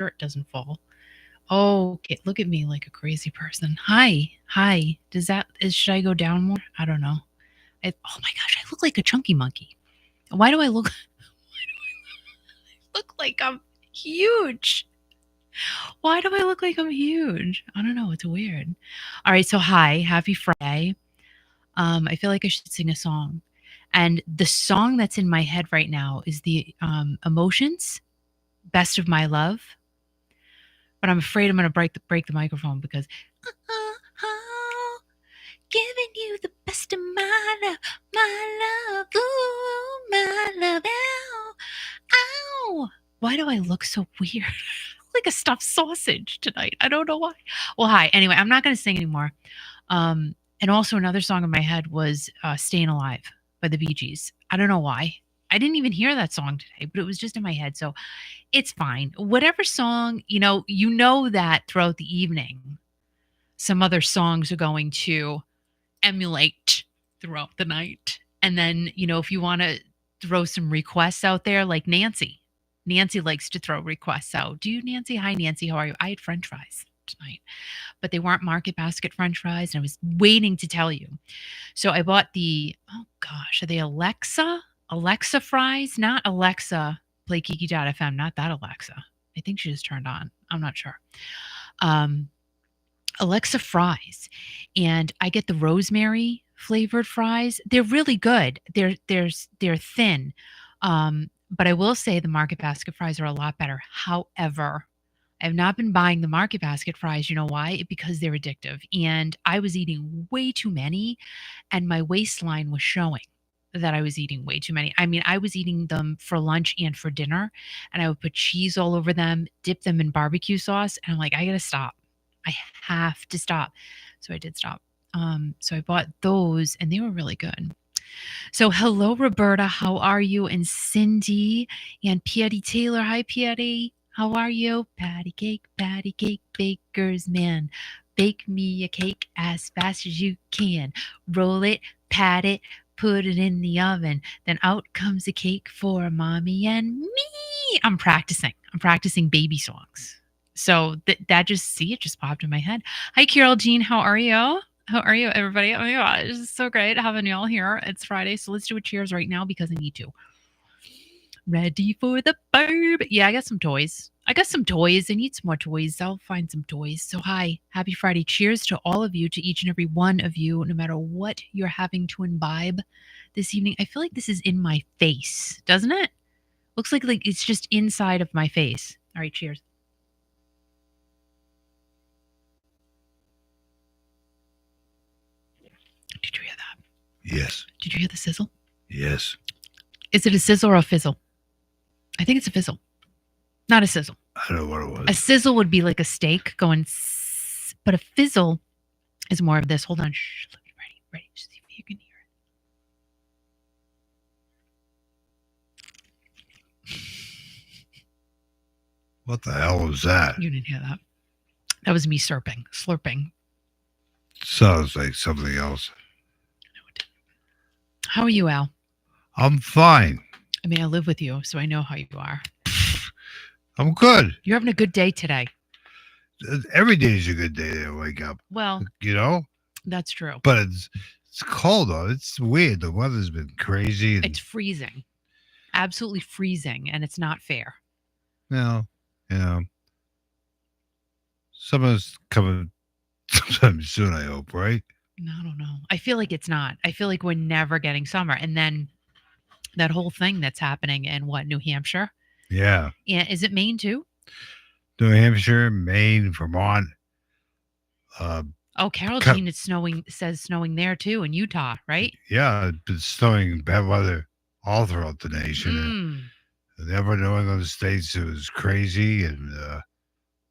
shirt doesn't fall. Oh, okay. Look at me like a crazy person. Hi. Hi. Should I go down more? I don't know. Oh my gosh, I look like a chunky monkey. Why do I look like I'm huge? Why do I look like I'm huge? I don't know. It's weird. All right. So, hi. Happy Friday. I feel like I should sing a song. And the song that's in my head right now is the Emotions, Best of My Love. But I'm afraid I'm going to break the microphone because giving you the best of my love, ooh, my love, ow, ow. Why do I look so weird? Like a stuffed sausage tonight. I don't know why. Well, hi. Anyway, I'm not going to sing anymore. And also another song in my head was "Staying Alive" by the Bee Gees. I don't know why. I didn't even hear that song today, but it was just in my head. So it's fine. Whatever song, you know that throughout the evening, some other songs are going to emulate throughout the night. And then, if you want to throw some requests out there, like Nancy. Nancy likes to throw requests out. Do you, Nancy? Hi, Nancy. How are you? I had French fries tonight, but they weren't Market Basket French fries. And I was waiting to tell you. So I bought oh gosh, are they Alexa fries? Not Alexa, play Kiki.fm. Not that Alexa. I think she just turned on. I'm not sure. Alexa fries, and I get the rosemary flavored fries. They're really good. They're thin, but I will say the Market Basket fries are a lot better. However, I have not been buying the Market Basket fries. You know why? Because they're addictive, and I was eating way too many, and my waistline was showing that I was eating way too many. I mean, I was eating them for lunch and for dinner, and I would put cheese all over them, dip them in barbecue sauce, and I'm like, I gotta stop. I have to stop. So I did stop. So I bought those and they were really good. So hello, Roberta. How are you? And Cindy and Patty Taylor. Hi, Patty. How are you? Patty cake, baker's man. Bake me a cake as fast as you can. Roll it, pat it, put it in the oven. Then out comes a cake for mommy and me. I'm practicing baby songs. So that it just popped in my head. Hi, Carol Jean. How are you? How are you, everybody? Oh my gosh, this is so great having you all here. It's Friday, so let's do a cheers right now because I need to. Ready for the burb? Yeah, I got some toys. I need some more toys. I'll find some toys. So hi, happy Friday. Cheers to all of you, to each and every one of you, no matter what you're having to imbibe this evening. I feel like this is in my face, doesn't it? Looks like it's just inside of my face. All right, cheers. Did you hear that? Yes. Did you hear the sizzle? Yes. Is it a sizzle or a fizzle? I think it's a fizzle. Not a sizzle. I don't know what it was. A sizzle would be like a steak going, but a fizzle is more of this. Hold on. Shh, ready. Just see if you can hear it. What the hell was that? You didn't hear that. That was me slurping. Sounds like something else. No, it didn't. How are you, Al? I'm fine. I mean, I live with you, so I know how you are. I'm good. You're having a good day today. Every day is a good day to wake up. Well, that's true. But it's cold though. It's weird. The weather's been crazy. It's freezing. Absolutely freezing, and it's not fair. No, summer's coming sometime soon, I hope, right? No, I don't know. I feel like it's not. I feel like we're never getting summer. And then that whole thing that's happening in New Hampshire? Yeah. Yeah. Is it Maine too? New Hampshire, Maine, Vermont. Carol Jean, it's snowing there too in Utah, right? Yeah, it's been snowing bad weather all throughout the nation. The upper New England states, it was crazy and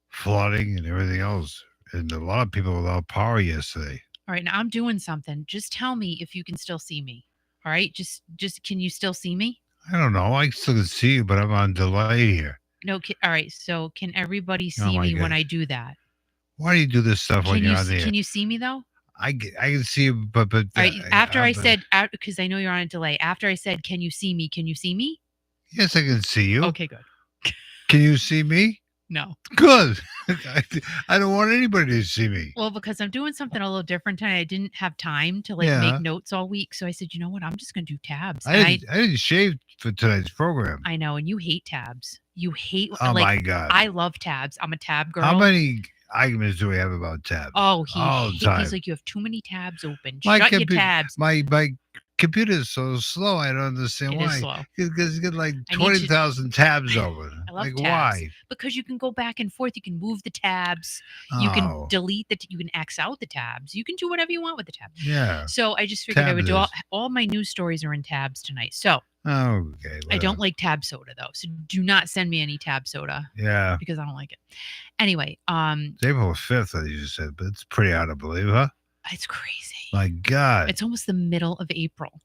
flooding and everything else. And a lot of people without power yesterday. All right, now I'm doing something. Just tell me if you can still see me. All right, just can you still see me? I don't know. I still can see you, but I'm on delay here. No, all right. So can everybody see me when I do that? Why do you do this stuff when you're on there? Can you see me though? I can see you, but all right, because I know you're on a delay. After I said, "Can you see me?" Can you see me? Yes, I can see you. Okay, good. Can you see me? No. Good. I, I don't want anybody to see me. Well, because I'm doing something a little different tonight. I didn't have time to like make Yeah. notes all week, so I said, you know what? I'm just gonna do tabs. I And I didn't. I didn't shave for tonight's program. I know, and you hate tabs. You hate Oh like my god! I love tabs. I'm a tab How girl. many arguments do we have about tabs Oh, all the he's time? like, you have too many tabs open. My Shut your tabs. my computer is so slow. I don't understand It is why. slow. Because you get like I need to 20,000 tabs open. I love Like tabs why? because you can go back and forth. You can move the tabs. You can Oh delete you can X out the tabs. You can do whatever you want with the tab. yeah, So I just figured I would tabs do is all my news stories are in tabs tonight. So okay. I Whatever. don't like tab soda though. So do not send me any tab soda Yeah, because I don't like it. Anyway, it's April 5th, as you said, but it's pretty hard to believe, huh? it's crazy. My God, It's almost the middle of April.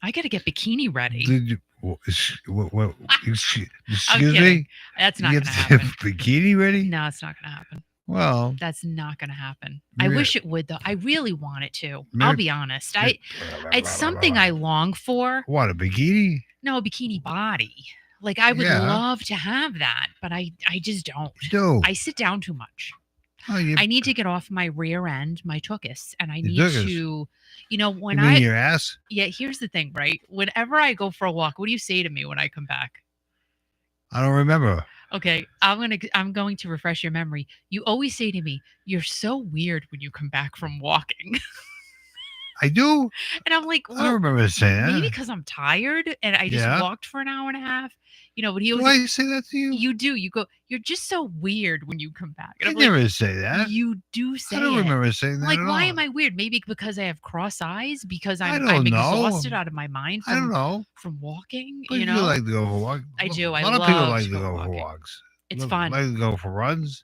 I got to get bikini ready. did you? What, excuse, I'm excuse kidding. me? That's not You going get to the happen. bikini ready? No, it's not going to happen. Well, That's not going to happen. I yeah, wish it would though. I really want it to. I'll maybe, be honest. It's something I long for. what a bikini? No, a bikini body. Like I would Yeah, love to have that, but I just don't. do. I sit down too much. Oh, you, I need to get off my rear end, my tuchus, and I you need took us. to, when You mean your ass? yeah, here's the thing, right? Whenever I go for a walk, what do you say to me when I come back? I don't remember. Okay, I'm going to refresh your memory. You always say to me, "You're so weird when you come back from walking." I do. And I'm like, I don't "Well, remember saying maybe that. because I'm tired and I just Yeah. walked for an hour and a half." But he Do always I say that to you? you do. You go, "You're just so weird when you come back." And I I'm like, never say that. "You do say I don't it." remember saying I'm that like, at why all. am I weird? Maybe because I have cross eyes because I I'm don't know. exhausted out of my mind I don't from know. walking, But you like to go for walks. I do. A I lot of people love like to to go go for walking. walks. It's fun. Like to go for runs,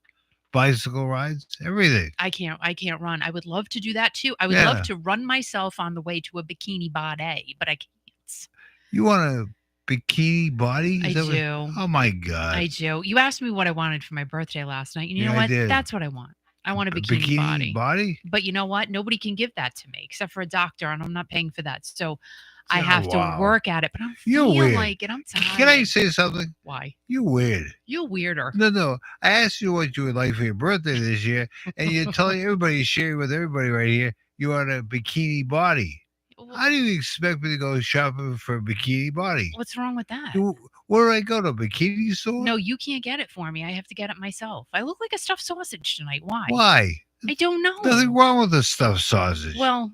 bicycle rides, everything. I can't run. I would love to do that too. I would love Yeah. to run myself on the way to a bikini body, but I can't. You want a bikini body? I Is that what- do. Oh my God. I do. You asked me what I wanted for my birthday last night. And you Yeah, know I what? did. That's what I want. I want a bikini, body. But you know what? Nobody can give that to me except for a doctor, and I'm not paying for that. So I Oh, have to wow. work at it. But I You're feel weird. like it. I'm tired. Can I say something? Why? You weird. You're weirder. No. I asked you what you would like for your birthday this year, and you're telling everybody, sharing with everybody right here, you want a bikini body. How do you expect me to go shopping for a bikini body? What's wrong with that? Where do I go to? A bikini store? No, you can't get it for me. I have to get it myself. I look like a stuffed sausage tonight. Why? Why? I don't know. Nothing wrong with the stuffed sausage. Well,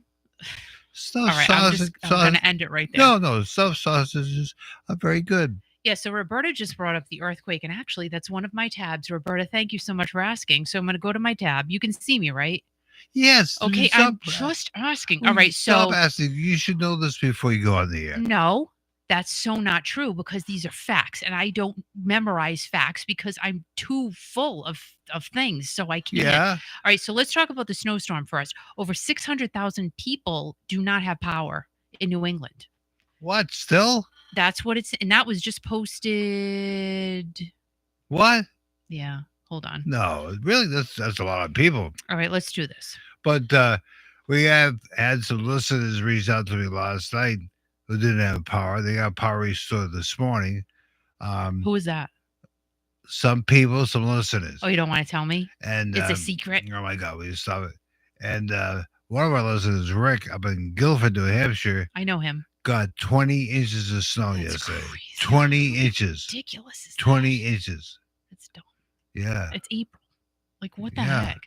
stuffed all right. sausage. I'm going to end it right there. No, stuffed sausages are very good. Yeah, so Roberta just brought up the earthquake, and actually, that's one of my tabs. Roberta, thank you so much for asking. So I'm going to go to my tab. You can see me, right? Yes. Okay, I'm just asking. All right, Stop asking. You should know this before you go on the air. No, that's so not true because these are facts, and I don't memorize facts because I'm too full of things, so I can't. Yeah. All right, so let's talk about the snowstorm first. Over 600,000 people do not have power in New England. What? Still? That's what it's, and that was just posted. What? Yeah, hold on. No, really, that's a lot of people. All right, let's do this. But we have had some listeners reach out to me last night who didn't have power. They got power restored this morning. Who is that? Some people, some listeners. Oh, you don't want to tell me? And It's a secret. Oh my God, will you stop it? And one of our listeners, Rick, up in Guilford, New Hampshire, I know him. got 20 inches of snow That's yesterday. crazy. 20 inches. Ridiculous. 20 inches. It's dumb. Yeah. It's April. Like what the Yeah. heck?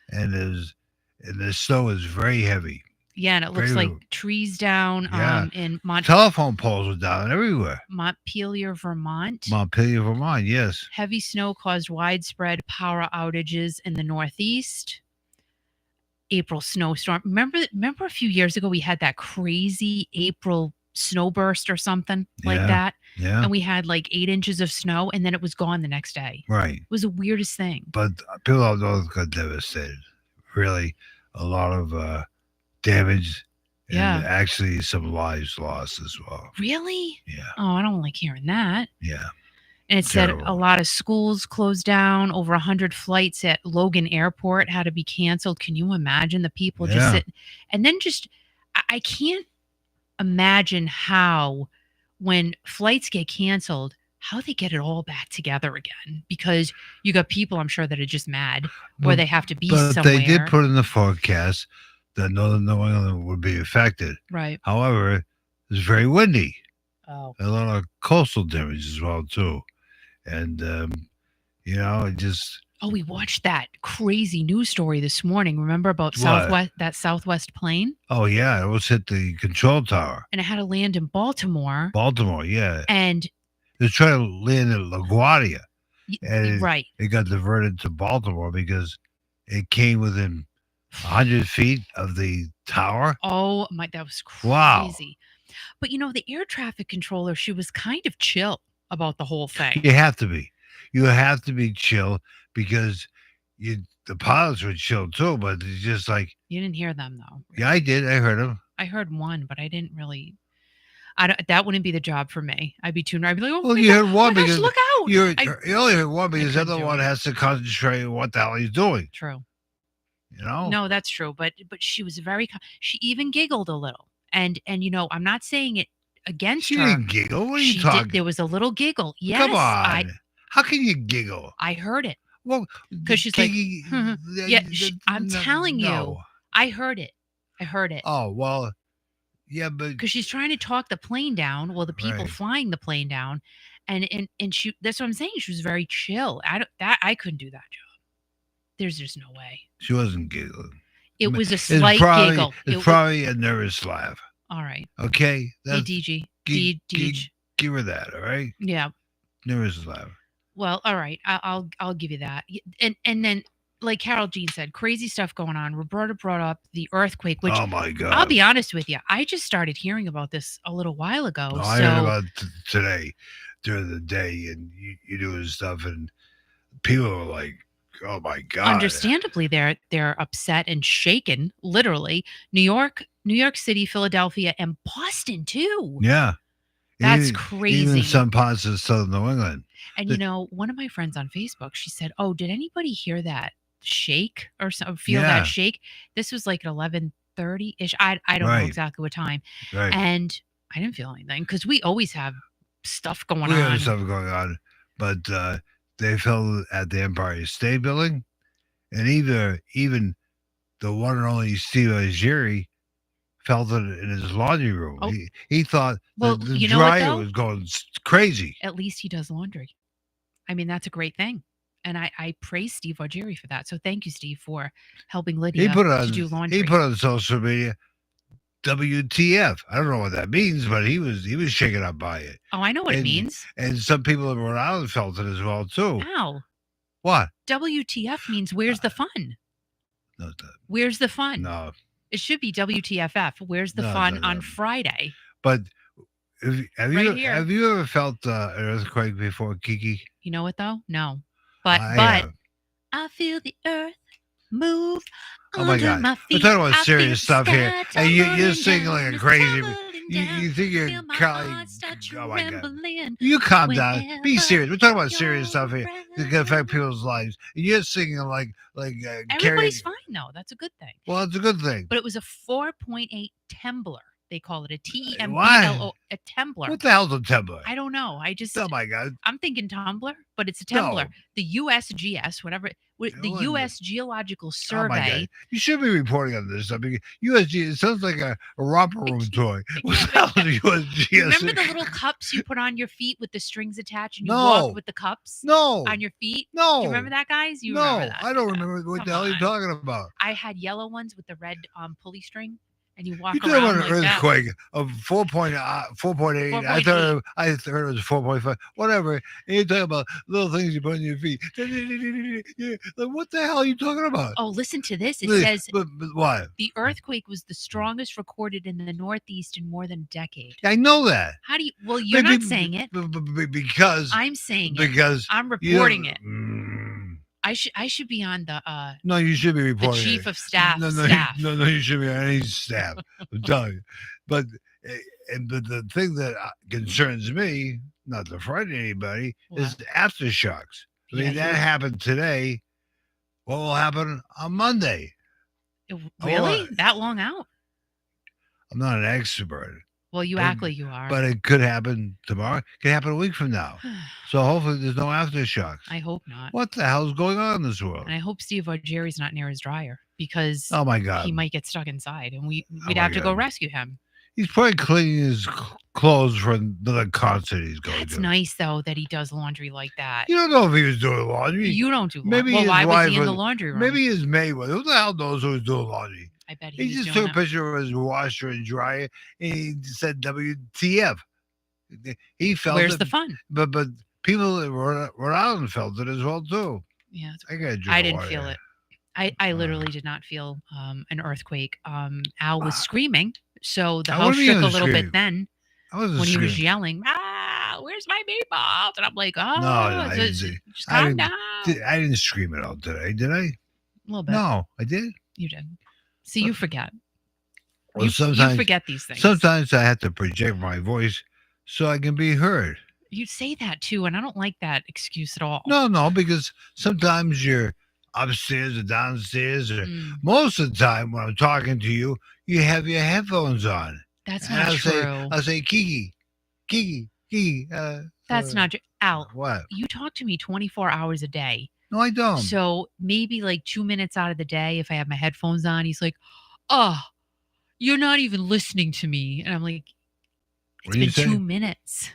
And the snow is very heavy. Yeah, and it looks Very- like trees down Yeah. in Telephone poles were down everywhere. Montpelier, Vermont. Montpelier, Vermont, yes. Heavy snow caused widespread power outages in the Northeast. April snowstorm. Remember a few years ago we had that crazy April snowburst or something like Yeah. that, Yeah. and we had like 8 inches of snow, and then it was gone the next day. Right. It was the weirdest thing. But people out there got devastated. Really, a lot of damage. And Yeah. actually some lives lost as well. Really? Yeah. Oh, I don't like hearing that. Yeah. And it said Terrible. a lot of schools closed down. Over 100 flights at Logan Airport had to be canceled. Can you imagine the people just Yeah. sitting? And then I can't imagine how, when flights get canceled, how they get it all back together again, because you got people, I'm sure, that are just mad, or But, they have to be but they did somewhere. put in the forecast that northern New England would be affected. Right. However, it's very windy. Oh. A lot of coastal damage as well too. And it just Oh, we watched that crazy news story this morning. Remember about what? Southwest plane? Oh yeah, it almost hit the control tower. And it had to land in Baltimore. Baltimore, yeah. And They're trying to land in LaGuardia, and right. it got diverted to Baltimore because it came within 100 feet of the tower. Oh my, that was Wow. crazy. But the air traffic controller, she was kind of chill about the whole thing. You have to be. You have to be chill because the pilots were chill too, but it's just like, You didn't hear them though. yeah, I did. I heard them. I heard one, but I didn't really. I don't, that wouldn't be the job for me. I'd be too. I'd be like, oh Well, my you god, heard oh one my gosh, because look out! you only heard one because the couldn't other do one it. has to concentrate on what the hell he's doing. True. You know? No, that's true. But she was very. She even giggled a little, and I'm not saying it against She her. didn't giggle. What are you She did. talking? There was a little giggle. Come Yes, on. How can you giggle? I heard it Well, because she's Kiki, like, yeah. I'm telling you, no. I heard it. I heard it. Oh well, yeah, but Because she's trying to talk the plane down, well, the people right. flying the plane down, and she. That's what I'm saying. She was very chill. I couldn't do that job. There's just no way. She wasn't giggling. It was a It's slight probably giggle. it's probably a nervous laugh. All right. Okay, Hey, that's DG. give her that. All right, Yeah. nervous laugh. Well, all right. I'll give you that. And then, like Carol Jean said, crazy stuff going on. Roberta brought up the earthquake, which Oh my god! I'll be honest with you, I just started hearing about this a little while ago. No, I heard about today during the day, and you doing stuff, and people were like, "Oh my god!" Understandably, they're upset and shaken. Literally, New York City, Philadelphia, and Boston too. Yeah, That's crazy. Even some parts of southern New England. And one of my friends on Facebook, she said, "Oh, did anybody hear that shake or feel that shake?" This was like at 11:30 ish. I don't know exactly what time. Right. And I didn't feel anything because we always have stuff going on. We have stuff going on, but they fell at the Empire State Building, and even the one and only Steve Algieri felt it in his laundry room. Oh. He thought well, the dryer was going crazy. At least he does laundry. I mean, that's a great thing. And I praise Steve Algieri for that. So thank you, Steve, for helping Lydia to do laundry. He put on social media, WTF. I don't know what that means, but he was shaken up by it. Oh, I know what it means. And some people in Rhode Island felt it as well, too. Ow. What? WTF means where's the fun? No, where's the fun? No. It should be WTFF. Where's the fun on Friday? But have you ever felt an earthquake before, Kiki? You know what, though? No. But I feel the earth move. Oh my God! We're talking about serious stuff here, and you're singing like a crazy. You think you're kind? Oh my God! You calm down. Be serious. We're talking about serious stuff here that can affect people's lives. And you're singing like everybody's fine though. That's a good thing. Well, it's a good thing. But it was a 4.8 Tembler. They call it a TEMBLO, a Tembler. What the hell's a Tembler? I don't know. Oh my God! I'm thinking Tumbler, but it's a Tembler. No. The USGS, whatever. The U.S. Geological Survey. Oh my God. You should be reporting on this. I mean, USG. It sounds like a romper room toy. What the hell is USGS? Remember the little cups you put on your feet with the strings attached, and you walk with the cups? On your feet? No. Do you remember that, guys? You remember that? I don't remember what the hell you're talking about. I had yellow ones with the red pulley string. And you walk around about an earthquake of 4.8. I thought it was 4.5. Whatever. And you're talking about little things you put on your feet. Like, what the hell are you talking about? Oh, listen to this. It says but what? The earthquake was the strongest recorded in the Northeast in more than a decade. I know that. How do you? Well, you're not saying it. Because I'm saying it. Because I'm reporting it. I should be on the no, you should be reporting the chief of staff. No, you should be on any staff. I'm telling you. But the thing that concerns me, not to frighten anybody, is the aftershocks. I mean, that happened today. What will happen on Monday? Really? That long out? I'm not an expert, Well, you but act like you are. but it could happen tomorrow. It could happen a week from now. So hopefully there's no aftershocks. I hope not. What the hell's going on in this And world? I hope Steve or Jerry's not near his dryer because Oh my he god! might get stuck inside and Oh we'd my have to go god! rescue him. He's probably cleaning his clothes for another concert he's going That's to. nice though that he does laundry like that. You don't know if he was doing laundry. You don't do laundry. Maybe Well, his why was he wife in the was. laundry room? Maybe his maid was. Who the hell knows who was doing laundry? I bet he He was just doing took a it. picture of his washer and dryer and he said WTF. He felt Where's it, the fun? but people in Rhode Island felt it as well too. Yeah, I got to drink I of didn't water feel here. it. I Uh, literally did not feel an earthquake. Al was I screaming, so the I house wasn't shook a even little bit screaming. then I wasn't when he was screaming. yelling, "Ah, where's my meatballs?" And I'm like, No, "Oh, I didn't. just I calm didn't. down." I didn't scream it out today, did I? A little bit. No, I did. You did. See, Well, you forget. well, You forget these things. sometimes I have to project my voice so I can be heard. You say that too, and I don't like that excuse at all. No, because sometimes you're upstairs or downstairs, or Mm, most of the time when I'm talking to you, you have your headphones on, that's and not true. I'll say, Kiki, That's not true. Al, what? you talk to me 24 hours a day. No, I don't. So maybe like 2 minutes out of the day, if I have my headphones on, he's like, "Oh, you're not even listening to me." And I'm like, What "It's do you been say? 2 minutes."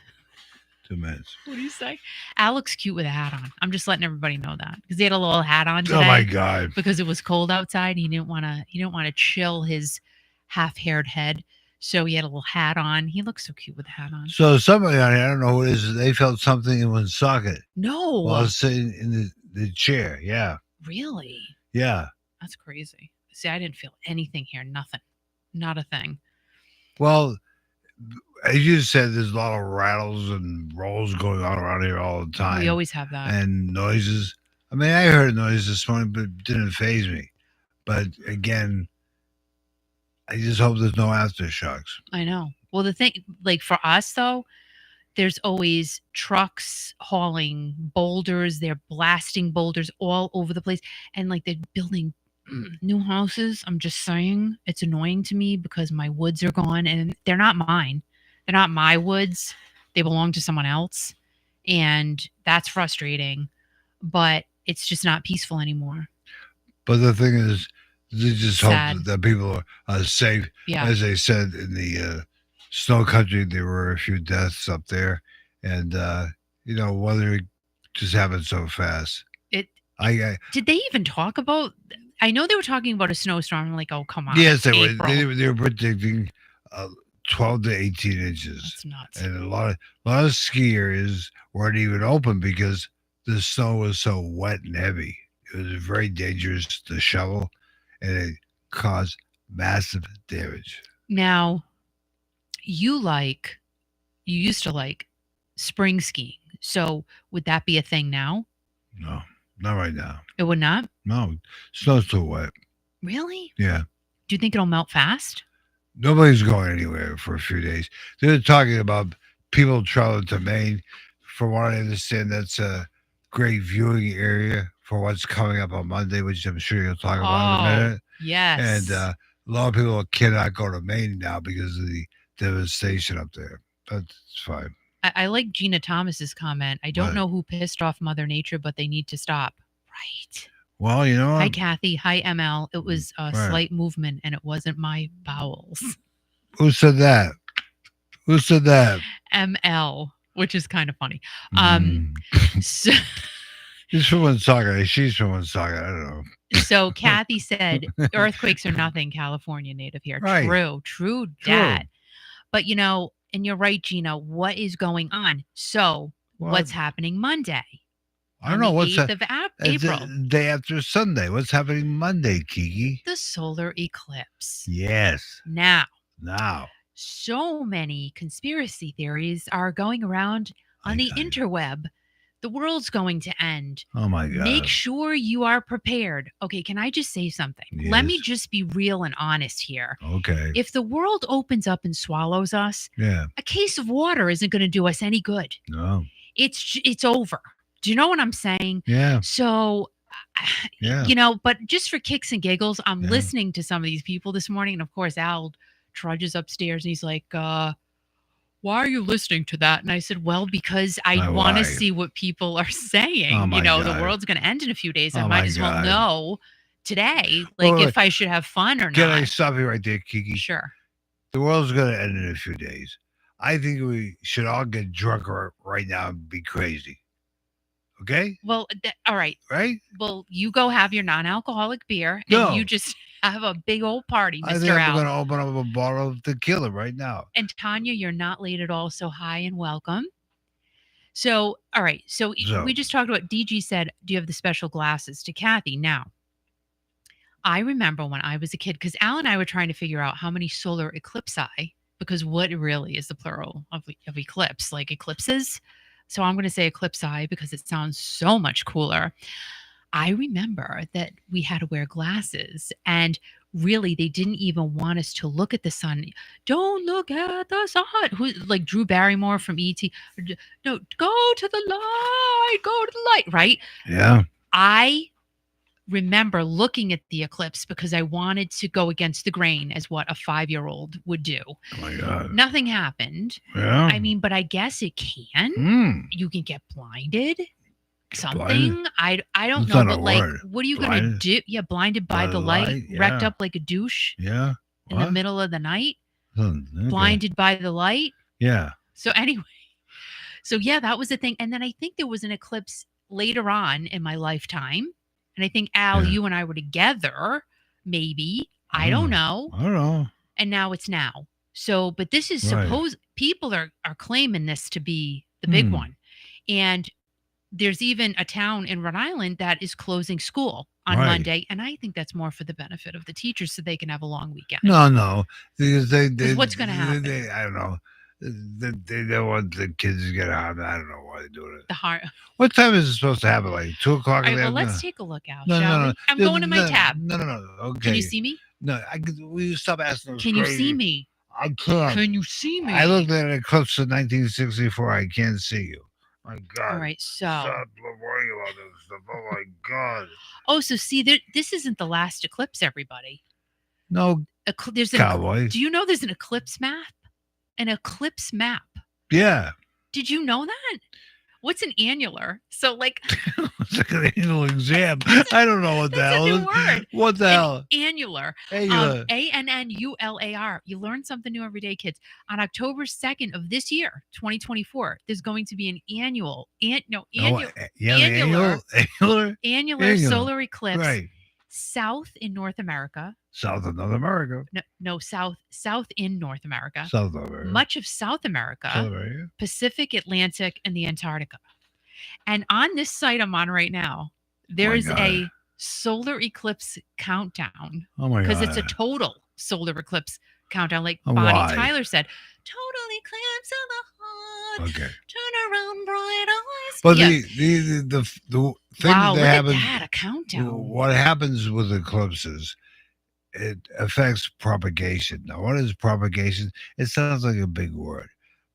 2 minutes. What do you say? Al looks cute with a hat on. I'm just letting everybody know that because he had a little hat on Oh my today God. because it was cold outside. He didn't want to. He didn't want to chill his half-haired head, so he had a little hat on. He looks so cute with a hat on. So somebody on here, I don't know who it is, they felt something in one socket while I No, was sitting in the chair. Yeah, really, yeah. that's crazy. See, I didn't feel anything here. Nothing. Not a thing. Well, as you said, there's a lot of rattles and rolls going on around here all the We time always have that. and noises. I mean, I heard a noise this morning, but it didn't phase me. But again, I just hope there's no aftershocks. I know. Well, the thing, like for us though, there's always trucks hauling boulders. They're blasting boulders all over the place. And like they're building new houses. I'm just saying it's annoying to me because my woods are gone and they're not mine. They're not my woods. They belong to someone else. And that's frustrating. But it's just not peaceful anymore. But the thing is, they just hope Sad. that people are safe. Yeah. As they said in the snow country, there were a few deaths up there, and weather just happened so fast. It I did they even talk about I know they were talking about a snowstorm. I'm like, oh come on. yes, It's April. they were predicting uh, 12 to 18 inches, That's nuts. and a lot of ski areas weren't even open because the snow was so wet and heavy. It was very dangerous to shovel, and it caused massive damage. Now, you like you used to like spring skiing. So would that be a thing now? No, not right now. It would not? No, snow's too wet. Really? Yeah. Do you think it'll melt fast? Nobody's going anywhere for a few days. They're talking about people traveling to Maine. From what I understand, that's a great viewing area for what's coming up on Monday, which I'm sure you'll talk about in a Oh, minute. yes. And a lot of people cannot go to Maine now because of the devastation up there. That's fine. I like Gina Thomas's comment. I don't But, know who pissed off Mother Nature, but they need to stop. Right. well, you know Hi, what? Kathy. Hi, ML. It was a Right. slight movement and it wasn't my bowels. Who said that? Who said that? ML, which is kind of funny. Mm. So, He's from Woonsocket. She's from Woonsocket. I don't know. so Kathy said earthquakes are nothing, California native here. Right. True that. But and you're right, Gina. What is going on? So what's happening Monday? I don't know what's the 8th that. of It's April? the day after Sunday. What's happening Monday, Kiki? The solar eclipse. Yes. Now, Now. so many conspiracy theories are going around on the interweb. The world's going to end. Oh my God. Make sure you are prepared. Okay, can I just say something? Let me Yes. just be real and honest here. Okay. If the world opens up and swallows us, Yeah. a case of water isn't going to do us any good. No. It's over. Do you know what I'm saying? Yeah. So, Yeah. but just for kicks and giggles, I'm Yeah. listening to some of these people this morning, and of course, Al trudges upstairs and he's like, why are you listening to that? And I said, well, because I My want to why? see what people are Oh saying. my The god. world's going to end in a few days. I Oh might my as well god. know today, like, Well, if I should have fun or can I not. stop you right there, Kiki? Sure. The world's gonna end in a few days. I think we should all get drunk right now and be crazy. Okay? Well, all right. Right? Well, you go have your non-alcoholic beer and you No. just have a big old party, I think Mr. I'm Al. gonna open up a bottle of tequila right now. And Tanya, you're not late at all, so hi and welcome. So, all right. So So we just talked about DG said, "Do you have the special glasses?" to Kathy. Now, I remember when I was a kid, because Al and I were trying to figure out how many solar eclipsi, because what really is the plural of eclipse, like eclipses? So I'm going to say eclipsi because it sounds so much cooler. I remember that we had to wear glasses, and really they didn't even want us to look at the sun. Don't look at the sun. Who, like Drew Barrymore from ET? No, go to the light, go to the light, right? yeah. I remember looking at the eclipse because I wanted to go against the grain as what a 5-year-old would do. Oh my god. Nothing happened. Yeah. I mean, but I guess it can. Hmm. You can get blinded. Blinded? Something. I don't That's know, not a but like, word. what are you gonna Blinded do? Yeah, blinded by by the the light, light. wrecked Yeah. up like a douche Yeah. in the What? middle of the night, Okay. blinded by the light. Yeah. So anyway, so yeah, that was the thing. And then I think there was an eclipse later on in my lifetime. And I think Al, Yeah. you and I were together, maybe. I don't Oh, know. I don't know. And now it's now. So, but this is Right. supposed people are claiming this to be the big Hmm. one. And there's even a town in Rhode Island that is closing school on Right. Monday. And I think that's more for the benefit of the teachers so they can have a long weekend. No, no. Because Because what's going to happen? I don't know. They don't want the kids to get out. I don't know why they're doing it. The heart. What time is it supposed to happen? Like 2 o'clock All in right, the well, let's afternoon? take a look out, No, shall no, no. we? I'm going to my No, tab. no, no, no. Okay. Can you see me? No, will you stop asking those Can you crazy? see me? I can't. Can you see me? I looked at an eclipse in 1964. I can't see you. My God. All right, so. Stop worrying about this stuff. Oh my God. Oh, so see, this isn't the last eclipse, everybody. No, There's cowboy. Do you know there's an eclipse map? An eclipse map. Yeah. Did you know that? What's an annular? So, like, It's like an annual exam. I don't know what the that's a hell. new word. What the hell? Annular. Annular. ANNULAR. You learn something new every day, kids. On October 2nd of this year, 2024, there's going to be an annual Annular. annular solar eclipse Right. south in North America. South of North America. No, south in North America. South of America. Much of South America, South America. Pacific, Atlantic, and the Antarctica. And on this site I'm on right now, there is a solar eclipse countdown. Oh my God. Because it's a total solar eclipse countdown, like Oh, Bonnie why? Tyler said. Total eclipse of the heart. Okay. Turn around, bright eyes. But Yeah. the thing Wow, that look happens, at that, a countdown. what happens with eclipses, it affects propagation. Now, what is propagation? It sounds like a big word,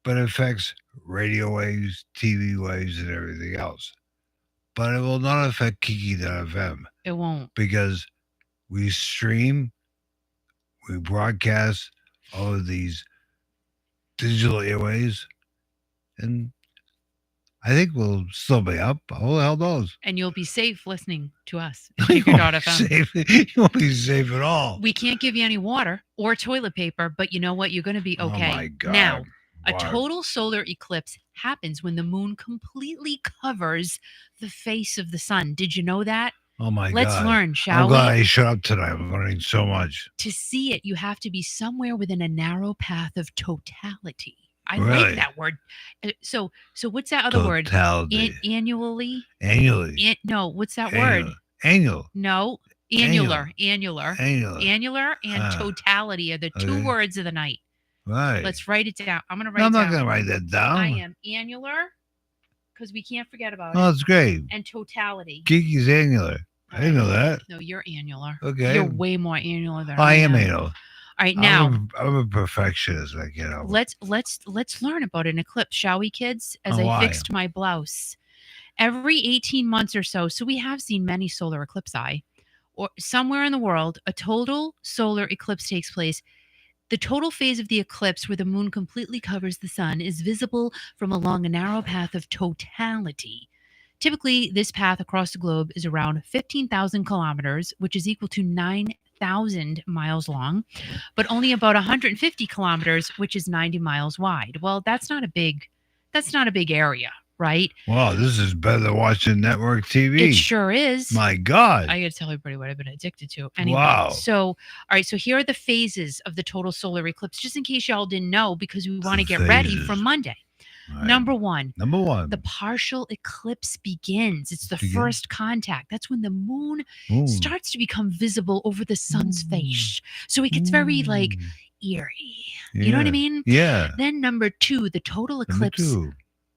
but it affects radio waves, TV waves, and everything else. But it will not affect Kiki.fm It won't. because we stream, we broadcast all of these digital airways, and I think we'll still be up. Who the hell knows? And you'll be safe listening to us. You won't be Kiki.fm. safe. You won't be safe at all. We can't give you any water or toilet paper, but you know what? You're going to be okay. Oh my God. Now, a Wow. total solar eclipse happens when the moon completely covers the face of the sun. Did you know that? Oh my God. Let's learn, shall I'm glad we? I shut up tonight. I'm learning so much. To see it, you have to be somewhere within a narrow path of totality. I Really? like that word. So what's that other word? Totality. Annually? Annually. No, what's that word? Annual. No, annular. Annular Annular. and totality are the two Okay. words of the night. Right. Let's write it down. I'm going to write No, I'm it not down. going to write that down. I am annular because we can't forget about Oh, it. it's great. And totality. Kiki's annular. I didn't know that. No, you're annular. Okay. You're way more annular than I am anal. All right, now I'm a perfectionist, like, you know. let's learn about an eclipse, shall we, kids? As Oh, I why? fixed my blouse. Every 18 months or so we have seen many solar eclipsi, or somewhere in the world, a total solar eclipse takes place. The total phase of the eclipse, where the moon completely covers the sun, is visible from along a narrow path of totality. Typically, this path across the globe is around 15,000 kilometers, which is equal to 9,000 miles long, but only about 150 kilometers, which is 90 miles wide. Well, that's not a big area, right? Wow, this is better than watching network It TV. sure is. My God. I got to tell everybody what I've been addicted to. Anyway, Wow. all right, so here are the phases of the total solar eclipse, just in case y'all didn't know, because we want to get ready for Phases. Monday. Right. Number one, Number one. the partial eclipse begins. It's the Begin. first contact. That's when the moon starts to become visible over the sun's face. So it gets very like eerie. You know what I mean? Yeah. Then number two, the total Number eclipse two.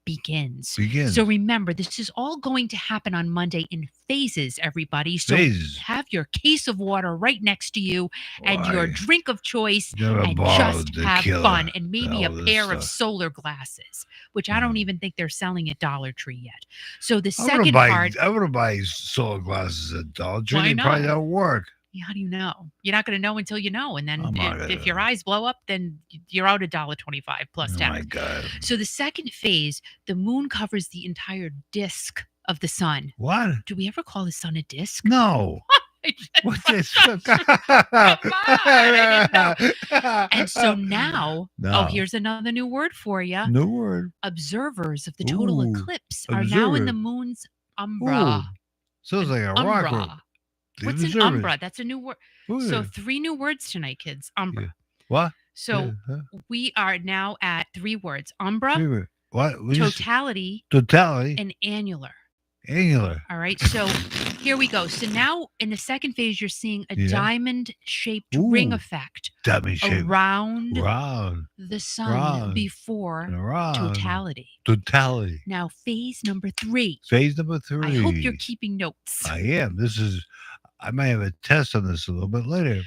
begins. Begins. So remember, this is all going to happen on Monday in phases, everybody. So Phases. have your case of water right next to you and your Why? drink of choice Never and borrowed just the have killer, fun, and maybe a all this pair of stuff. solar glasses, which I don't even think they're selling at Dollar Tree yet. So the I want second part, to buy solar glasses at Dollar Tree. Why They probably not? don't work. how do you know? You're not going to know until you know. And then I'm not if gonna your know. eyes blow up, then you're out $1.25 plus Oh tax. my God. So the second phase, the moon covers the entire disk of the sun. What? Do we ever call the sun a disk? No. What's this? Come on, I didn't know. And so now, No. here's another new word for you. New word. Observers of the total Ooh, eclipse are now in observer. the moon's umbra. Ooh. Sounds like a rock. Umbra. The What's an observers. umbra? That's a new word. Ooh. So 3 new words tonight, kids. Umbra. Yeah. What? So Huh? we are now at 3 words: umbra, Wait, wait. What? totality, Totality. and annular. Angular. All right. So here we go. So now in the second phase, you're seeing a Yeah. diamond-shaped ring Ooh. effect Diamond shape. around Round. the sun Round. before And around. totality. Totality. Now, phase number 3. Phase number 3. I hope you're keeping notes. I am. I might have a test on this a little bit later.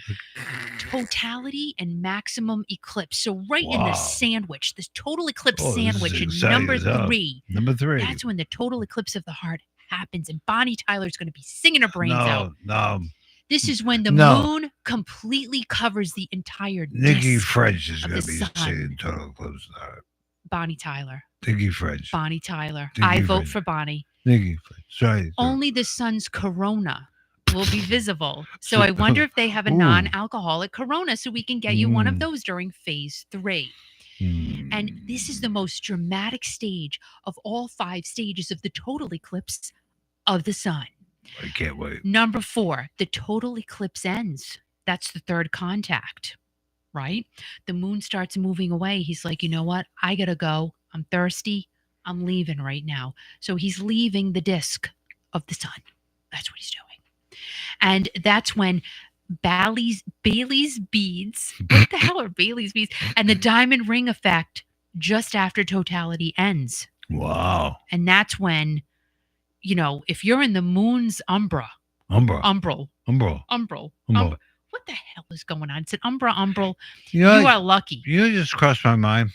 Totality and maximum eclipse. So right in the Wow. sandwich, this total eclipse Oh, this is sandwich in exciting number as hell. 3. Number 3. That's when the total eclipse of the heart happens, and Bonnie Tyler's going to be singing her brains out. No. This is when the No. moon completely covers the entire Nikki disk French is of going the to be sun. singing Total Eclipse of the Heart. Bonnie Tyler. Nikki French. Bonnie Tyler. Nikki I vote French. for Bonnie. Nikki French. Sorry. Only the sun's corona will be visible. So I wonder if they have a non-alcoholic corona so we can get you one of those during phase 3. And this is the most dramatic stage of all 5 stages of the total eclipse of the sun. I can't wait. Number 4, the total eclipse ends. That's the third contact, right? The moon starts moving away. He's like, you know what? I got to go. I'm thirsty. I'm leaving right now. So he's leaving the disk of the sun. That's what he's doing. And that's when Bailey's beads, what the hell are Bailey's beads? And the diamond ring effect just after totality ends. Wow. And that's when, if you're in the moon's umbral. Umbral. What the hell is going on? It's an umbral. You You are lucky. just crossed my mind.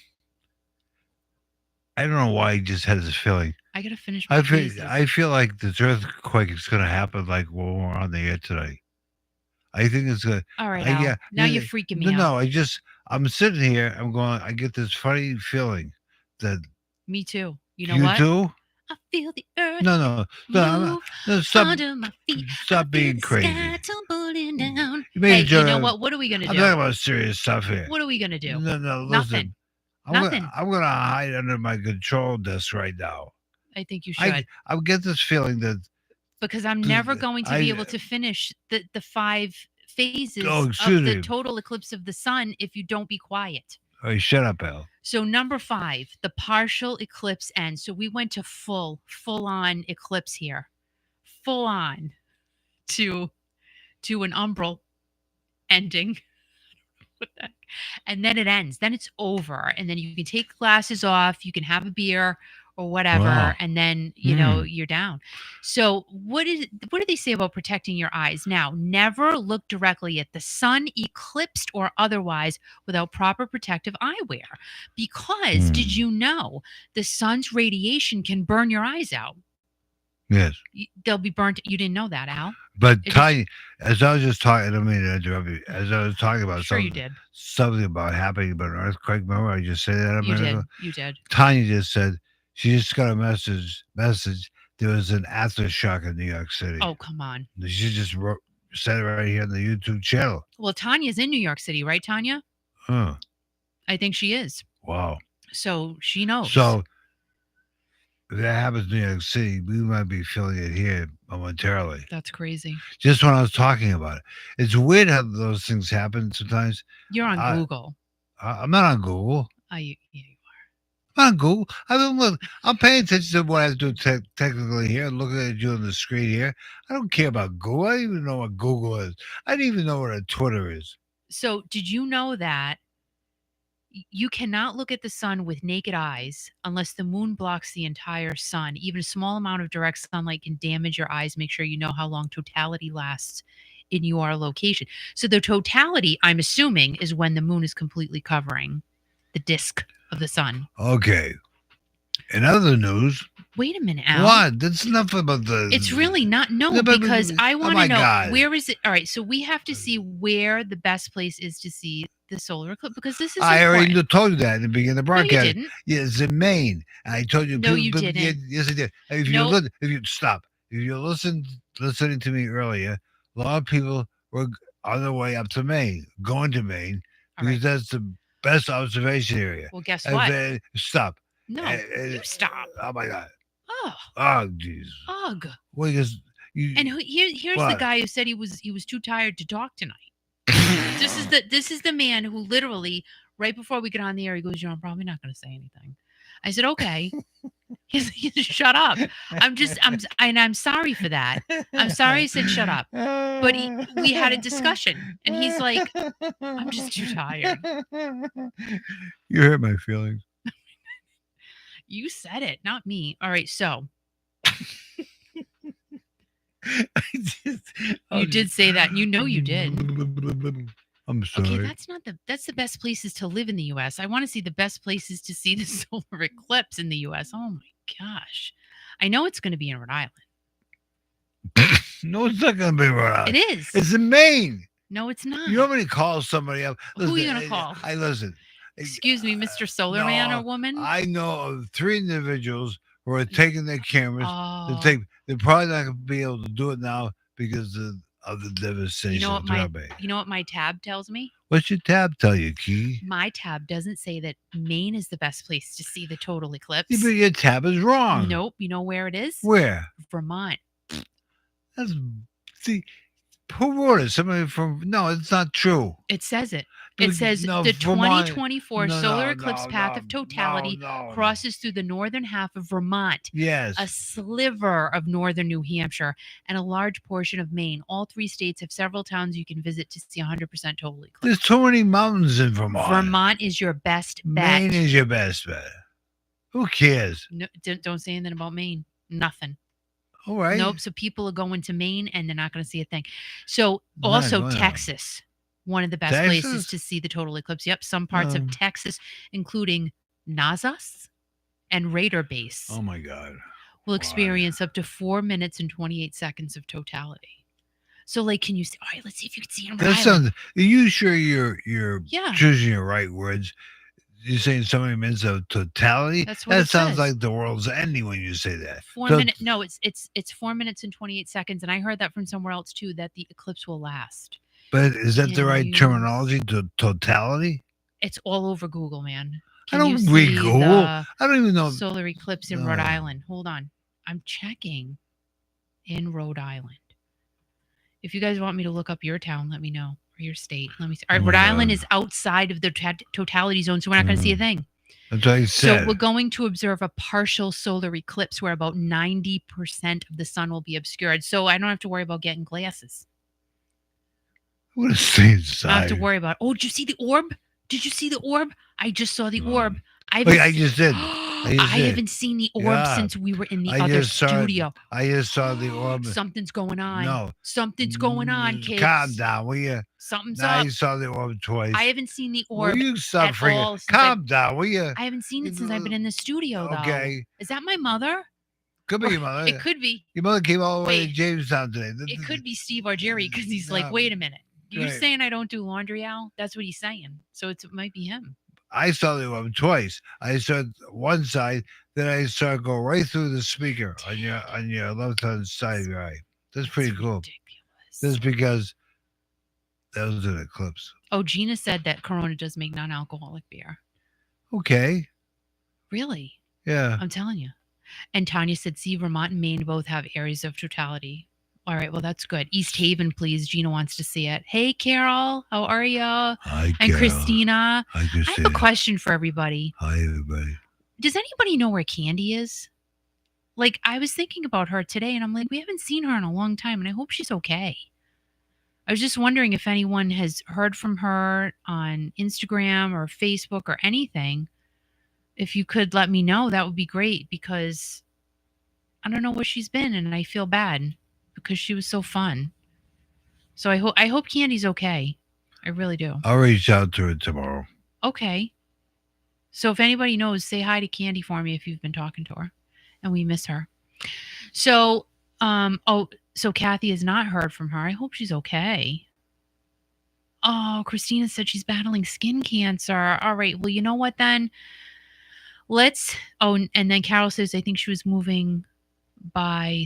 I don't know why I just had this feeling. I got to finish my I feel like this earthquake is going to happen like when we're on the air today. I think it's going to. All right, Al. Now you're freaking me out. No, I'm sitting here. I get this funny feeling that. Me too. You know what? You too? I feel the earth No, stop, under my feet. stop being crazy. Sky tumbling down. You made a joke. You know what? What are we going to I'm do? talking about serious stuff here. What are we going to do? No, Nothing. listen. I'm gonna hide under my control desk right now. I think you should. I get this feeling that because I'm never going to be able to finish the 5 phases Oh, of excuse the me. total eclipse of the sun if you don't be quiet. Hey, shut up, Al. So number 5, the partial eclipse ends. So we went to full on eclipse here. Full on to an umbral ending. What the heck? And then it ends. Then it's over. And then you can take glasses off, you can have a beer or whatever, Wow. and then you're down. So what do they say about protecting your eyes? Now, never look directly at the sun, eclipsed or otherwise, without proper protective eyewear. Because did you know the sun's radiation can burn your eyes out? Yes. They'll be burnt. You didn't know that, Al? But It just Tanya, as I was just talking, I don't mean to interrupt you. As I was talking about sure you did. something about happening about an earthquake. Remember, I just said that a You minute ago. did. You did. Tanya just said she just got a message. There was an aftershock in New York City. Oh, come on. She just said it right here on the YouTube channel. Well, Tanya's in New York City, right, Tanya? Huh. I think she is. Wow. So she knows. So if that happens in New York City, we might be feeling it here momentarily. That's crazy. Just when I was talking about it, it's weird how those things happen sometimes. You're on I, Google. I'm not on Google. Yeah. I'm on Google. I'm paying attention to what I do technically here. I'm looking at you on the screen here. I don't care about Google. I don't even know what Google is. I don't even know what a Twitter is. So, did you know that you cannot look at the sun with naked eyes unless the moon blocks the entire sun? Even a small amount of direct sunlight can damage your eyes. Make sure you know how long totality lasts in your location. So, the totality, I'm assuming, is when the moon is completely covering the disk of the sun. Okay. In other news, Wait a minute, Al. what? That's enough about the. It's really not. No, because I want to know where is it. All right, so we have to see where the best place is to see the solar eclipse because this is I important. already told you that in the beginning of the No, you broadcast. didn't. Yeah, it's in Maine. And I told you. No, you didn't. Yes, I did. If you Nope. if you stop, if you listening to me earlier, a lot of people were on their way up to Maine, going to Maine, All because right. that's the best observation area. Well, guess And what? then stop. No, you stop. Oh my God. Oh, Oh jeez. ugh. Well, because you. And here's the What? guy who said he was too tired to talk tonight. This is the man who literally right before we get on the air he goes, you know, I'm probably not going to say anything. I said, okay. He said, shut up. I'm sorry for that. I'm sorry I said shut up. But we had a discussion, and he's like, I'm just too tired. You hurt my feelings. You said it, not me. All right, so you did say that. And you know you did. I'm sorry. Okay, that's the best places to live in the US. I want to see the best places to see the solar eclipse in the US. Oh my gosh. I know it's going to be in Rhode Island. No, it's not going to be Rhode Island. It is. It's in Maine. No, it's not. You want me to call somebody up? Who are you going to call? I listen. Excuse me, Mr. Solar Man or woman? I know of 3 individuals who are taking their cameras. Oh. They're probably not going to be able to do it now because of the devastation. You know what my tab tells me? What's your tab tell you, Key? My tab doesn't say that Maine is the best place to see the total eclipse. Yeah, but your tab is wrong. Nope. You know where it is? Where? Vermont. See, who wrote it? Somebody from? No, it's not true. It says it. It says the Vermont, 2024 solar eclipse path of totality crosses through the northern half of Vermont, Yes. a sliver of northern New Hampshire, and a large portion of Maine. All 3 states have several towns you can visit to see 100% total eclipse. There's too many mountains in Vermont. Vermont is your best bet. Maine is your best bet. Who cares? No, don't say anything about Maine. Nothing. All right. Nope. So people are going to Maine and they're not going to see a thing. So Not also going to. Texas, one of the best Texas? places to see the total eclipse. Yep. Some parts of Texas, including Nazas and Raider Base, Oh my God. will experience up to 4 minutes and 28 seconds of totality. So, like, can you see? All right, let's see if you can see it on Rhode That Island. sounds. Are you sure you're Yeah. choosing your right words? You're saying so many minutes of totality. That's what that it sounds says. like the world's ending when you say that. 4 So- minutes. No, it's 4 minutes and 28 seconds, and I heard that from somewhere else too. That the eclipse will last. But is that the Can right you- terminology? Totality? It's all over Google, man. I Can don't you read see Google. the I don't even know. solar eclipse in Rhode No. Island? Hold on, I'm checking in Rhode Island. If you guys want me to look up your town, let me know, or your state. Let me see. All right, Oh my Rhode Island God. is outside of the totality zone, so we're not going to see a thing. That's what I said. So we're going to observe a partial solar eclipse where about 90% of the sun will be obscured. So I don't have to worry about getting glasses. I'm gonna stay I don't inside. have to worry about. Oh, did you see the orb? Did you see the orb? I just saw the No. orb. Wait, I just did. I just did. haven't seen the orb Yeah. since we were in the I other just saw it. studio. I just saw the orb. Something's going on. No. Something's going on, kids. Calm down, will you? Something's Now up. you saw the orb twice. I haven't seen the Will orb. you stop at freaking? all since Calm down, will you? I haven't seen it since I've been in the studio, though. Okay. Is that my mother? Could be your mother. It could be. Your mother came all the way to Wait, Jamestown today. it could be Steve or Jerry because he's like, wait a minute. You're Right. saying I don't do laundry, Al? That's what he's saying. So it might be him. I saw them twice. I saw one side, then I saw it go right through the speaker on your left hand side of your eye. That's pretty cool. Ridiculous. That's because that was an eclipse. Oh, Gina said that Corona does make non-alcoholic beer. Okay. Really? Yeah. I'm telling you. And Tanya said, see, Vermont and Maine both have areas of totality. All right, well, that's good. East Haven, please. Gina wants to see it. Hey, Carol, how are you? Hi, And Carol. Christina. Hi, I Christina. have a question for everybody. Hi, everybody. Does anybody know where Candy is? Like, I was thinking about her today, and I'm like, we haven't seen her in a long time, and I hope she's okay. I was just wondering if anyone has heard from her on Instagram or Facebook or anything. If you could let me know, that would be great because I don't know where she's been, and I feel bad because she was so fun. So I hope Candy's okay. I really do. I'll reach out to her tomorrow. Okay. So if anybody knows, say hi to Candy for me if you've been talking to her, and we miss her. So so Kathy has not heard from her. I hope she's okay. Oh, Christina said she's battling skin cancer. All right. Well, you know what then? And then Carol says I think she was moving by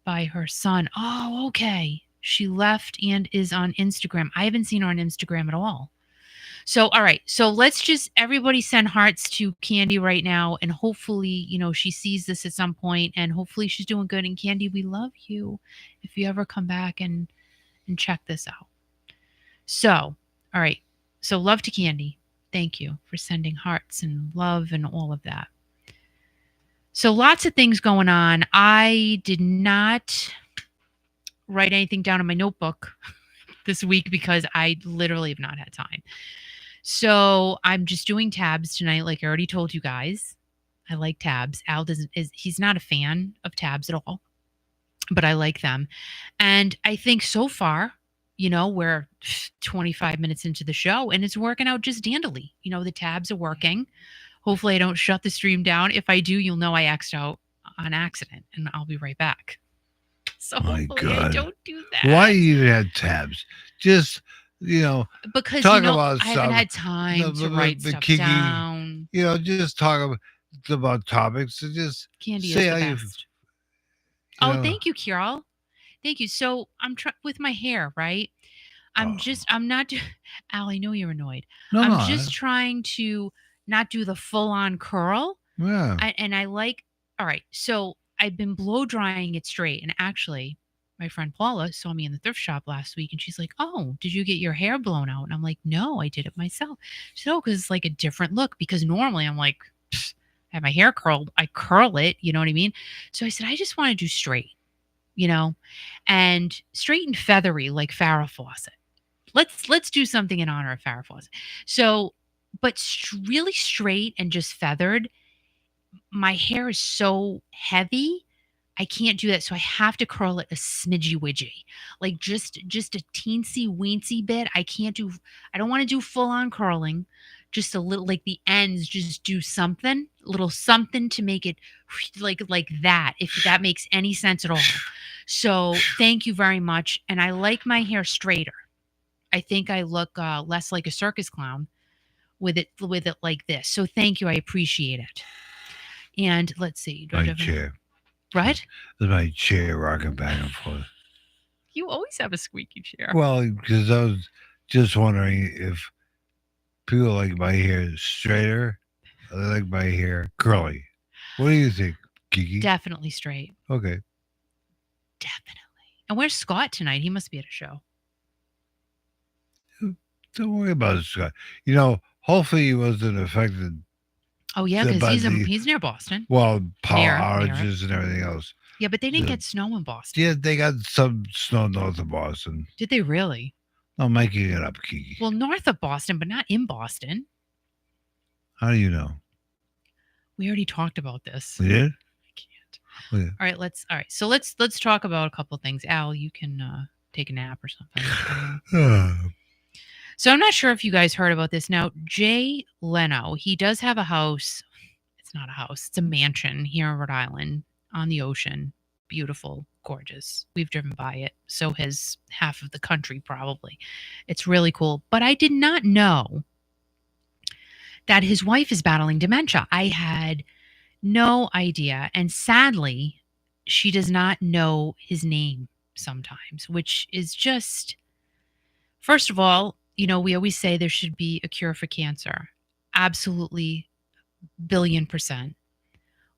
her son. Oh, okay. She left and is on Instagram. I haven't seen her on Instagram at all. So, all right. So let's just everybody send hearts to Candy right now. And hopefully, she sees this at some point and hopefully she's doing good. And Candy, we love you if you ever come back and check this out. So, all right. So love to Candy. Thank you for sending hearts and love and all of that. So lots of things going on. I did not write anything down in my notebook this week because I literally have not had time. So I'm just doing tabs tonight, like I already told you guys. I like tabs. Al he's not a fan of tabs at all, but I like them. And I think so far, we're 25 minutes into the show and it's working out just dandily. The tabs are working. Hopefully I don't shut the stream down. If I do, you'll know I X'd out on accident and I'll be right back. So hopefully I don't do that. Why do you even have tabs? Just, because talk about I haven't had time to write stuff Kiki, down. Just talk about topics and just Candy say is the how best. Oh, thank you, Carol. Thank you. So I'm with my hair, right? I'm not, Al, I know you're annoyed. No, I'm just trying to not do the full on curl. Yeah. All right. So I've been blow drying it straight. And actually, my friend Paula saw me in the thrift shop last week and she's like, oh, did you get your hair blown out? And I'm like, no, I did it myself. She said, oh, because it's like a different look. Because normally I'm like, I have my hair curled. I curl it. You know what I mean? So I said, I just want to do straight, and straight and feathery like Farrah Fawcett. Let's do something in honor of Farrah Fawcett. So, but really straight and just feathered. My hair is so heavy, I can't do that. So I have to curl it a smidgy widgy, like just a teensy weensy bit. I don't want to do full on curling, just a little, like the ends, just do something, a little something to make it like that, if that makes any sense at all. So thank you very much. And I like my hair straighter. I think I look less like a circus clown with it like this. So thank you. I appreciate it. And let's see. My chair. What? My chair rocking back and forth. You always have a squeaky chair. Well, because I was just wondering if people like my hair straighter or they like my hair curly. What do you think, Kiki? Definitely straight. Okay. Definitely. And where's Scott tonight? He must be at a show. Don't worry about it, Scott. Hopefully he wasn't affected. Oh yeah, because he's near Boston. Well, power outages and everything else. Yeah, but they didn't get snow in Boston. Yeah, they got some snow north of Boston. Did they really? I'm making it up, Kiki. Well, north of Boston, but not in Boston. How do you know? We already talked about this. We did? I can't. Oh, yeah. All right. So let's talk about a couple of things. Al, you can take a nap or something. So I'm not sure if you guys heard about this. Now, Jay Leno, he does have a house. It's not a house. It's a mansion here in Rhode Island. on the ocean. Beautiful, gorgeous. We've driven by it. So has half of the country, probably. It's really cool. But I did not know that his wife is battling dementia. I had no idea. And sadly, she does not know his name sometimes, which is just, first of all, we always say there should be a cure for cancer. Absolutely, billion percent.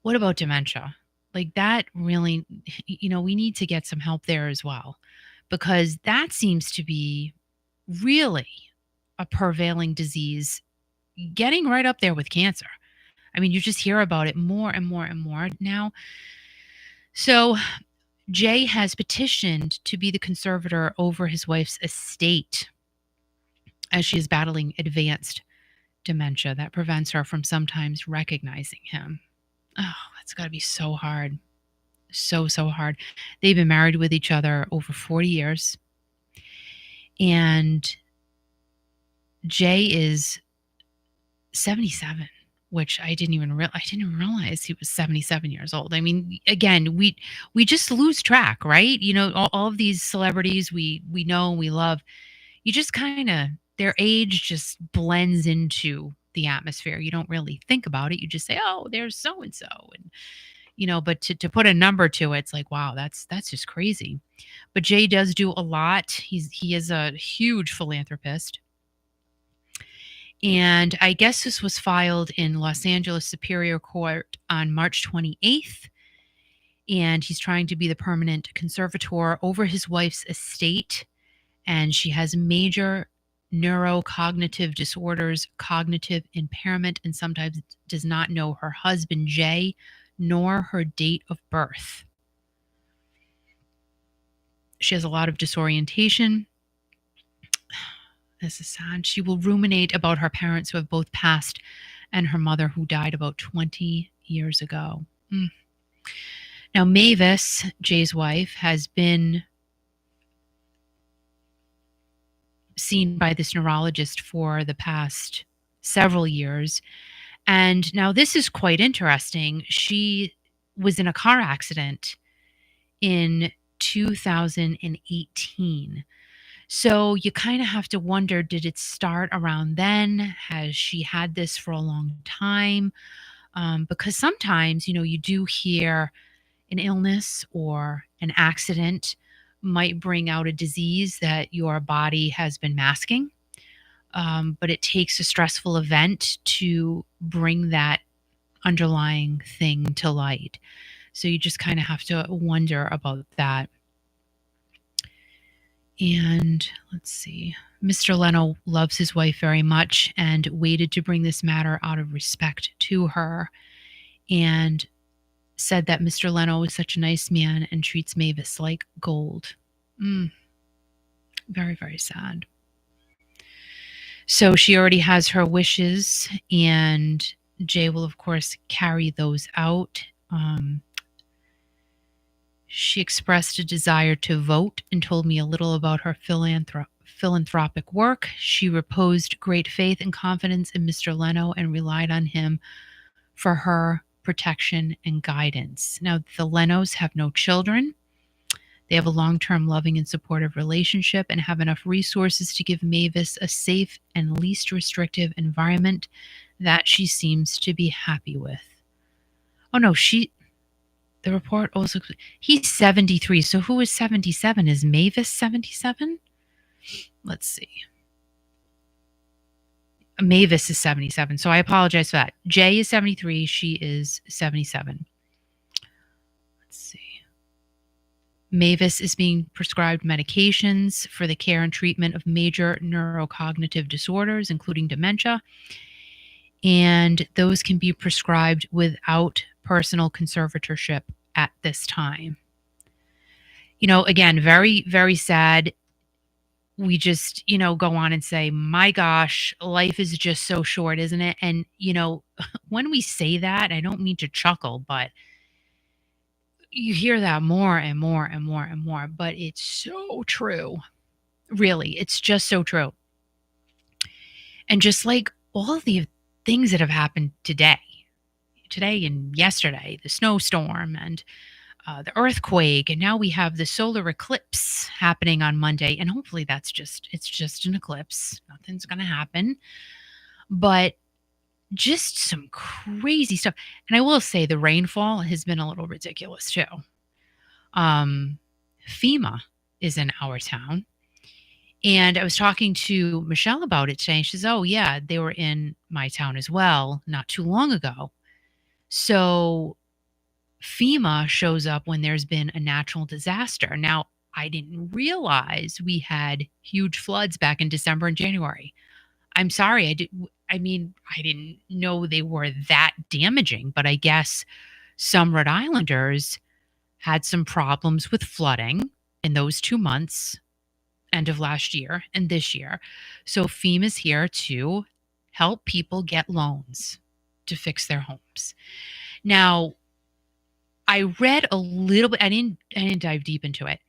What about dementia? Like that really, we need to get some help there as well, because that seems to be really a prevailing disease, getting right up there with cancer. I mean, you just hear about it more and more and more now. So, Jay has petitioned to be the conservator over his wife's estate as she is battling advanced dementia that prevents her from sometimes recognizing him. Oh, that's got to be so hard. So hard. They've been married with each other over 40 years. And Jay is 77, which I didn't even realize he was 77 years old. I mean, again, we just lose track, right? All of these celebrities we know and we love, you just kind of, their age just blends into the atmosphere. You don't really think about it. You just say, "Oh, there's so and so." And but to put a number to it, it's like, wow, that's just crazy. But Jay does do a lot. He is a huge philanthropist. And I guess this was filed in Los Angeles Superior Court on March 28th. And he's trying to be the permanent conservator over his wife's estate. And she has major neurocognitive disorders, cognitive impairment, and sometimes does not know her husband, Jay, nor her date of birth. She has a lot of disorientation. This is sad. She will ruminate about her parents who have both passed and her mother who died about 20 years ago. Now, Mavis, Jay's wife, has been seen by this neurologist for the past several years. And now this is quite interesting. She was in a car accident in 2018. So you kind of have to wonder, did it start around then? Has she had this for a long time? Because sometimes, you do hear an illness or an accident might bring out a disease that your body has been masking. But it takes a stressful event to bring that underlying thing to light. So you just kind of have to wonder about that. And let's see. Mr. Leno loves his wife very much and waited to bring this matter out of respect to her, and said that Mr. Leno is such a nice man and treats Mavis like gold. Very, very sad. So she already has her wishes, and Jay will, of course, carry those out. She expressed a desire to vote and told me a little about her philanthropic work. She reposed great faith and confidence in Mr. Leno and relied on him for her protection and guidance. Now, the Lenos have no children. They have a long-term loving and supportive relationship and have enough resources to give Mavis a safe and least restrictive environment that she seems to be happy with. Oh no, the report also, he's 73. So who is 77? Is Mavis 77? Let's see. Mavis is 77. So I apologize for that. Jay is 73. She is 77. Let's see. Mavis is being prescribed medications for the care and treatment of major neurocognitive disorders, including dementia. And those can be prescribed without personal conservatorship at this time. Again, very, very sad. We just, go on and say, my gosh, life is just so short, isn't it? And, when we say that, I don't mean to chuckle, but you hear that more and more and more and more. But it's so true. Really, it's just so true. And just like all of the things that have happened today, today and yesterday, the snowstorm and the earthquake, and now we have the solar eclipse happening on Monday. And hopefully, it's just an eclipse. Nothing's going to happen, but just some crazy stuff. And I will say the rainfall has been a little ridiculous too. Um, FEMA is in our town. And I was talking to Michelle about it today. She says, "Oh, yeah, they were in my town as well not too long ago." So FEMA shows up when there's been a natural disaster. Now, I didn't realize we had huge floods back in December and January. I'm sorry, I didn't know they were that damaging, but I guess some Rhode Islanders had some problems with flooding in those 2 months, end of last year and this year. So FEMA's here to help people get loans to fix their homes. Now, I read a little bit. I didn't dive deep into it.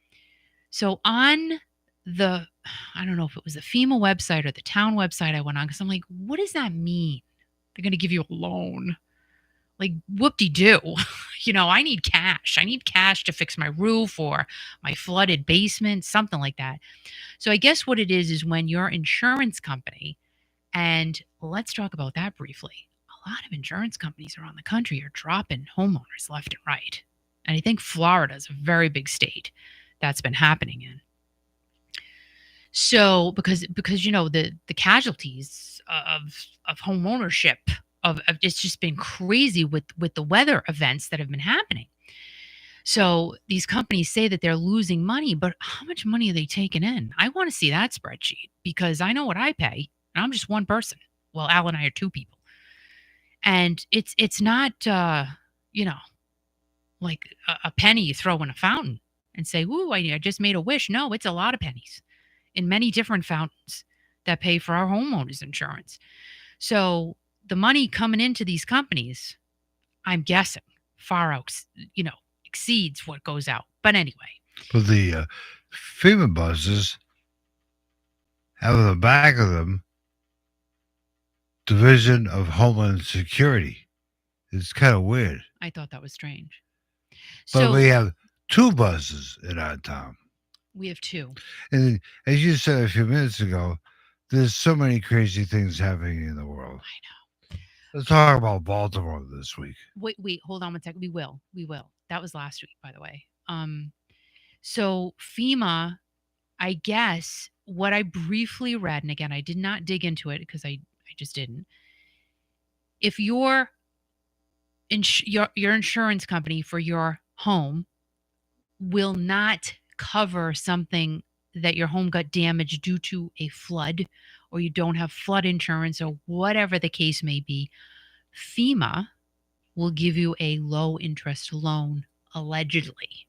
So on the I don't know if it was the FEMA website or the town website I went on because I'm like, what does that mean? They're going to give you a loan. Like whoop de doo. I need cash. I need cash to fix my roof or my flooded basement, something like that. So I guess what it is when your insurance company, and let's talk about that briefly. A lot of insurance companies around the country are dropping homeowners left and right. And I think Florida is a very big state that's been happening in. So because the casualties of home ownership of it's just been crazy with the weather events that have been happening. So these companies say that they're losing money, but how much money are they taking in? I want to see that spreadsheet because I know what I pay, and I'm just one person. Well, Al and I are two people, and it's not you know like a penny you throw in a fountain and say, "Ooh, I just made a wish." No, it's a lot of pennies in many different fountains that pay for our homeowners insurance. So the money coming into these companies, I'm guessing, far out, exceeds what goes out. But anyway, But the FEMA buses have on the back of them Division of Homeland Security. It's kind of weird. I thought that was strange. But So we have two buses in our town. we have two. And as you said a few minutes ago, there's so many crazy things happening in the world. I know. Let's talk about Baltimore this week. Wait, hold on one second. We will. That was last week, by the way. So FEMA, I guess what I briefly read, and again, I did not dig into it because I just didn't. If your insurance company for your home will not cover something that your home got damaged due to a flood, or you don't have flood insurance, or whatever the case may be, FEMA will give you a low interest loan, allegedly.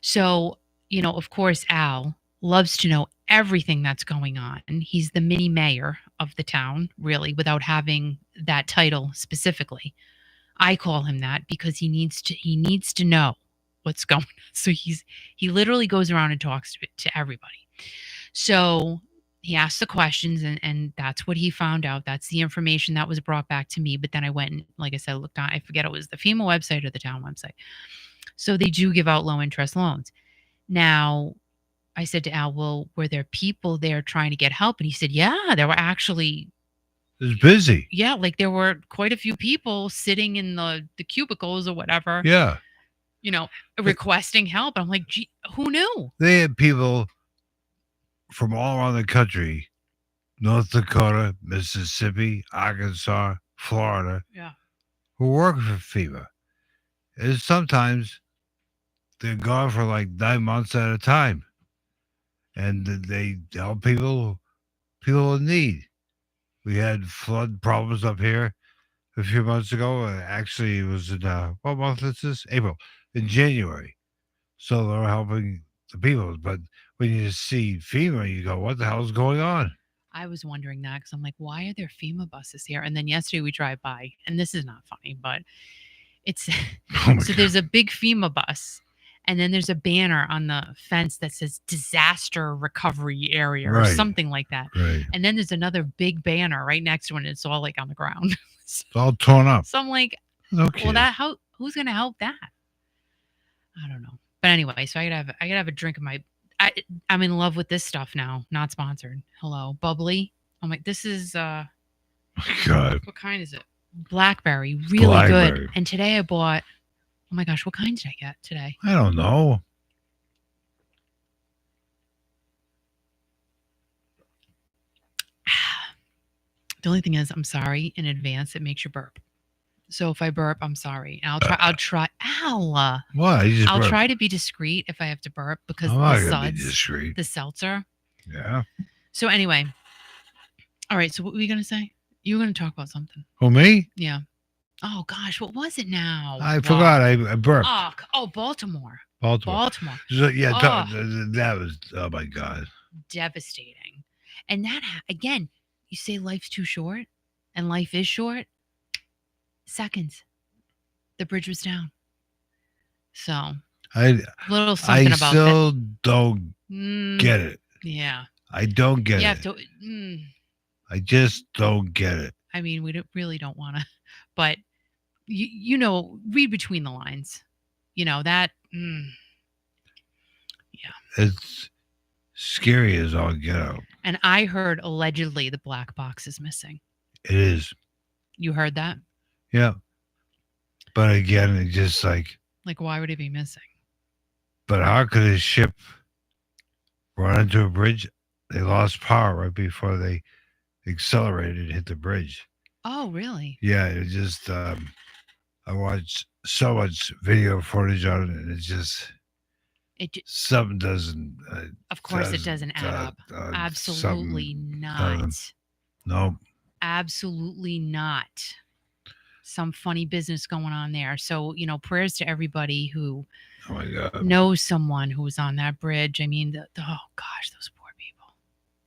So, of course, Al loves to know everything that's going on. He's the mini mayor of the town, really, without having that title specifically. I call him that because he needs to know what's going on. So he literally goes around and talks to everybody. So he asked the questions, and that's what he found out. That's the information that was brought back to me. But then I went and, like I said, looked on, I forget it was the FEMA website or the town website. So they do give out low interest loans. Now, I said to Al, well, were there people there trying to get help? And he said, yeah, there were actually, It's busy. yeah, like there were quite a few people sitting in the cubicles or whatever, Yeah. requesting help. I'm like, gee, who knew? They had people from all around the country, North Dakota, Mississippi, Arkansas, Florida, Yeah. who work for FEMA. And sometimes they're gone for like 9 months at a time. And they help people in need. We had flood problems up here a few months ago. Actually, it was in what month is this? April. In January. So they're helping the people. But when you see FEMA, you go, "What the hell's going on?" I was wondering that because I'm like, why are there FEMA buses here? And then yesterday we drive by, and this is not funny, but it's Oh my so god! there's a big FEMA bus, and then there's a banner on the fence that says disaster recovery area or Right, something like that. right. And then there's another big banner right next to it, and it's all like on the ground. It's all torn up. So I'm like, No well, kidding. who's gonna help that? I don't know. But anyway, so I gotta have a drink of my. I I'm in love with this stuff now. Not sponsored. Hello, bubbly. I'm like, this is God, what kind is it? Blackberry, really good. blackberry. And today I bought. Oh my gosh, what kind did I get today? I don't know. The only thing is, I'm sorry in advance. It makes you burp. So if I burp, I'm sorry. And I'll try. I'll try. Ow! What? You just I'll burped. try to be discreet if I have to burp because I'm the not gonna be suds, discreet. the seltzer. Yeah. So anyway, all right. So what were you gonna say? You were gonna talk about something. Who, me? Yeah. Oh gosh, what was it now? I forgot. I burped. Baltimore. Baltimore. Baltimore. So, yeah, Oh, that was. Oh my God. devastating. And that again, you say life's too short, and life is short. Seconds, the bridge was down. So I little I something about that. still don't get it. Yeah. I don't get You it. have to. I just don't get it. I mean, really don't want to, but you know, read between the lines. You know that. Yeah. It's scary as all get out. And I heard allegedly the black box is missing. It is. You heard that? Yeah. But again, it's just Like, why would it be missing? but how could a ship run into a bridge? They lost power right before they accelerated and hit the bridge. Oh, really? Yeah, it just, I watched so much video footage on it, and it's just, something doesn't, of course, it doesn't add up. Absolutely not. Nope. Absolutely not. Some funny business going on there. So, you know, prayers to everybody who Oh my God. knows someone who was on that bridge. I mean, oh gosh, those poor people,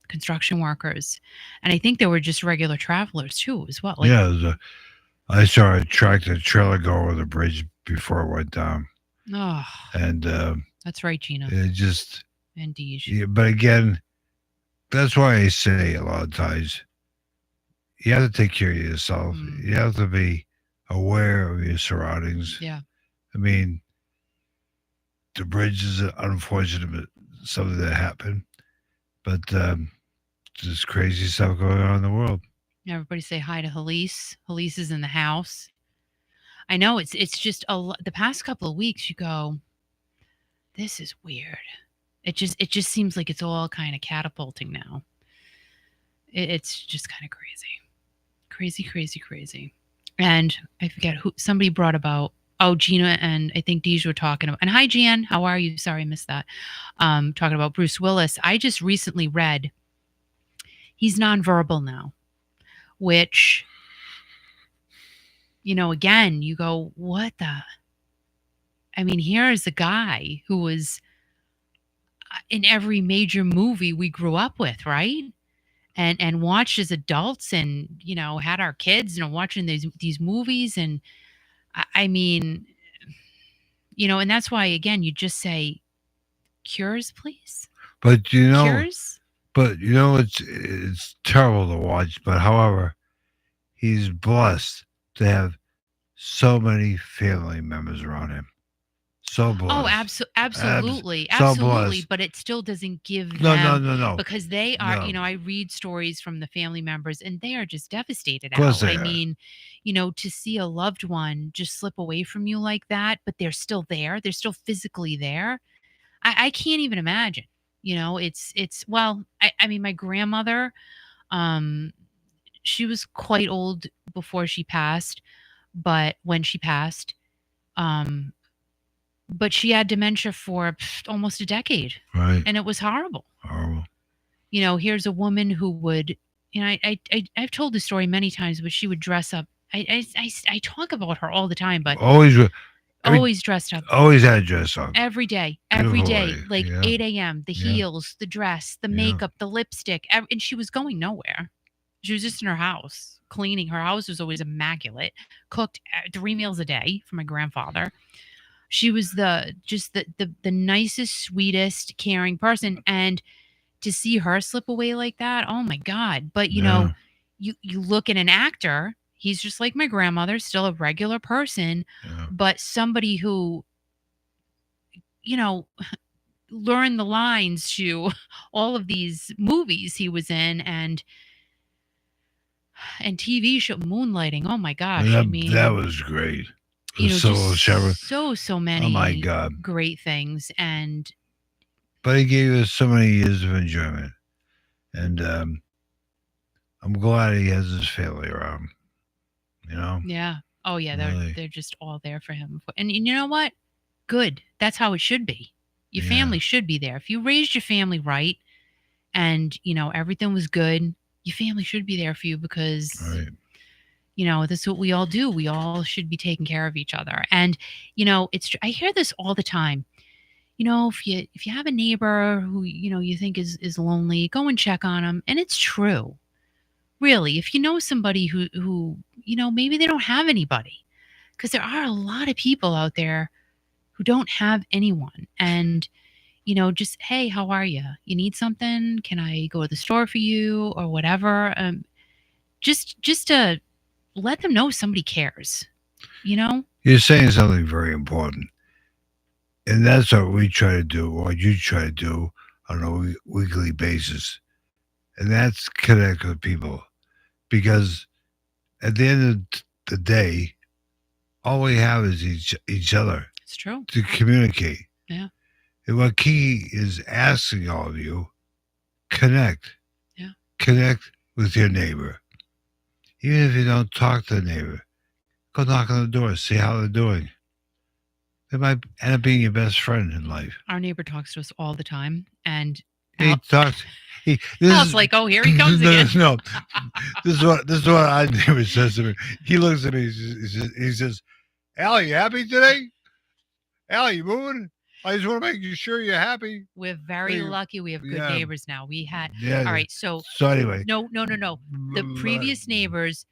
construction workers, and I think they were just regular travelers too, as well. Like, Yeah, I saw a tractor trailer go over the bridge before it went down, oh, and that's right, Gina it just. and Deej. Yeah, but again, that's why I say a lot of times you have to take care of yourself. You have to be aware of your surroundings. Yeah. I mean, the bridge is unfortunate, something that happened, but there's crazy stuff going on in the world. Everybody say hi to Halise. Halise is in the house. I know it's just the past couple of weeks. You go, this is weird. It just seems like it's all kind of catapulting now. It's just kind of crazy. And I forget who somebody brought about. Oh, Gina and I think Deej were talking about. And hi, Jan, how are you? Sorry, I missed that. Talking about Bruce Willis. I just recently read he's nonverbal now, which, you know, again, you go, what the? I mean, here is a guy who was in every major movie we grew up with, right? And watched as adults, and you know, had our kids, you know, watching these movies, and I mean, you know, and that's why again, you just say cures, please. But Cures. it's terrible to watch. But however, he's blessed to have so many family members around him. So blessed. Oh, absolutely, so absolutely. blessed. But it still doesn't give No, them no. because they are. No. You know, I read stories from the family members, and they are just devastated. Of course out. they I are. mean, you know, to see a loved one just slip away from you like that, but they're still there. They're still physically there. I can't even imagine. You know, it's well. I mean, my grandmother, um, she was quite old before she passed, but when she passed, um, but she had dementia for almost a decade, Right. and it was horrible. Horrible. You know, here's a woman who would, you know, I've told this story many times, but she would dress up. I talk about her all the time, but always dressed up. Always had a dress on. Every day, Beautiful, like yeah. 8 a.m., the Yeah. heels, the dress, the makeup, the lipstick, and she was going nowhere. She was just in her house, cleaning. Her house was always immaculate, cooked 3 meals a day for my grandfather. She was the nicest, sweetest, caring person. And to see her slip away like that, oh my God. But you know, you look at an actor, He's just like my grandmother, still a regular person, Yeah. but somebody who, you know, learned the lines to all of these movies he was in and TV show moonlighting. Oh my And gosh. I that mean, was great. The solo shower. so Oh my many God. great things. And But he gave us so many years of enjoyment. And I'm glad he has his family around. You know? yeah. Oh yeah, Really. they're just all there for him. And you know what? Good. That's how it should be. Your Yeah. family should be there. If you raised your family right and, everything was good, your family should be there for you because Right. that's what we all do. We all should be taking care of each other. And I hear this all the time. If you have a neighbor who you think is lonely, go and check on them. And it's true. Really, if you know somebody who maybe they don't have anybody, because there are a lot of people out there who don't have anyone. And just, hey, how are you? You need something? Can I go to the store for you or whatever? Just to let them know somebody cares. You know? You're saying something very important. And that's what we try to do, what you try to do on a weekly basis. And that's connect with people. Because at the end of the day, all we have is each other It's true. to communicate. Yeah. And what Kiki is asking all of you, connect. Yeah. Connect with your neighbor. Even if you don't talk to the neighbor, go knock on the door, see how they're doing. They might end up being your best friend in life. Our neighbor talks to us all the time, and He talks. This Al's is like, "Oh, here he comes again." no. This is what our neighbor says to me. He looks at me. He says, "Al, you happy today? Al, you moving? I just want to make sure you're happy." We're very lucky. We have good Yeah, neighbors now. We had yeah. all right. So So anyway, no. The previous neighbors,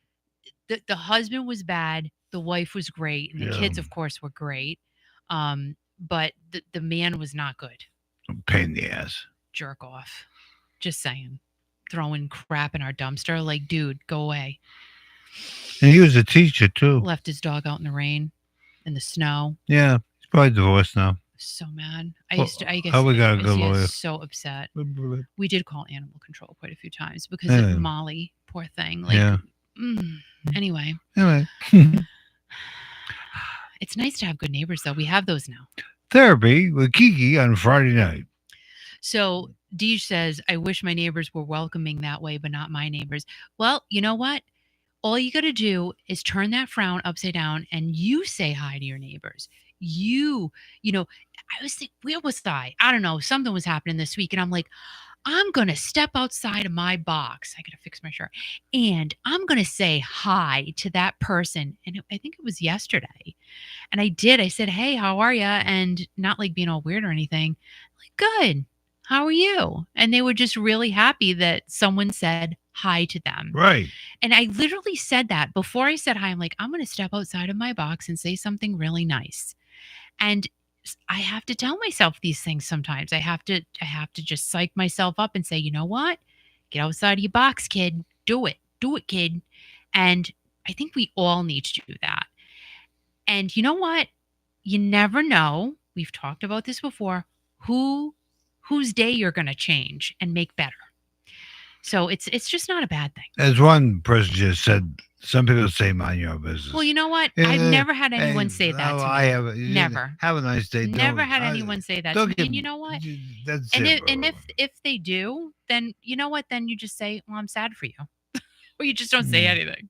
the husband was bad, the wife was great, and the yeah, kids, of course, were great. But the man was not good. pain in the ass. Jerk off. Just saying. Throwing crap in our dumpster. Like, dude, go away. And he was a teacher too. Left his dog out in the rain, in the snow. Yeah, he's probably divorced now. So mad. I Well, used to. I guess how we got a I used good to get lawyer? so upset. Yeah. We did call animal control quite a few times because of Molly, poor thing. Like, Yeah. Anyway, Anyway, it's nice to have good neighbors, though. We have those now. therapy with Kiki on Friday night. So Deej says, "I wish my neighbors were welcoming that way, but not my neighbors." Well, you know what? All you got to do is turn that frown upside down and you say hi to your neighbors. You know, I was thinking, where was I? I don't know. Something was happening this week. And I'm like, I'm going to step outside of my box. I got to fix my shirt. And I'm going to say hi to that person. And I think it was yesterday. And I did. I said, "Hey, how are you?" And not like being all weird or anything. Like, "Good. How are you?" And they were just really happy that someone said hi to them. Right. And I literally said that before I said hi. I'm like, I'm going to step outside of my box and say something really nice. And I have to tell myself these things sometimes. I have to just psych myself up and say, "You know what? Get outside of your box, kid. Do it. Do it, kid." And I think we all need to do that. And you know what? You never know. We've talked about this before. Whose day you're going to change and make better. So it's just not a bad thing. As one person just said, some people say mind your own business. Well, you know what? I've never had anyone say that to me. I have. Never. Have a nice day. Never had anyone say that to me. And you know what? That's And it. if they do, then you know what? Then you just say, "Well, I'm sad for you," or you just don't say anything.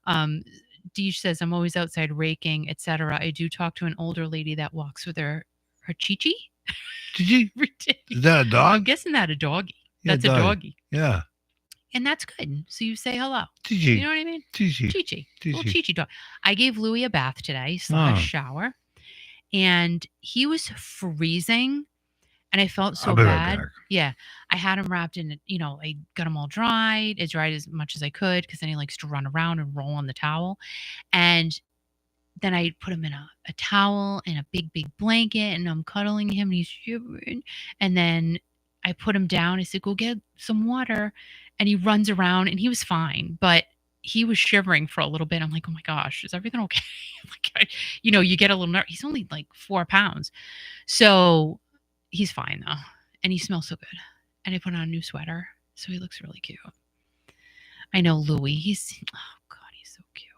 Deej says, "I'm always outside raking, etc. I do talk to an older lady that walks with her Chi-Chi." Did you? Ridiculous. Is that a I'm dog? guessing that a doggy. Yeah, That's a doggy. Yeah. And that's good. So you say hello. Chi-Chi. You know what I mean? Chi-Chi. Chi-Chi. Little Chi-Chi dog. I gave Louie a bath today / Oh. shower. And he was freezing. And I felt so I'll be right bad. back. Yeah. I had him wrapped in, I got him all dried, as dried as much as I could, because then he likes to run around and roll on the towel. And then I put him in a towel and a big blanket, and I'm cuddling him and he's shivering. And then I put him down. I said, "Go get some water." And he runs around and he was fine. But he was shivering for a little bit. I'm like, oh my gosh, is everything okay? like, you get a little nervous. He's only like 4 pounds. So he's fine though. And he smells so good. And I put on a new sweater. So he looks really cute. I know Louis. Oh God, he's so cute.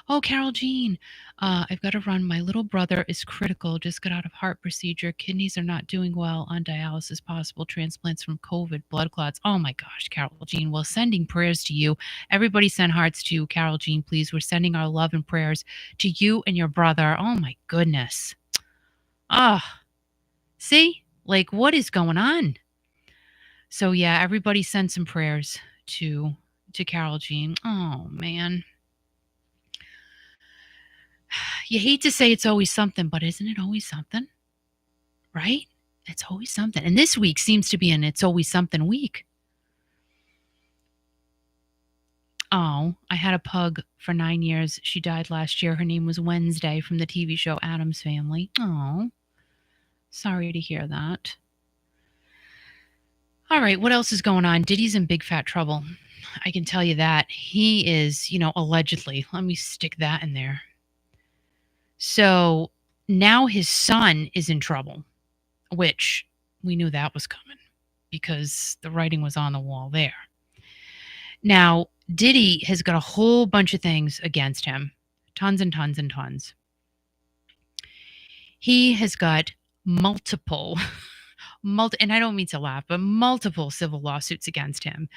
Oh, Carol Jean, I've got to run. My little brother is critical. Just got out of heart procedure. Kidneys are not doing well. On dialysis. Possible transplants from COVID. Blood clots. Oh my gosh, Carol Jean. Well, sending prayers to you. Everybody send hearts to Carol Jean, please. We're sending our love and prayers to you and your brother. Oh my goodness. Oh, see? Like, what is going on? So yeah, everybody send some prayers to Carol Jean. Oh man. You hate to say it's always something, but isn't it always something? Right? It's always something. And this week seems to be an it's always something week. Oh, I had a pug for 9 years. She died last year. Her name was Wednesday from the TV show Addams Family. Oh, sorry to hear that. All right, what else is going on? Diddy's in big fat trouble. I can tell you that. He is, allegedly. Let me stick that in there. So now his son is in trouble, which we knew that was coming because the writing was on the wall there. Now, Diddy has got a whole bunch of things against him, tons and tons and tons. He has got multiple, and I don't mean to laugh, but multiple civil lawsuits against him.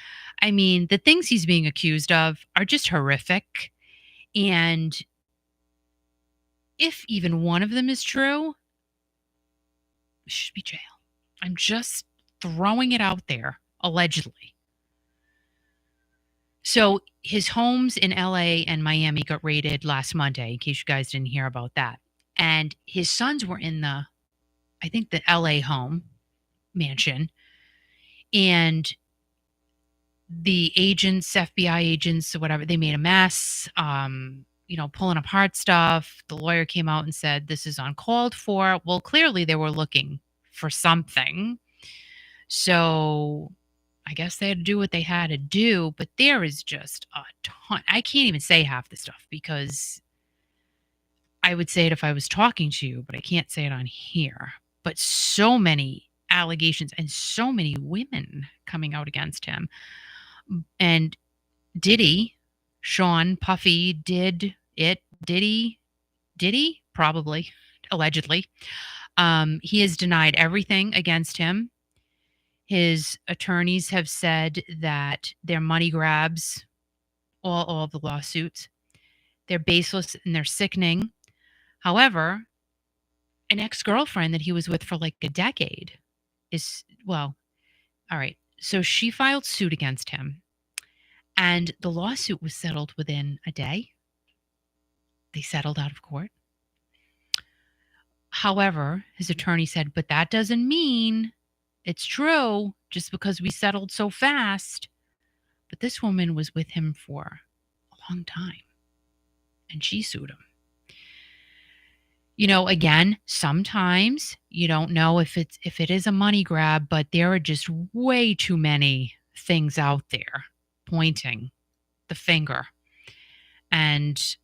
I mean, the things he's being accused of are just horrific. And if even one of them is true, it should be jail. I'm just throwing it out there, allegedly. So his homes in LA and Miami got raided last Monday, in case you guys didn't hear about that. And his sons were in I think the LA home mansion. And the agents, FBI agents or whatever, they made a mess, pulling apart stuff. The lawyer came out and said, this is uncalled for. Well, clearly they were looking for something. So I guess they had to do what they had to do, but there is just a ton. I can't even say half the stuff because I would say it if I was talking to you, but I can't say it on here. But so many allegations and so many women coming out against him. And Diddy, Sean Puffy did it. Diddy? Probably, allegedly. He has denied everything against him. His attorneys have said that they're money grabs, all of the lawsuits. They're baseless and they're sickening. However, an ex-girlfriend that he was with for like a decade all right. So she filed suit against him, and the lawsuit was settled within a day. They settled out of court. However, his attorney said, but that doesn't mean it's true just because we settled so fast. But this woman was with him for a long time, and she sued him. Again, sometimes you don't know if it is a money grab, but there are just way too many things out there pointing the finger. And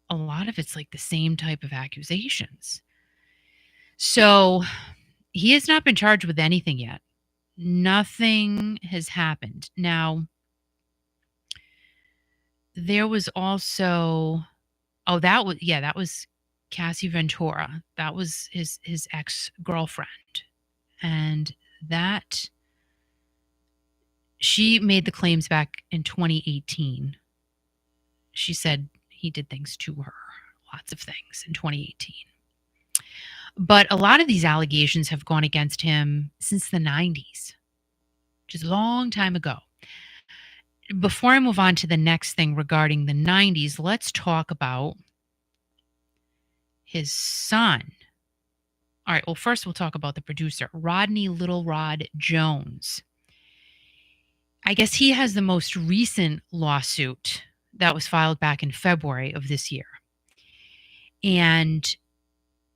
a lot of it's like the same type of accusations. So he has not been charged with anything yet. Nothing has happened. Now, there was also, that was Cassie Ventura. That was his ex-girlfriend. And that, she made the claims back in 2018. She said he did things to her, lots of things in 2018. But a lot of these allegations have gone against him since the 90s, which is a long time ago. Before I move on to the next thing regarding the 90s, let's talk about his son. All right, well, first we'll talk about the producer, Rodney Little Rod Jones. I guess he has the most recent lawsuit that was filed back in February of this year. And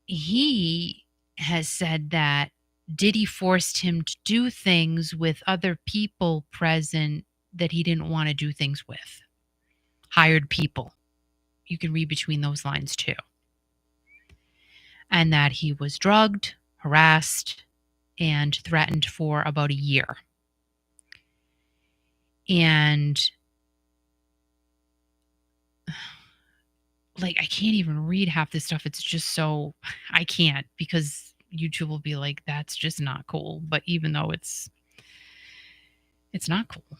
he has said that Diddy forced him to do things with other people present that he didn't want to do things with. hired people. You can read between those lines too. And that he was drugged, harassed, and threatened for about a year. And like, I can't even read half this stuff. It's just so, I can't, because YouTube will be like, that's just not cool. But even though it's not cool.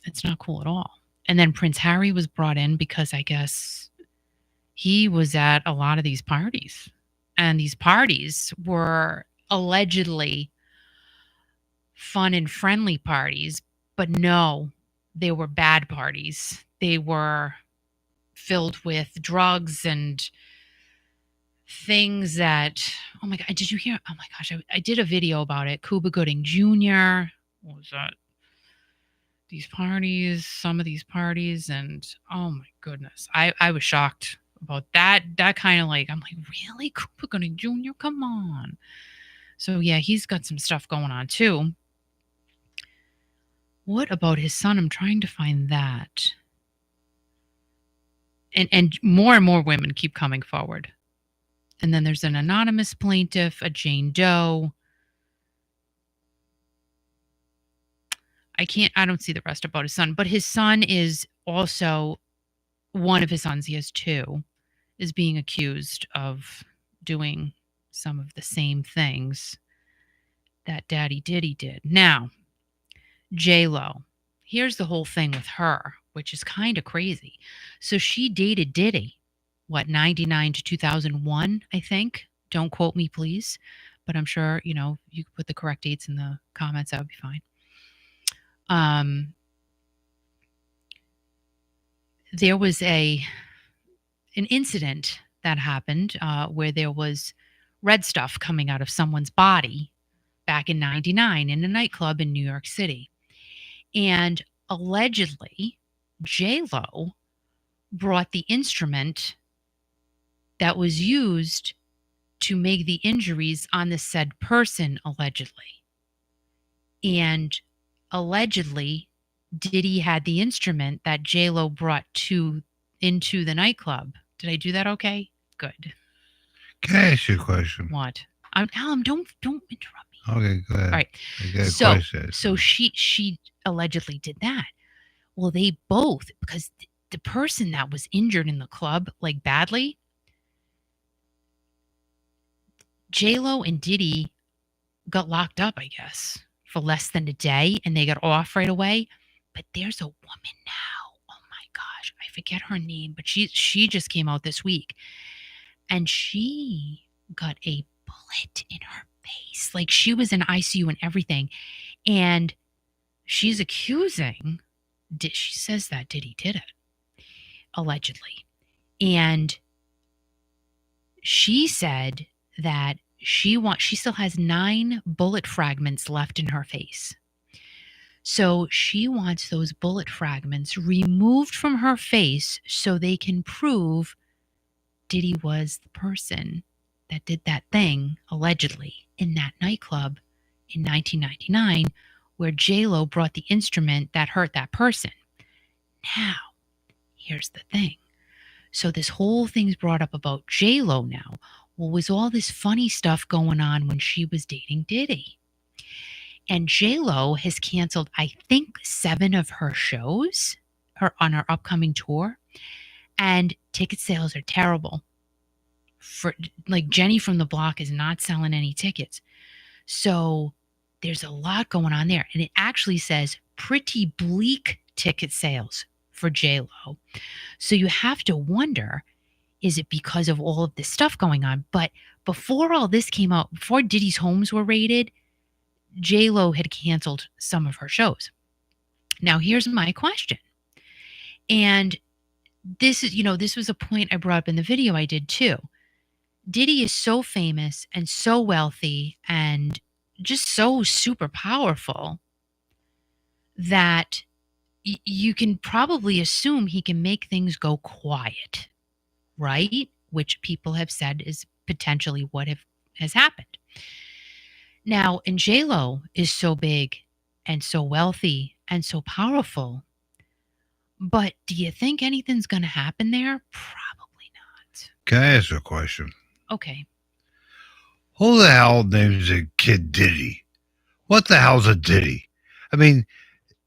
It's not cool at all. And then Prince Harry was brought in because I guess he was at a lot of these parties. And these parties were allegedly fun and friendly parties, but no, they were bad parties. They were filled with drugs and things that, oh my God, did you hear? Oh my gosh, I did a video about it. Cuba Gooding Jr. What was that? These parties, some of these parties, and oh my goodness, I was shocked about that. That kind of like, I'm like, really? Cuba Gooding Jr.? Come on. So yeah, he's got some stuff going on too. What about his son? I'm trying to find that. And more women keep coming forward. And then there's an anonymous plaintiff, a Jane Doe. I don't see the rest about his son, but his son is also, one of his sons, he has two, is being accused of doing some of the same things that Daddy Diddy did. Now, J-Lo, here's the whole thing with her, which is kind of crazy. So she dated Diddy, what, 99 to 2001, I think. Don't quote me, please. But I'm sure, you could put the correct dates in the comments. That would be fine. There was an incident that happened where there was red stuff coming out of someone's body back in 99 in a nightclub in New York City. And allegedly, J-Lo brought the instrument that was used to make the injuries on the said person, allegedly. And allegedly, Diddy had the instrument that J-Lo brought into the nightclub. Did I do that okay? Good. Can I ask you a question? What? Alan, don't interrupt me. Okay, go ahead. All right. I got a So question. so she allegedly did that. Well, they both, because the person that was injured in the club, like badly, J-Lo and Diddy got locked up, I guess, for less than a day, and they got off right away. But there's a woman now. Oh my gosh, I forget her name, but she just came out this week, and she got a bullet in her face. Like, she was in ICU and everything, and she's accusing. She says that Diddy did it, allegedly, and she said that she still has 9 bullet fragments left in her face. So she wants those bullet fragments removed from her face so they can prove Diddy was the person that did that thing, allegedly, in that nightclub in 1999, where J-Lo brought the instrument that hurt that person. Now, here's the thing. So this whole thing's brought up about J-Lo now. Well, was all this funny stuff going on when she was dating Diddy? And J-Lo has canceled, I think, 7 of her shows on her upcoming tour. And ticket sales are terrible. Like, Jenny from the Block is not selling any tickets. So there's a lot going on there. And it actually says pretty bleak ticket sales for J-Lo. So you have to wonder, is it because of all of this stuff going on? But before all this came out, before Diddy's homes were raided, J-Lo had canceled some of her shows. Now, here's my question. And this was a point I brought up in the video I did too. Diddy is so famous and so wealthy and just so super powerful that you can probably assume he can make things go quiet, right? Which people have said is potentially what has happened. Now, and J-Lo is so big and so wealthy and so powerful. But do you think anything's going to happen there? Probably not. Can I ask you a question? Okay. Who the hell names a kid Diddy? What the hell's a Diddy? I mean,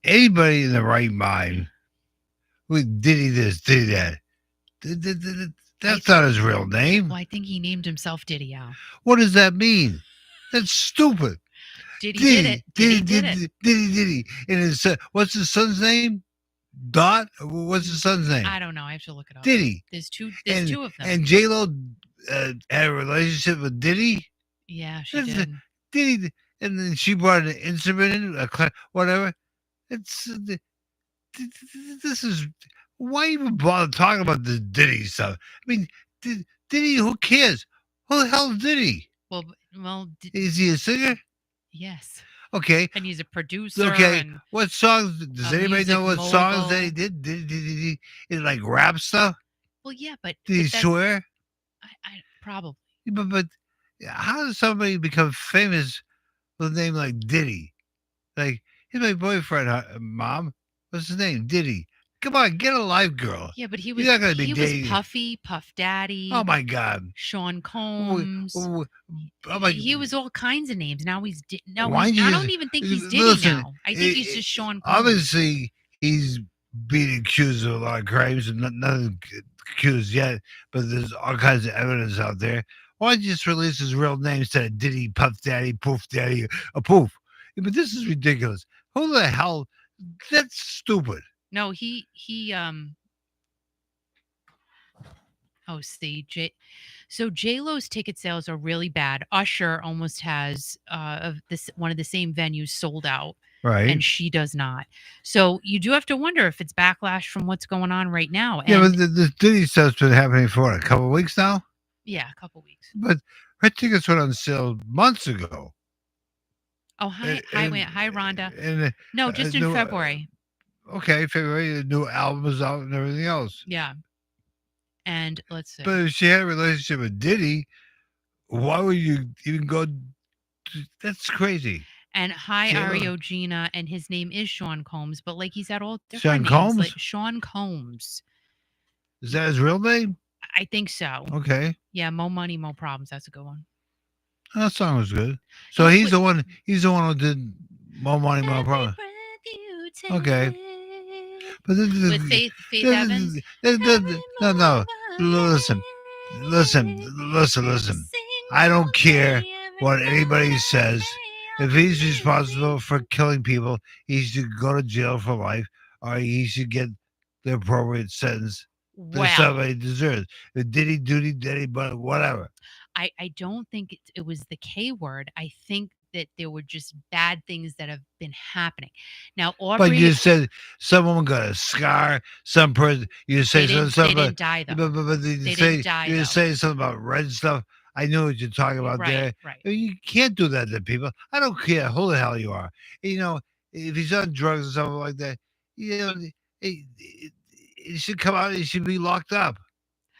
anybody in the right mind would Diddy this, Diddy that. I That's not his real well, name. I think he named himself Diddy Al. What does that mean? That's stupid. Diddy did it. Diddy, Diddy, Diddy did it. Diddy, Diddy, Diddy. And his son, what's his son's name? Dot. What's his son's name? I don't know. I have to look it up. Diddy. There's two. There's And two of them. and J Lo had a relationship with Diddy. Yeah, she That's did. Diddy, and then she brought an instrument in, whatever. It's this is why even bother talking about the Diddy stuff? I mean, Diddy, who cares? Who the hell is Diddy? Well, Is he a singer? yes. Okay, And he's a producer okay. and What songs? Does a anybody music know what songs that mogul. he did? Did he like rap stuff? Well, yeah, but Did he that's swear? I probably. But how does somebody become famous with a name like Diddy? Like, he's my boyfriend, mom. What's his name? Diddy. Come on, get a life, girl. Yeah, but You're not gonna be he was dating. Puffy, Puff Oh Daddy, my God. Sean Oh, Combs. oh, oh my. He was all kinds of names. Now no, Why he's. don't you I just don't even think he's Diddy listen? now. I think he's just Sean Combs. Obviously, he's being accused of a lot of crimes and nothing accused yet, but there's all kinds of evidence out there. Why don't you just release his real name instead of Diddy, Puff Daddy, Poof Daddy, a Poof? Yeah, but this is ridiculous. Who the hell? That's stupid. No, he. Oh, see, So J Lo's ticket sales are really bad. Usher almost has of this one of the same venues sold out, Right. and she does not. So you do have to wonder if it's backlash from what's going on right now. Yeah, but And the Diddy stuff's been happening for what, a couple of weeks now? yeah, a couple weeks. But her tickets went on sale months ago. Oh, hi, Rhonda. And No, just in new, February. okay, February, the new album is out and everything else. Yeah, and let's see. But if she had a relationship with Diddy, why would you even go? That's crazy. And hi, J-Lo. Ario Gina, and his name is Sean Combs, but like he's had all Sean different names, like Combs? Sean Combs. Is that his real name? I think so. Okay. Yeah, Mo Money, Mo Problems. That's a good one. That song was good. So And he's the one. He's the one who did More Money, More every Problem. breath you take. Okay. But With Faith Evans. no. Listen, listen. I don't care what anybody says. If he's responsible for killing people, he should go to jail for life, or he should get the appropriate sentence that Well, somebody deserves. Did he duty, did he, but whatever. I don't think it was the K word. I think that there were just bad things that have been happening. Now, But you Aubrey, said some woman got a scar, some person, you say they something didn't about, die though. but They didn't die you though. say something about red stuff. I know what you're talking about there. Right. You can't do that to people. I don't care who the hell you are. If he's on drugs or something like that, he should come out. He should be locked up.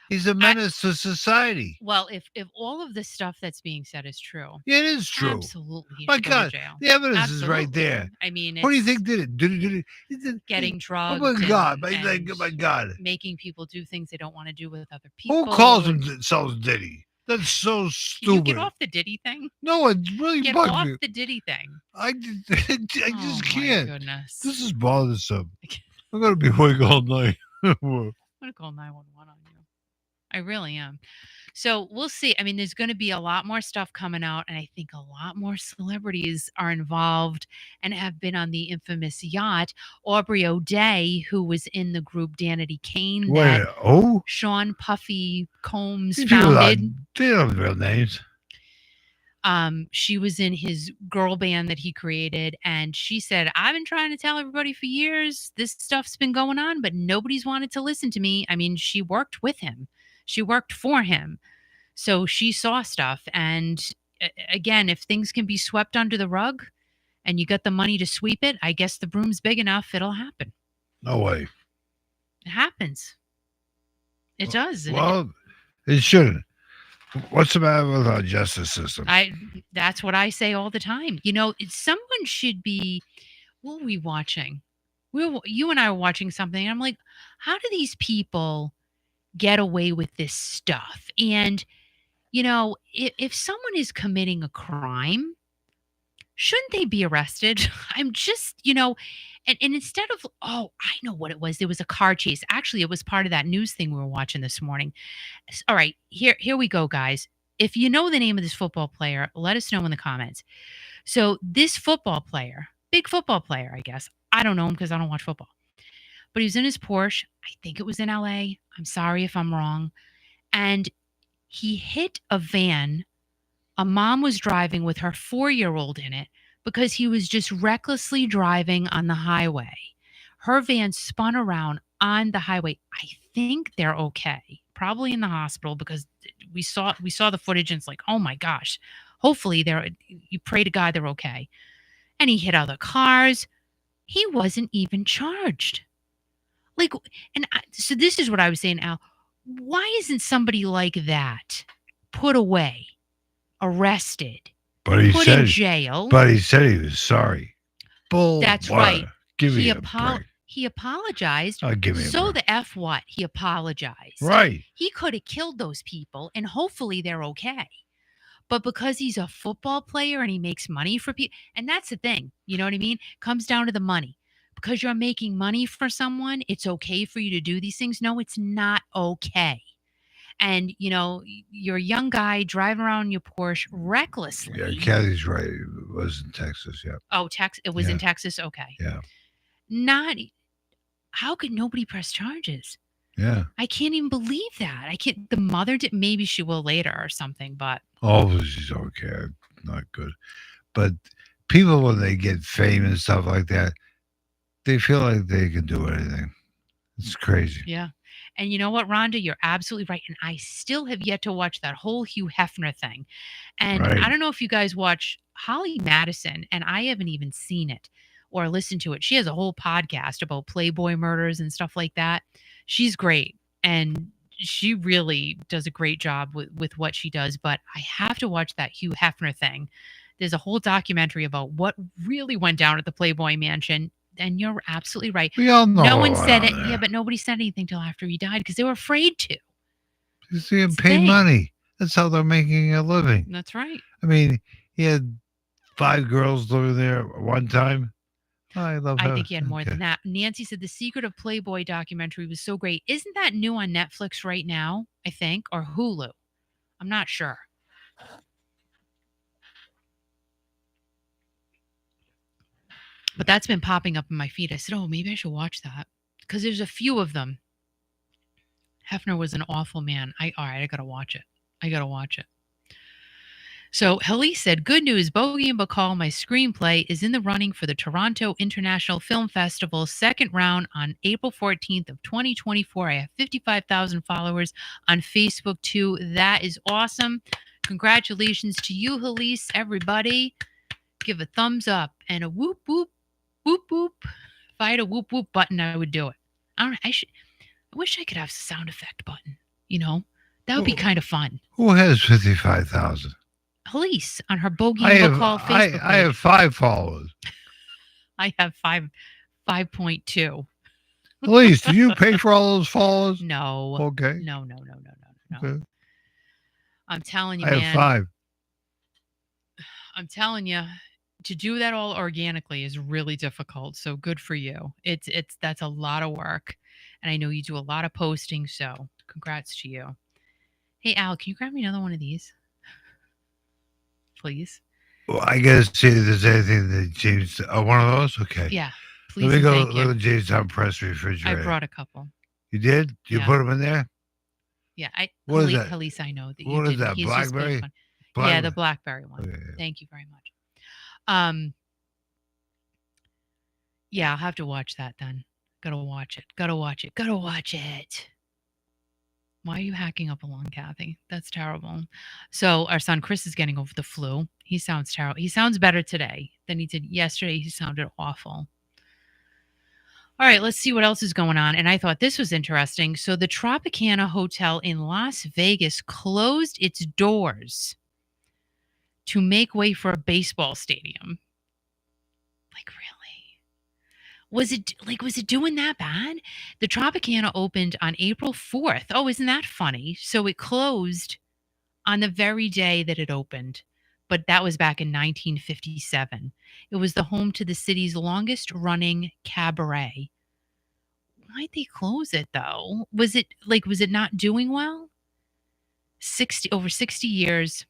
He's a menace to society. Well, if all of the stuff that's being said is true, Yeah, it is true. absolutely, he My should go to God, jail. the evidence is right Absolutely. there. I mean, What do you it's think did it? getting Oh drugged. my God! and My God! making people do things they don't want to do with other Who people. calls themselves Diddy? That's so Can you stupid. get off the Diddy thing? No, it really Get bugged off me. the Diddy thing. I just, I Oh just my can't. goodness. This is bothersome. I'm gonna be awake all night. I'm gonna call 911 on you. I really am. So we'll see. I mean, there's going to be a lot more stuff coming out, and I think a lot more celebrities are involved and have been on the infamous yacht. Aubrey O'Day, who was in the group Danity Kane that Oh, Sean Puffy Combs these people founded. they don't have real names. She was in his girl band that he created, and she said, I've been trying to tell everybody for years this stuff's been going on, but nobody's wanted to listen to me. I mean, she worked with him, she worked for him. So she saw stuff. And again, if things can be swept under the rug and you got the money to sweep it, I guess the broom's big enough, it'll happen. No way. It happens. It does. Well, it shouldn't. What's the matter with our justice system? That's what I say all the time. Someone should be. What are we watching? You and I were watching something, and I'm like, how do these people get away with this stuff? And if someone is committing a crime, shouldn't they be arrested? I'm just, and instead of, oh, I know what it was. There was a car chase. Actually, it was part of that news thing we were watching this morning. All right, here we go, guys. If you know the name of this football player, let us know in the comments. So this football player, big football player, I guess. I don't know him because I don't watch football. But he was in his Porsche. I think it was in LA. I'm sorry if I'm wrong. And he hit a van. A mom was driving with her 4-year-old in it because he was just recklessly driving on the highway. Her van spun around on the highway. I think they're okay. Probably in the hospital because we saw the footage and it's like, "Oh my gosh. Hopefully they're you pray to God they're okay." And he hit other cars. He wasn't even charged. Like, so this is what I was saying, Al. Why isn't somebody like that put away, arrested, But he put in said, jail? but he said he was sorry. Bull, That's right. what? Give me a break. He apologized. Oh, give me a So break. the F what? He apologized. Right. He could have killed those people and hopefully they're okay. But because he's a football player and he makes money for people, and that's the thing, you know what I mean? Comes down to the money. Because you're making money for someone, it's okay for you to do these things. No, it's not okay. And you're a young guy driving around in your Porsche Yeah, recklessly. Kathy's right. It was in Texas. Yeah. Oh, it was in Yeah. Texas. Okay. Yeah. Not How could nobody press charges? Yeah. I can't even believe that. I can't. The mother did. Maybe she will later or something. But All of this is okay. Not good. But people, when they get fame and stuff like that, they feel like they can do anything. It's crazy. yeah. And you know what, Rhonda? You're absolutely right. And I still have yet to watch that whole Hugh Hefner thing. And Right. I don't know if you guys watch Holly Madison, and I haven't even seen it or listened to it. She has a whole podcast about Playboy murders and stuff like that. She's great. And she really does a great job with what she does. But I have to watch that Hugh Hefner thing. There's a whole documentary about what really went down at the Playboy Mansion. And you're absolutely right. We all know No what one went said on it. Yeah, there. but nobody said anything till after he died because they were afraid to. He's getting It's the paid thing. money. That's how they're making a living. That's right. I mean, he had 5 girls living there at one time. I love I her. think he had more Okay. than that. Nancy said the Secret of Playboy documentary was so great. Isn't that new on Netflix right now? I think, or Hulu. I'm not sure. But that's been popping up in my feed. I said, "Oh, maybe I should watch that." Because there's a few of them. Hefner was an awful man. All right, I gotta watch it. I gotta watch it. So Helly said, "Good news, Bogey and Bacall, my screenplay, is in the running for the Toronto International Film Festival second round on April 14th of 2024. I have 55,000 followers on Facebook too. That is awesome. Congratulations to you, Helise, everybody. Give a thumbs up and a whoop whoop whoop whoop. If I had a whoop whoop button, I would do it. I don't I wish I could have a sound effect button, you know? That would be kind of fun. Who has 55,000? Helise on her Bogey I and have Bacall Facebook I have page. 5 followers. I have 5.2. At least, do you pay for all those followers? No. Okay. No, no, no, no, no, no. Okay. I'm telling you, I have man. 5. I'm telling you, to do that all organically is really difficult. So good for you. That's a lot of work. And I know you do a lot of posting, so congrats to you. Hey Al, can you grab me another one of these? Please? Well, I gotta see if there's anything that James. Oh, one of those. Okay. Yeah. Let Please me and go thank look you. at Jamestown Press I refrigerator. brought a couple. You did? You Yeah. put them in there? Yeah, What is that? Halise, I know that you What is did. that? He's just being Blackberry? fun. Yeah, Blackberry? the blackberry one. Okay. Thank you very much. Um, yeah, I'll have to watch that then. Gotta watch it. Gotta watch it. Gotta watch it. Why are you hacking up along, Kathy? That's terrible. So our son Chris is getting over the flu. He sounds terrible. He sounds better today than he did yesterday. He sounded awful. All right, let's see what else is going on. And I thought this was interesting. So the Tropicana Hotel in Las Vegas closed its doors to make way for a baseball stadium. Like, really? Was it doing that bad? The Tropicana opened on April 4th. Oh, isn't that funny? So it closed on the very day that it opened. But that was back in 1957. It was the home to the city's longest running cabaret. Why'd they close it though? Was it not doing well? 60 years,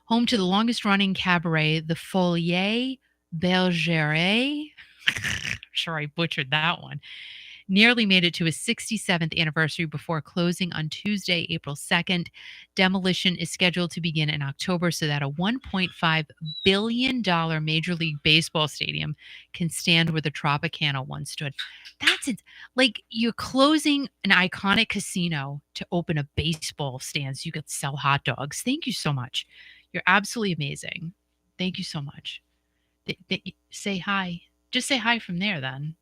home to the longest running cabaret, the Folie Bergeret. Sure, I butchered that one. Nearly made it to his 67th anniversary before closing on Tuesday, April 2nd. Demolition is scheduled to begin in October so that a $1.5 billion Major League Baseball stadium can stand where the Tropicana once stood. That's it. Like you're closing an iconic casino to open a baseball stand so you could sell hot dogs. Thank you so much. You're absolutely amazing. Thank you so much. Say hi. Just say hi from there then.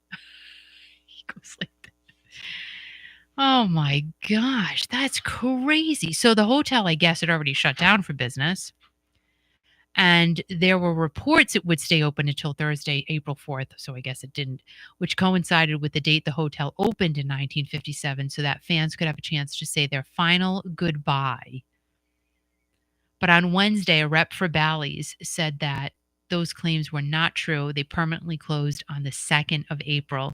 He goes like that. Oh my gosh, that's crazy. So the hotel, I guess, had already shut down for business. And there were reports it would stay open until Thursday, April 4th. So I guess it didn't, which coincided with the date the hotel opened in 1957 so that fans could have a chance to say their final goodbye. But on Wednesday, a rep for Bally's said that those claims were not true. They permanently closed on the 2nd of April.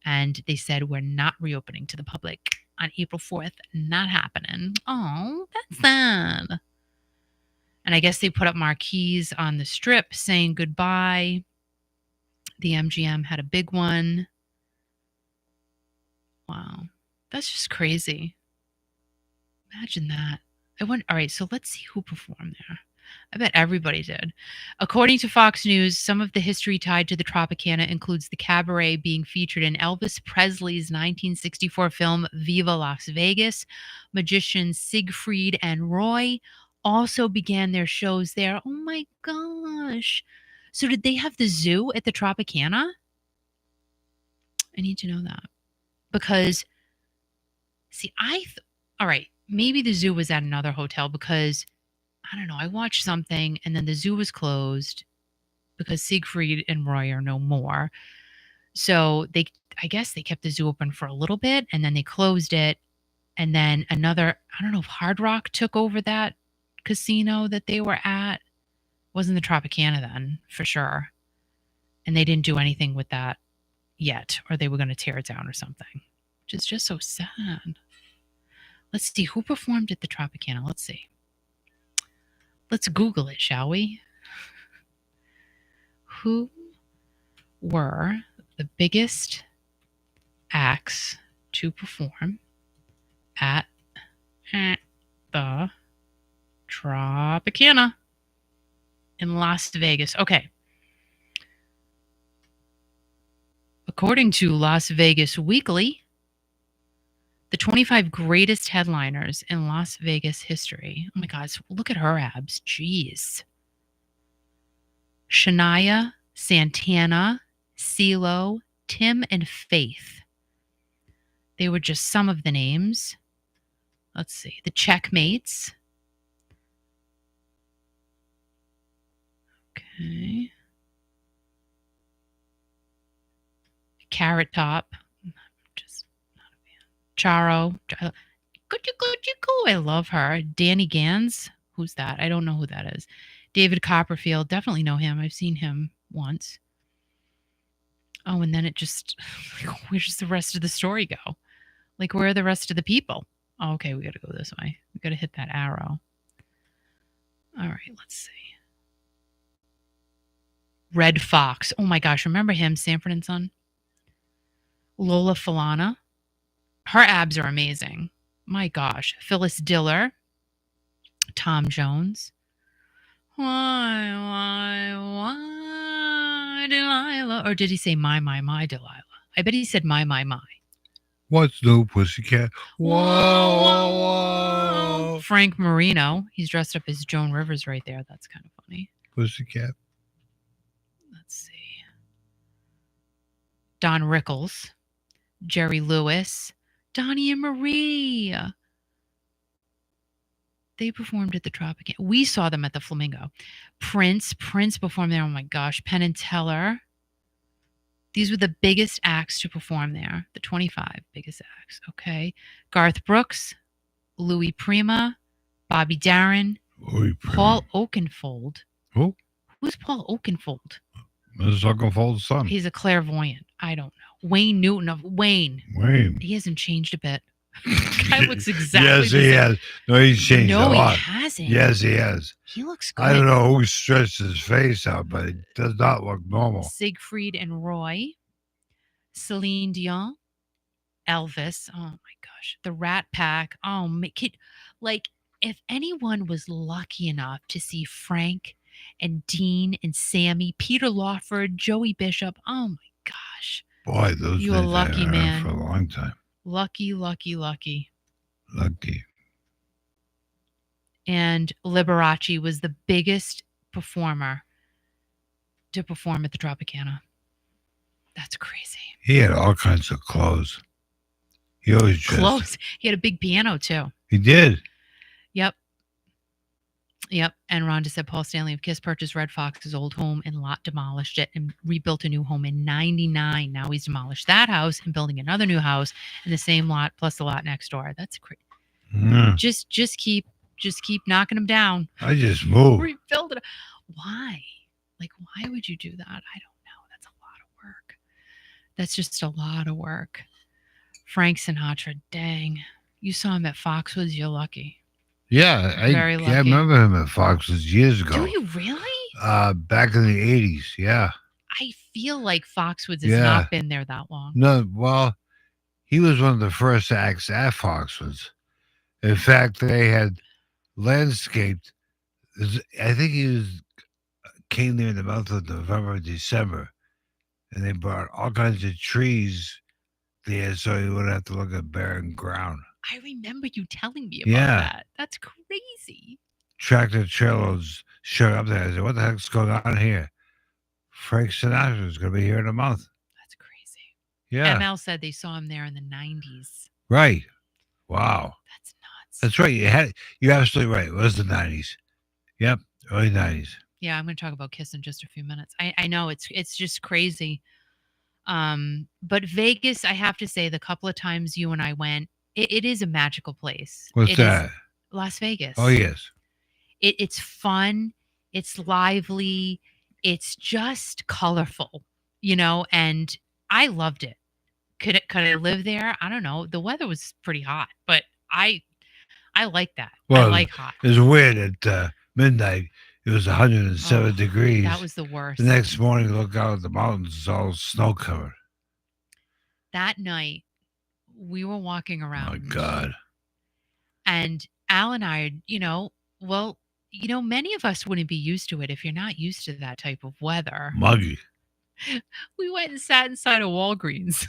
And they said, we're not reopening to the public on April 4th. Not happening. Oh, that's sad. And I guess they put up marquees on the strip saying goodbye. The MGM had a big one. Wow. That's just crazy. Imagine that. All right, so let's see who performed there. I bet everybody did. According to Fox News, some of the history tied to the Tropicana includes the cabaret being featured in Elvis Presley's 1964 film Viva Las Vegas. Magicians Siegfried and Roy also began their shows there. Oh my gosh. So did they have the zoo at the Tropicana? I need to know that. Because, see, all right, maybe the zoo was at another hotel because I don't know. I watched something and then the zoo was closed because Siegfried and Roy are no more. So I guess they kept the zoo open for a little bit and then they closed it. And then I don't know if Hard Rock took over that casino that they were at. Wasn't the Tropicana then, for sure. And they didn't do anything with that yet, or they were going to tear it down or something, which is just so sad. Let's see who performed at the Tropicana. Let's see. Let's Google it, shall we? Who were the biggest acts to perform at the Tropicana in Las Vegas? Okay. According to Las Vegas Weekly, the 25 greatest headliners in Las Vegas history. Oh my God, look at her abs. Jeez. Shania, Santana, CeeLo, Tim, and Faith. They were just some of the names. Let's see. The Checkmates. Okay. Carrot Top. Just not a fan. Charo. I love her. Danny Gans. Who's that? I don't know who that is. David Copperfield. Definitely know him. I've seen him once. Oh, and then it just, where's the rest of the story go? Like, where are the rest of the people? Oh, okay, we got to go this way. We got to hit that arrow. All right, let's see. Red Fox. Oh my gosh, remember him, Sanford and Son? Lola Falana. Her abs are amazing. My gosh. Phyllis Diller. Tom Jones. Why, Delilah? Or did he say my, Delilah? I bet he said my. What's new, pussycat? Whoa. Frank Marino. He's dressed up as Joan Rivers right there. That's kind of funny. Pussycat. Let's see. Don Rickles. Jerry Lewis. Donnie and Marie. They performed at the Tropicana. We saw them at the Flamingo. Prince performed there. Oh my gosh. Penn and Teller. These were the biggest acts to perform there, the 25 biggest acts, okay? Garth Brooks, Louis Prima, Bobby Darin, Oy, Paul Oakenfold. who? Who's Paul Oakenfold? Mrs. Uncle son. He's a clairvoyant. I don't know. Wayne Newton of Wayne. Wayne. He hasn't changed a bit. Guy looks exactly Yes, the same. he has. No, he's changed No, a lot. he hasn't. Yes, he has. He looks good. I don't know who stretched his face out, but it does not look normal. Siegfried and Roy, Celine Dion, Elvis. Oh my gosh, the Rat Pack. Oh, like if anyone was lucky enough to see Frank and Dean and Sammy, Peter Lawford, Joey Bishop. Oh my gosh, Boy, those you a things lucky I man. for a long time. Lucky, lucky, lucky. Lucky. And Liberace was the biggest performer to perform at the Tropicana. That's crazy. He had all kinds of clothes. He always dressed. Close. He had a big piano too. He did. Yep. Yep. And Rhonda said Paul Stanley of Kiss purchased Red Fox's old home and lot, demolished it, and rebuilt a new home in '99. Now he's demolished that house and building another new house in the same lot plus the lot next door. That's crazy. Mm. Just keep knocking them down. I just moved. Rebuild it. Why? Like, why would you do that? I don't know. That's a lot of work. That's just a lot of work. Frank Sinatra, dang. You saw him at Foxwoods, you're lucky. Yeah, Very lucky. I remember him at Fox's years ago. Do you really? Back in the 80s, yeah. I feel like Foxwoods has not been there that long. No, well, he was one of the first acts at Foxwoods. In fact, they had landscaped. I think came there in the month of November, December, and they brought all kinds of trees there so you wouldn't have to look at barren ground. I remember you telling me about that. That's crazy. Tractor trailers showed up there. I said, "What the heck's going on here?" Frank Sinatra is going to be here in a month. That's crazy. Yeah. ML said they saw him there in the 90s. Right. Wow. That's nuts. That's right. You're absolutely right. It was the 90s. Yep. Early 90s. Yeah, I'm going to talk about Kiss in just a few minutes. I know it's just crazy. But Vegas, I have to say, the couple of times you and I went, it is a magical place. What's that? Las Vegas. Oh, yes. It's fun. It's lively. It's just colorful, and I loved it. Could I live there? I don't know. The weather was pretty hot, but I like that. Well, I like hot. It was weird at midnight. It was 107 degrees. That was the worst. The next morning, you look out at the mountains, it's all snow covered. That night, we were walking around. Oh, my God. And Al and I, many of us wouldn't be used to it if you're not used to that type of weather. Muggy. We went and sat inside a Walgreens.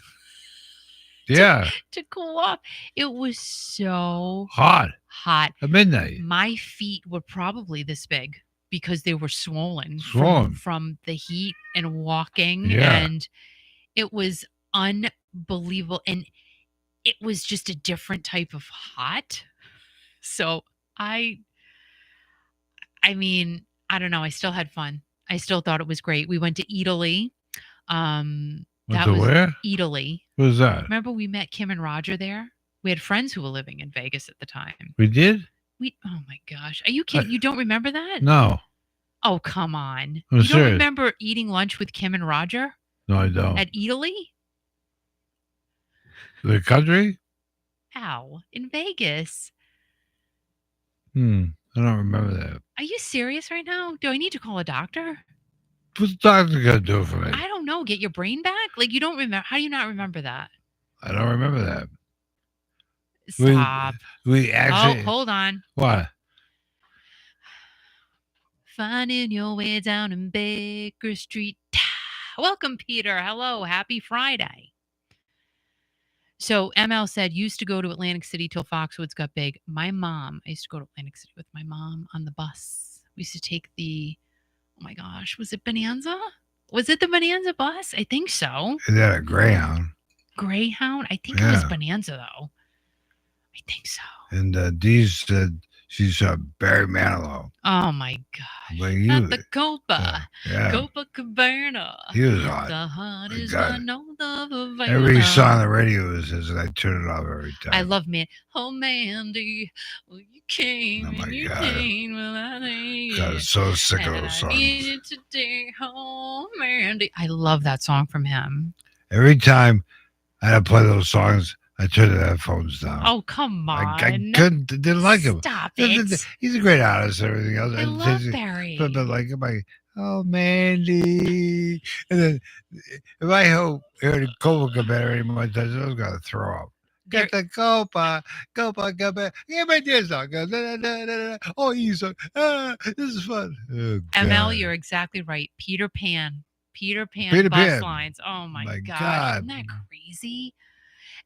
Yeah. To cool off. It was so hot. At midnight. My feet were probably this big because they were swollen. From the heat and walking. Yeah. And it was unbelievable. And it was just a different type of hot. So I mean, I don't know. I still had fun. I still thought it was great. We went to Italy. That was where? Italy. What was that? Remember we met Kim and Roger there? We had friends who were living in Vegas at the time. We did? Oh my gosh. Are you kidding? You don't remember that? No. Oh, come on. I'm you serious. Don't remember eating lunch with Kim and Roger? No, I don't. At Italy? The country? Ow. In Vegas. I don't remember that. Are you serious right now? Do I need to call a doctor? What's the doctor going to do for me? I don't know. Get your brain back? Like, you don't remember. How do you not remember that? I don't remember that. Stop. We actually. Oh, hold on. What? Finding your way down in Baker Street. Welcome, Peter. Hello. Happy Friday. So ML said, used to go to Atlantic City till Foxwoods got big. I used to go to Atlantic City with my mom on the bus. We used to take oh my gosh, was it Bonanza? Was it the Bonanza bus? I think so. Is that a Greyhound? Greyhound? I think it was Bonanza, though. I think so. And Dee said She's Barry Manilow. Oh my But gosh. At you, the Copa, yeah, Copacabana. he was hot. The heart My is my God, north of every song on Havana. the radio is his, and I turn it off every I time. love man. Oh Mandy, well you came Oh and my you God, came, well I God, I'm needed, so sick of and those I songs. needed to take home Mandy. I love that song from him. Every time I had to play those songs, I turned the headphones down. Oh come I on, couldn't, didn't like him. stop it. He's a great artist and everything else. I love But Barry. like, I'm like, oh, Mandy. And then if I heard a Copacabana anymore, I was going to throw up. There, Get the Copacabana. Give me this song. Oh, you song. This is fun. Oh, ML, God. you're exactly right. Peter Pan Peter bus Pan. lines. Oh my My gosh, isn't God. that crazy?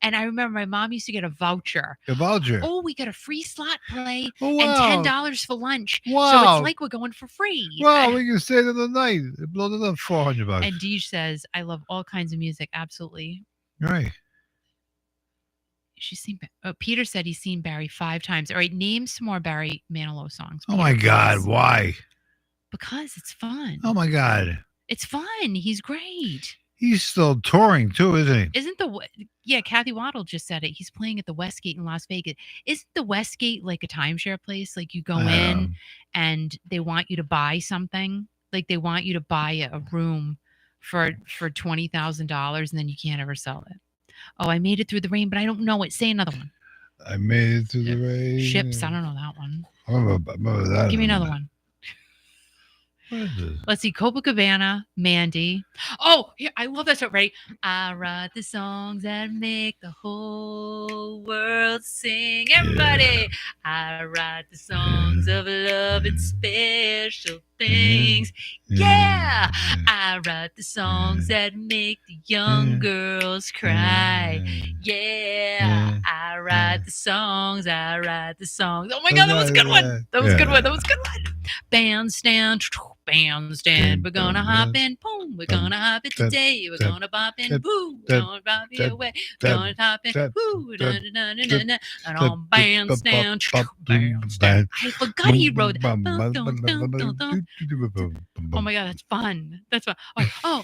And I remember my mom used to get a voucher. The Vulture. Oh, we got a free slot play Oh, and wow. $10 for lunch. So it's Wow. like we're going for free. Wow, we can stay there the night. Blow another $400. And Deej says, I love all kinds of music. Absolutely. Right. She's seen, Peter said he's seen Barry 5 times. All right, name some more Barry Manilow songs, Oh my Peter, God, please. why? Because it's fun. Oh my God. It's fun. He's great. He's still touring too, isn't he? Isn't yeah, Kathy Waddle just said it. He's playing at the Westgate in Las Vegas. Isn't the Westgate like a timeshare place? Like you go in and they want you to buy something. Like they want you to buy a room for $20,000 and then you can't ever sell it. Oh, I made it through the rain, but I don't know it. Say another one. I made it through the rain. Ships. I don't know that one. I remember that. Give me another one. What is this? Let's see, Copacabana, Mandy. Oh, here, I love that song. Ready? I write the songs that make the whole world sing. Everybody, I write the songs of love and special things. Yeah, I write the songs that make the young girls cry. Yeah, I write the songs. I write the songs. Oh my God, that was a good one. That was a good one. That was a good one. Bandstand, bandstand. We're gonna hop in, boom. We're gonna hop it today. We're gonna bop in, boo. We're gonna bop it away. We're gonna hop in, boo. And on bandstand, bandstand. I forgot he wrote. Oh my God, that's fun. That's fun. Oh.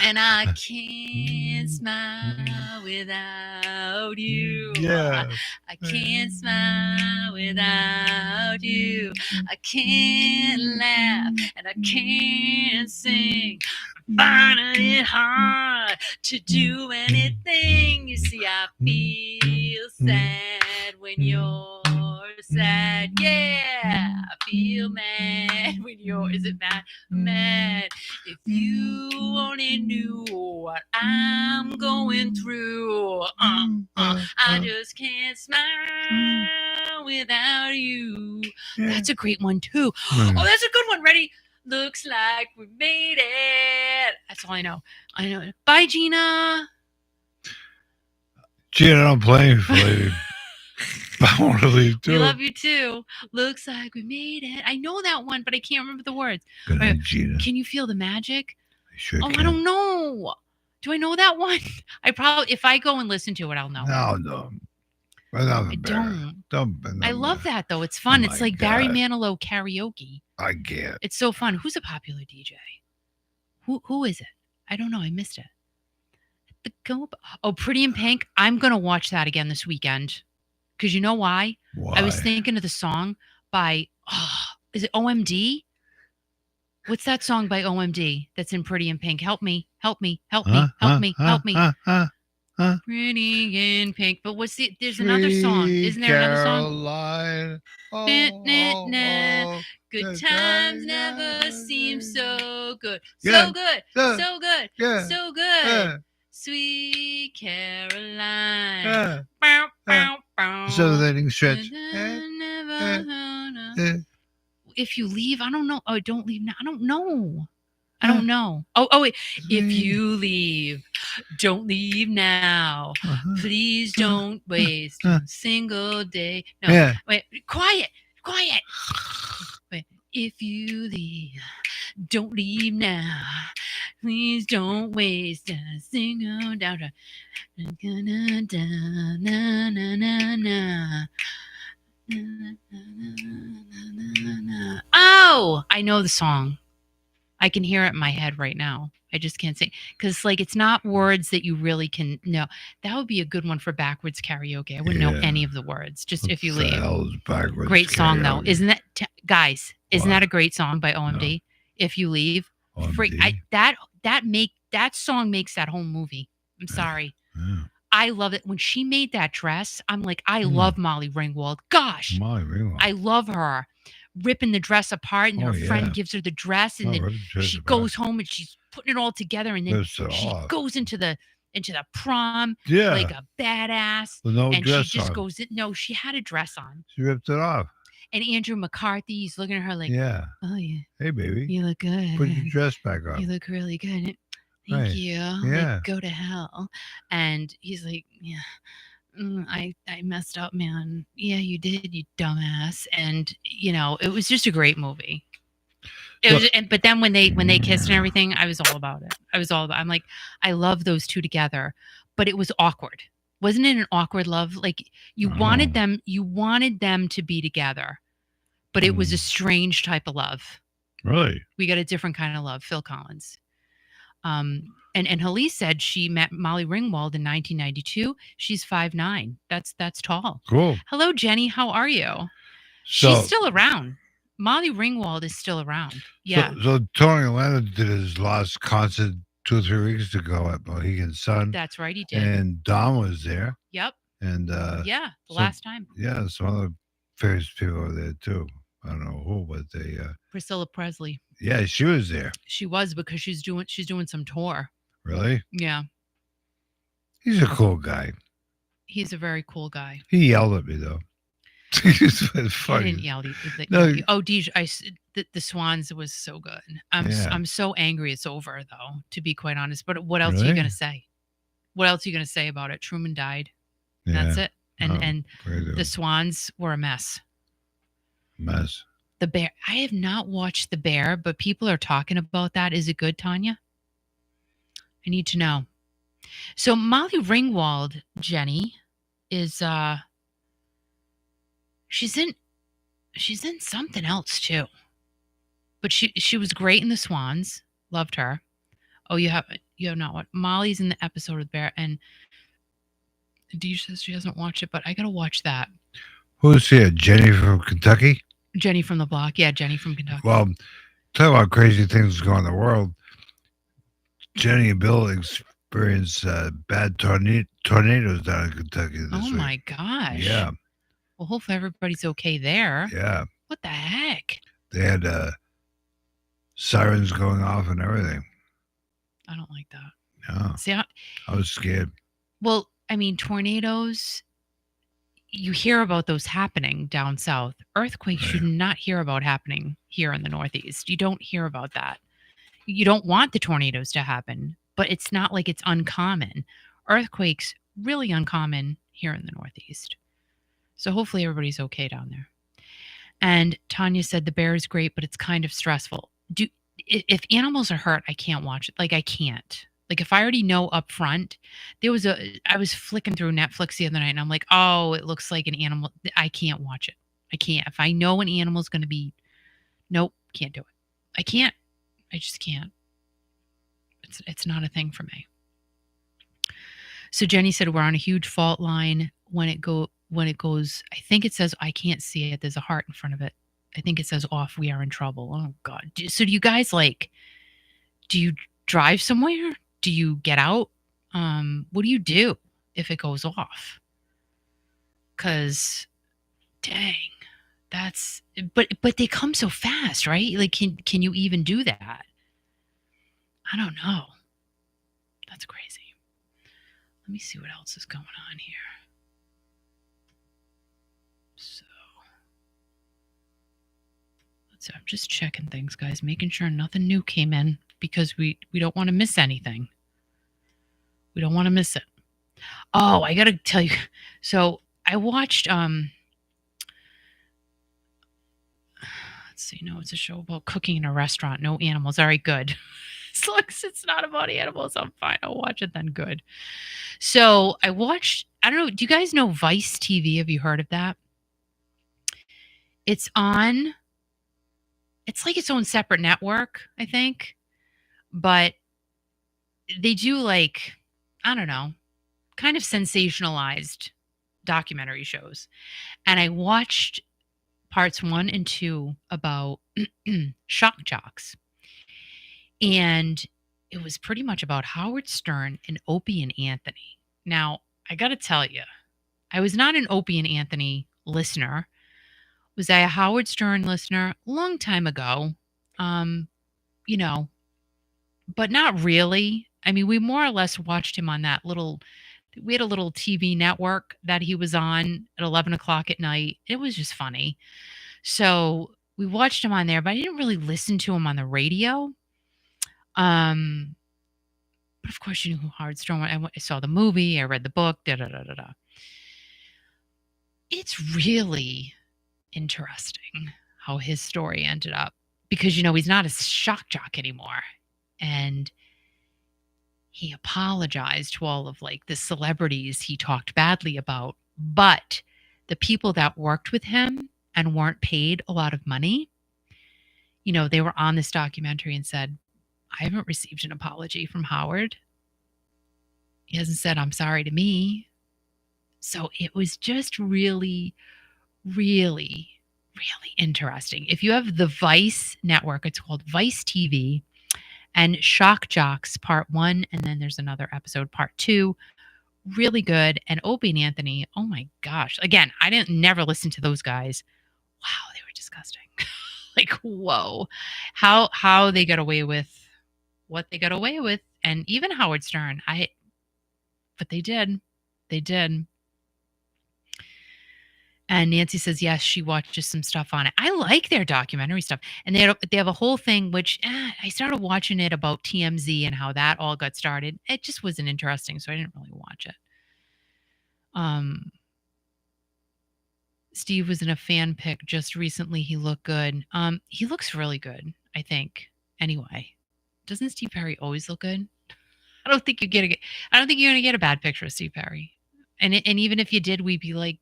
And I can't smile without you. Yeah. I can't smile without you. I can't laugh and I can't sing. I'm finding it hard to do anything. You see, I feel sad when you're sad. Yeah, I feel mad when you're. Is it mad? Mad. If you only knew what I'm going through, I just can't smile without you. That's a great one too. Oh, that's a good one. Ready? Looks like we made it. That's all I know. I know. Bye, Gina. Gina, don't play me, lady. I want to leave too. We love you too. Looks like we made it. I know that one, but I can't remember the words. Good night, Gina. Can you feel the magic? I sure Oh, can. I don't know. Do I know that one? I probably, if I go and listen to it, I'll know. No. I don't. I love that though. It's fun. It's like Barry Manilow karaoke. I get. It's so fun. Who's a popular DJ? Who is it? I don't know. I missed it. Oh, Pretty in Pink. I'm gonna watch that again this weekend. Because you know why? I was thinking of the song by, is it OMD? What's that song by OMD that's in Pretty in Pink? Help me. Pretty in Pink. But there's another song. Isn't there another song? Good times never seem so good. So good. So good. So good. Sweet Caroline. So the stretch. If you leave, I don't know. Oh, don't leave now. I don't know. Oh, wait. If you leave, don't leave now. Please don't waste a single day. No, wait. Quiet. Wait. If you leave, don't leave now. Please don't waste a single day. Oh, I know the song. I can hear it in my head right now. I just can't sing because, like, it's not words that you really can know. That would be a good one for backwards karaoke. I wouldn't know Yeah. any of the words. Just What if you the leave. hell is backwards Great song though, karaoke? isn't that, guys? Isn't What? that a great song by No. OMD? If you leave, freak. OMD? That song makes that whole movie. I'm Yeah. sorry. Yeah. I love it. When she made that dress, I'm like, I Hmm. love Molly Ringwald. Gosh, Molly Ringwald. I love her. Ripping the dress apart, and Oh her friend yeah. gives her the dress, and Oh, then rip the dress she apart. goes home and she's putting it all together, and then Rips it she off. goes into the prom like Yeah. a badass, With no and she dress just on. goes in. No, she had a dress on, She ripped it off. and Andrew McCarthy's looking at her like, Yeah. "Oh yeah, Hey baby, you look put your good. dress back You on. look really good. Thank Right. you. Like, Yeah. go to hell." And he's like, "Yeah, I messed up, man. Yeah, you did, you dumbass." And it was just a great movie. It So was, but then when they kissed and everything, I was all about it. I was all about. I'm like, I love those two together, but it was awkward. Wasn't it an awkward love? Like oh, you wanted them to be together, but it was a strange type of love. really? We got a different kind of love. Phil Collins. And Halise said she met Molly Ringwald in 1992. She's 5'9". That's tall. Cool. Hello, Jenny. How are you? She's So still around. Molly Ringwald is still around. so Yeah, so Tony Leonard did his last concert 2 or 3 weeks ago at Mohegan Sun, that's right. He did. and Don was there, Yep. and Yeah, the so last time. yeah, some other famous people were there too. I don't know who, but they Priscilla Presley. yeah, she was there. She was because she's doing some tour. Really? Yeah. He's a cool guy. He's a very cool guy. He yelled at me though. It's He didn't funny. yell. No, Oh, Dej, the Swans was so good. yeah, I'm so angry it's over though, to be quite honest. But what else are you really? gonna say? What else are you gonna say about it? Truman died. And Yeah. that's it. And Oh, and great the Swans were a mess. mess. The Bear. I have not watched The Bear, but people are talking about that. Is it good, Tanya? I need to know. So Molly Ringwald, Jenny, is she's in she's in something else too. But she was great in The Swans. Loved her. Oh, you have not what? Molly's in the episode of The Bear, and Dee says she hasn't watched it, but I gotta watch that. Who's here? Jenny from Kentucky? Jenny from the block. Yeah, Jenny from Kentucky. Well, talk about crazy things going on in the world. Jenny and Bill experienced bad tornadoes down in Kentucky this Oh week. my gosh. Yeah, Well, hopefully everybody's okay there. yeah. What the heck? They had sirens going off and everything. I don't like that. Yeah, See, I was scared. well, I mean, tornadoes, you hear about those happening down south. Earthquakes, you Right. do not hear about happening here in the Northeast. You don't hear about that. You don't want the tornadoes to happen, but it's not like it's uncommon. Earthquakes, really uncommon here in the Northeast. So hopefully everybody's okay down there. And Tanya said the bear is great, but it's kind of stressful. If animals are hurt, I can't watch it. Like I can't. Like if I already know up front, I was flicking through Netflix the other night and I'm like, oh, it looks like an animal. I can't watch it. I can't. If I know an animal's going to be, nope, can't do it. I can't. I just can't. It's not a thing for me. So Jenny said we're on a huge fault line when it goes. I think it says I can't see it. There's a heart in front of it. I think it says off. We are in trouble. Oh God. So do you guys do you drive somewhere? Do you get out? What do you do if it goes off? Cause dang, that's but they come so fast, right? Like can you even do that? I don't know. That's crazy. Let me see what else is going on here. So I'm just checking things, guys, making sure nothing new came in because we don't want to miss anything. We don't want to miss it. Oh, I gotta tell you. So I watched let's see, no, it's a show about cooking in a restaurant, no animals. All right, good. As long as it's not about animals, I'm fine. I'll watch it then. Good. So I watched, I don't know, do you guys know Vice TV? Have you heard of that? It's on it's like its own separate network, I think, but they do like I don't know, kind of sensationalized documentary shows. And I watched parts 1 and 2 about shock jocks. And it was pretty much about Howard Stern and Opie and Anthony. Now, I got to tell you, I was not an Opie and Anthony listener. Was I a Howard Stern listener? A long time ago. Um, you know, but not really. I mean, we more or less watched him on that little we had a little TV network that he was on at 11 o'clock at night. It was just funny. So we watched him on there, but I didn't really listen to him on the radio. Um, but of course, you knew who Howard Stern was. I saw the movie, I read the book, da da da da da. It's really interesting how his story ended up because, he's not a shock jock anymore. And he apologized to all of like the celebrities he talked badly about, but the people that worked with him and weren't paid a lot of money, they were on this documentary and said, I haven't received an apology from Howard. He hasn't said I'm sorry to me. So it was just really, really, really interesting. If you have the Vice network, it's called Vice TV, and Shock Jocks Part 1, and then there's another episode, Part 2. Really good. And Opie and Anthony, oh my gosh. Again, I didn't never listen to those guys. Wow, they were disgusting. Like, whoa. How they got away with what they got away with. And even Howard Stern. But they did. They did. And Nancy says, yes, she watched just some stuff on it. I like their documentary stuff. And they have a whole thing, which I started watching it about TMZ and how that all got started. It just wasn't interesting, so I didn't really watch it. Steve was in a fan pic just recently. He looked good. He looks really good, I think. Anyway, doesn't Steve Perry always look good? I don't think I don't think you're gonna get a bad picture of Steve Perry. And even if you did, we'd be like,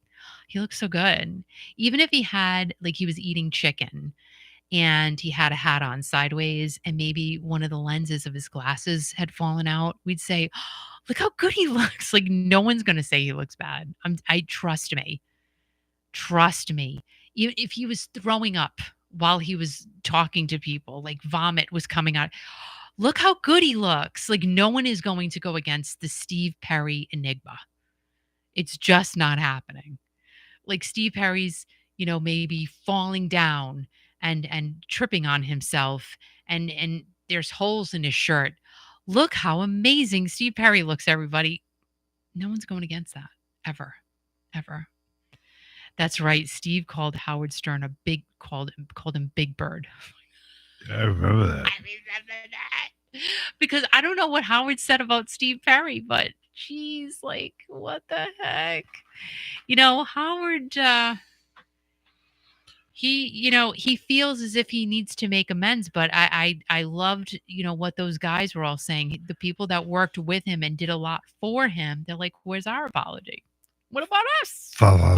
he looks so good. Even if he had like he was eating chicken and he had a hat on sideways and maybe one of the lenses of his glasses had fallen out, we'd say, oh, look how good he looks. Like no one's gonna say he looks bad. I trust me. Trust me. Even if he was throwing up while he was talking to people, like vomit was coming out. Look how good he looks. Like no one is going to go against the Steve Perry enigma. It's just not happening. Like Steve Perry's, maybe falling down and tripping on himself and there's holes in his shirt. Look how amazing Steve Perry looks, everybody. No one's going against that ever. Ever. That's right. Steve called Howard Stern called him Big Bird. I remember that. I remember that. Because I don't know what Howard said about Steve Perry, but geez, like what the heck? Howard he feels as if he needs to make amends, but I loved, what those guys were all saying. The people that worked with him and did a lot for him, they're like, where's our apology? What about us?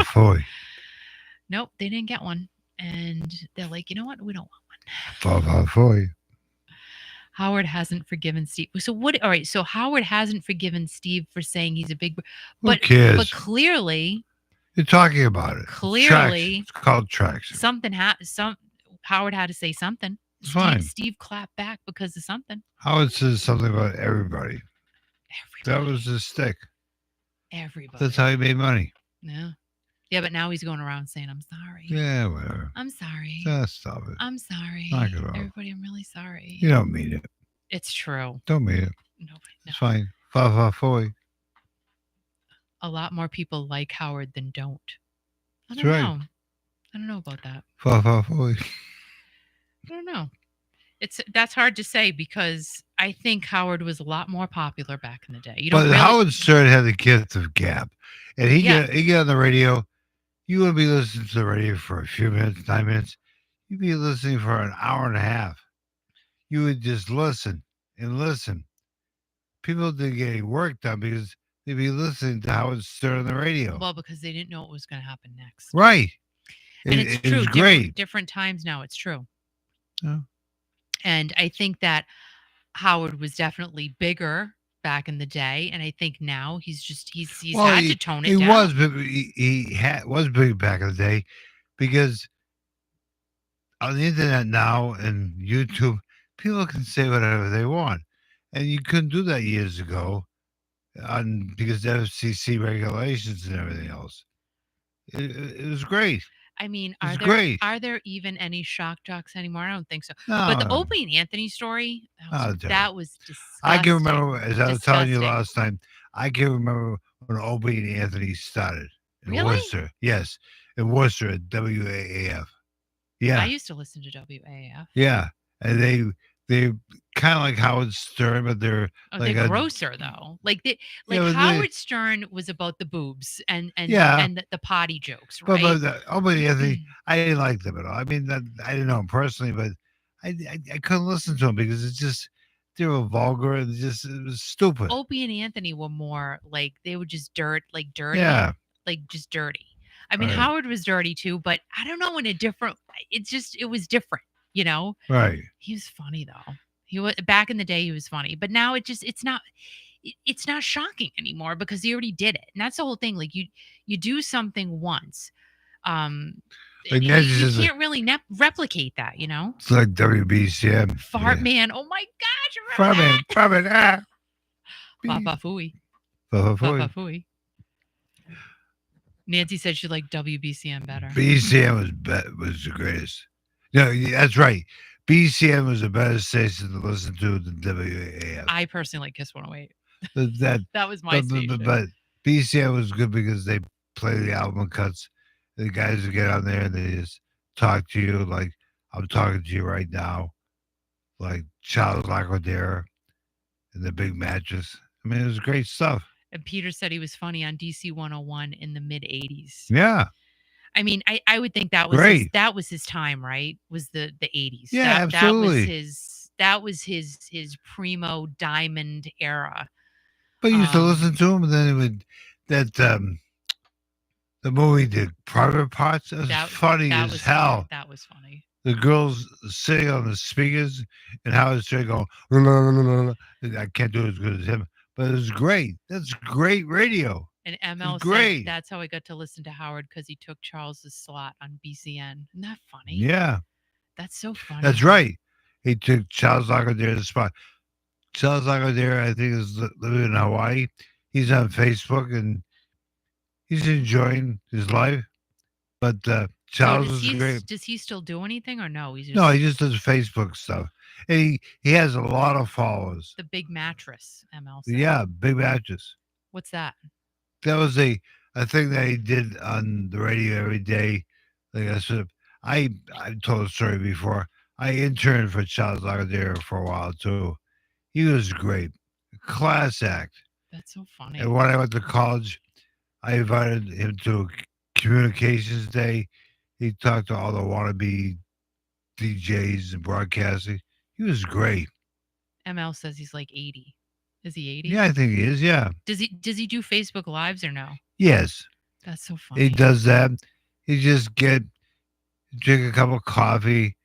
Foy. Nope, they didn't get one. And they're like, you know what? We don't want one. Foy. Howard hasn't forgiven Steve. So what? All right. So Howard hasn't forgiven Steve for saying he's a big, Who cares? But clearly, you're talking about it. Clearly, it's called traction. Howard had to say something. Fine. Steve clapped back because of something. Howard says something about everybody. That was his stick. Everybody. That's how he made money. Yeah. Yeah, but now he's going around saying, I'm sorry. Yeah, whatever. I'm sorry. Stop it. I'm sorry. Knock it off. Everybody, I'm really sorry. You don't mean it. It's true. Don't mean it. Nobody. No. It's fine. Foy. A lot more people like Howard than don't. I don't That's know. right. I don't know about that. Foy. I don't know. That's hard to say because I think Howard was a lot more popular back in the day. Howard Stern had the gift of gab, and he get on the radio. You would be listening to the radio for a few minutes, 9 minutes. You'd be listening for an hour and a half. You would just listen and listen. People didn't get any work done because they'd be listening to Howard Stern on the radio. Well, because they didn't know what was going to happen next. Right. And it's It true, was great. different times now, it's true. Yeah. And I think that Howard was definitely bigger back in the day, and I think now he's Well, had to tone he it was, down. but was big back in the day because on the internet now and YouTube, people can say whatever they want, and you couldn't do that years ago, on because of FCC regulations and everything else. It was great. I mean, It was great. are there even any shock jocks anymore? I don't think so. But the No, Opie and Anthony story, no, terrible. that was I can disgusting. remember, as I was telling you Disgusting. last time, I can remember when Opie and Anthony started in Really? Worcester. Yes, in Worcester at WAAF. I Yeah, used to listen to WAF. yeah, and they kind of like Howard Stern, but they're Oh, they're like a grosser though. yeah, Like but they Howard Stern was about the boobs yeah, and the potty jokes, but right? Opie and Anthony, I didn't like them at all. I mean, I didn't know them personally, but I couldn't listen to them because it's just they were vulgar and just it was stupid. Opie and Anthony were more like they were just dirty, Yeah, like just dirty. I mean, right, Howard was dirty too, but I don't know in a different. It was different, you know. right. He was funny though. He was back in the day. He was funny, but now it's not. It's not shocking anymore because he already did it, and that's the whole thing. Like you do something once, um, Like you, that's you just can't really replicate that, you know. it's like WBCM. Fart Yeah, man, oh my gosh, remember Farman, that? Farman, B, Papa Fooey, Boy. Papa Fooey. Nancy said she liked WBCM better. BCM was the greatest. No, that's right. BCM was a better station to listen to than WAF. I personally like Kiss 108. That, That was my station. but BCM was good because they play the album cuts. The guys would get on there and they just talk to you like I'm talking to you right now, like Charles Lagodere and the Big Mattress. I mean, it was great stuff. And Peter said he was funny on DC 101 in the mid 80s. Yeah, I mean, I would think great. that was his time, right? Was the 80s. Yeah, absolutely. That was his primo diamond era. But you used to Um listen to him, and then it would that the movie did private parts. It was that funny that as was funny. hell. That was funny. The girls sitting on the speakers and how it's straight going. I can't do it as good as him, but it was great. That's great radio. And It's ML said great. that's how I got to listen to Howard because he took Charles's slot on BCN. Isn't that funny? Yeah, That's so that's funny. right. He took Charles Lagodere spot. Charles Lagodere, I think, is living in Hawaii. He's on Facebook and he's enjoying his life. But So Charles was great. does he still do anything or no? He's No, just he just does Facebook stuff. And he has a lot of followers. the big mattress, ML said. Yeah, big matches. What's that? That was a thing that he did on the radio every day. Like I said, I told a story before. I interned for Charles Lagodere for a while too. He was great, class act. That's so And funny. when I went to college, I invited him to a communications day. He talked to all the wannabe DJs and broadcasting. He was great. ML says he's like 80. Is he Yeah, 80? I think he is. Yeah. Does he do Facebook lives or no? Yes, That's so he funny. does that. He just drink a cup of coffee.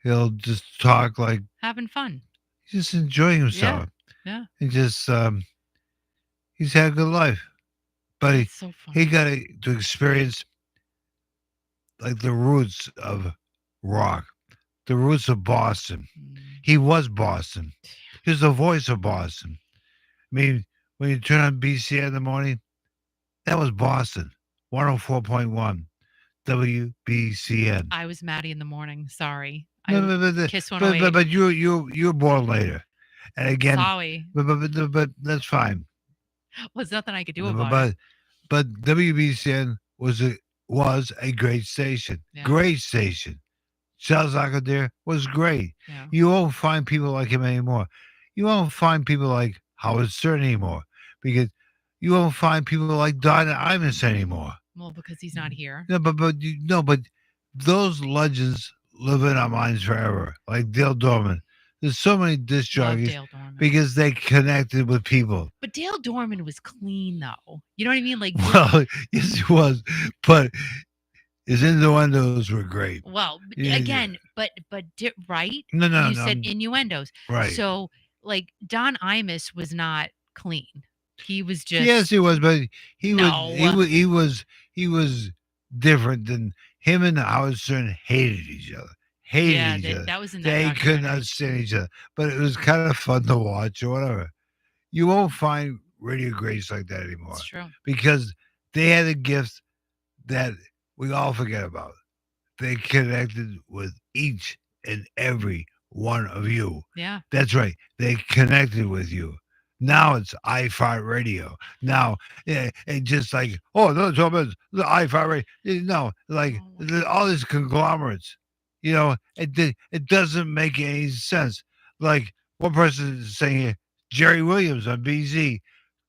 He'll just talk like Having fun. he's just enjoying Yeah. himself. Yeah. He just he's had a good life, but That's so he funny. got to experience like the roots of rock, the roots of Boston. Mm. He was Boston. He was the voice of Boston. I mean, when you turn on BCN in the morning, that was Boston, 104.1 WBCN. I was Maddie in the morning. Sorry. No, I Kiss but 108. you were born later, and again, Sorry. but that's fine. Was nothing I could do But about it. but, but WBCN was a great station, Yeah. great station. Charles Lagodere was great. Yeah. You won't find people like him anymore. You won't find people like Howard Stern anymore because you won't find people like Donna Imus anymore. Well, because he's not here. No, but those legends live in our minds forever. Like Dale Dorman. There's so many disc Love jockeys Dale Dorman. because they connected with people. But Dale Dorman was clean though. You know what I mean? Like Well, yes, he was, but His innuendos were great. Well, Yeah. again, right? No, no, You no. said innuendos. Right. So, like, Don Imus was not clean. He was Yes, he just was, but he was he no. was he was he was different than him and Howard Stern hated each other. Hated Yeah, each other. that was in that They could not documentary. stand each other. But it was kind of fun to watch or whatever. You won't find radio greats like that It's anymore true. because they had a gift that we all forget about. They connected with each and every one of you. Yeah. That's right. They connected with you. Now it's iFi Radio. Now, yeah, and just like, oh, no, the iFi Radio. No, like Oh my all god. these conglomerates. It doesn't make any sense. Like one person is saying here, Jerry Williams on BZ.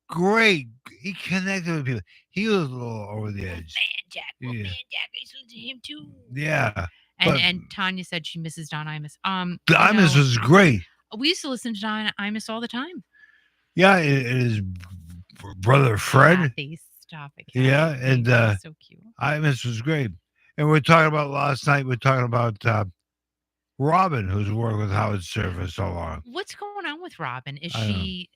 Great. He connected with people. He was a little over the edge. Yeah. Wolfman Jack. I used to listen to him too. Yeah. And But and Tanya said she misses Don Imus. Diamonds was great. We used to listen to Don Imus all the time. Yeah, his brother Fred. Kathy, stop it, Yeah, Kathy. and Thank you. So cute. Imus was great. And we're talking about last night. We're talking about Robin, who's worked with Howard Stern for so long. What's going on with Robin? Is I don't know. she?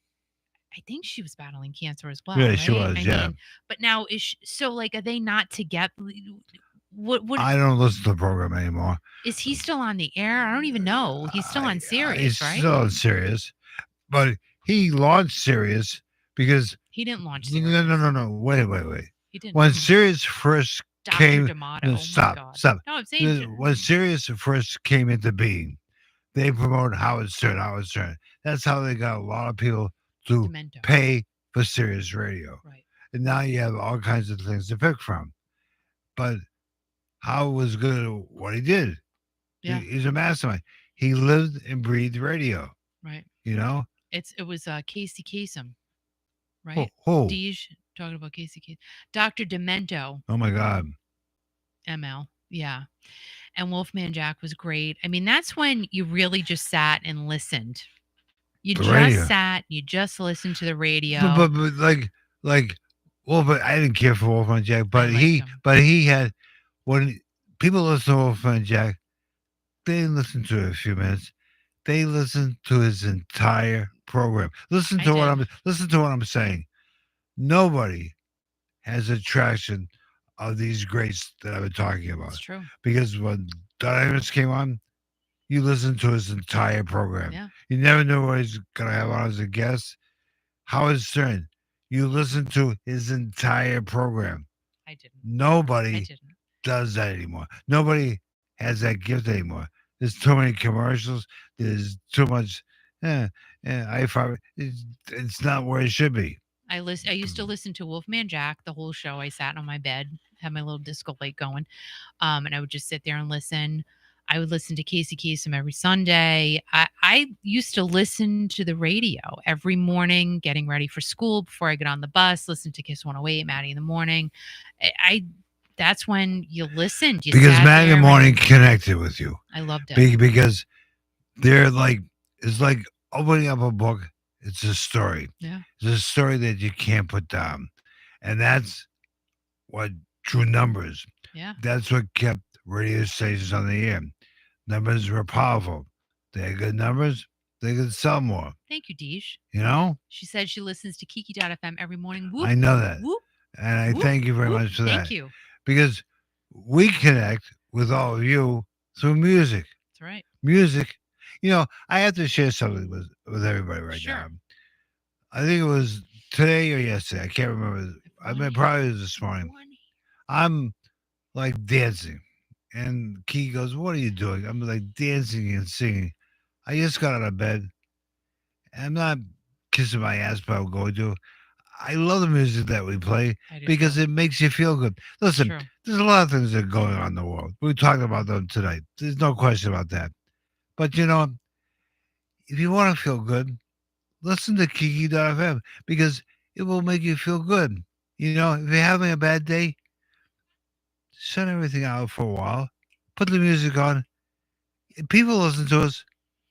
I think she was battling cancer as well, Yeah, she right? was. I Yeah, mean, but now is she, so like, are they not together? What I don't listen to the program anymore. is he still on the air? I don't even know. He's still on He's Sirius, right? still serious, but he launched Sirius because He didn't launch no, no, Sirius. no, no. Wait. He didn't. When Sirius first Dr. came, D'Amato. no, Oh my stop, God. stop. No, I'm saying When Sirius first came into being, they promoted Howard Stern, Howard Stern. That's how they got a lot of people to Demento. pay for Sirius Radio. Right. And now you have all kinds of things to pick from. But Howard was good at what he did. Yeah. He's a mastermind. He lived and breathed radio. Right. You know? It was Casey Kasem, Oh, right? oh, Deej talking about Casey Kasem. Dr. Demento, oh my God. ML. Yeah. And Wolfman Jack was great. I mean, that's when you really just sat and listened. You The just radio. sat, you just listened to the But, radio. but, but like, well, but I didn't care for Wolfman Jack. I But liked he, him. but he had when people listen to Wolfman Jack, they didn't listen to it a few minutes. They listened to his entire program. I did. Listen to what I'm saying. Nobody has attraction of these greats that I've been talking It's about. true. Because when Diamonds came on, you listened to his entire program. Yeah, You never knew what he's gonna have on as a guest. Howard Stern, you listened to his entire program. I didn't. I Nobody didn't. does that anymore. Nobody has that gift anymore. There's too many commercials. There's too much. I find it's not where it should be. I used to listen to Wolfman Jack the whole show. I sat on my bed, had my little disco light going, and I would just sit there and listen. I would listen to Casey Kasem every Sunday. I used to listen to the radio every morning, getting ready for school before I get on the bus. Listen to Kiss 108, Maddie in the morning. I that's when you listened. You Because sat Matt in the there morning and connected with you. I loved it. Because they're like it's like opening up a book. It's a story. Yeah, It's a story that you can't put down, and that's what drew numbers. yeah. That's what kept radio stations on the air. Numbers were powerful. They had good numbers. They could sell more. Thank you, Deej. You know, She said she listens to Kiki.fm every morning. Whoop, I know that, whoop, and I whoop, thank you very whoop. much for Thank that you. because we connect with all of you through music. That's right. Music. I have to share something with everybody right Sure. now. I think it was today or yesterday. I can't remember. I One mean, probably it was this morning. I'm like dancing, and Key goes, "What are you doing?" I'm like dancing and singing. I just got out of bed. I'm not kissing my ass, but I'm going to. I love the music that we play I do because too. it makes you feel good. It's Listen, true. there's a lot of things that are going on in the world. We talked about them tonight. There's no question about that. But if you want to feel good, listen to Kiki.fm because it will make you feel good. If you're having a bad day, shut everything out for a while, put the music on. People listen to us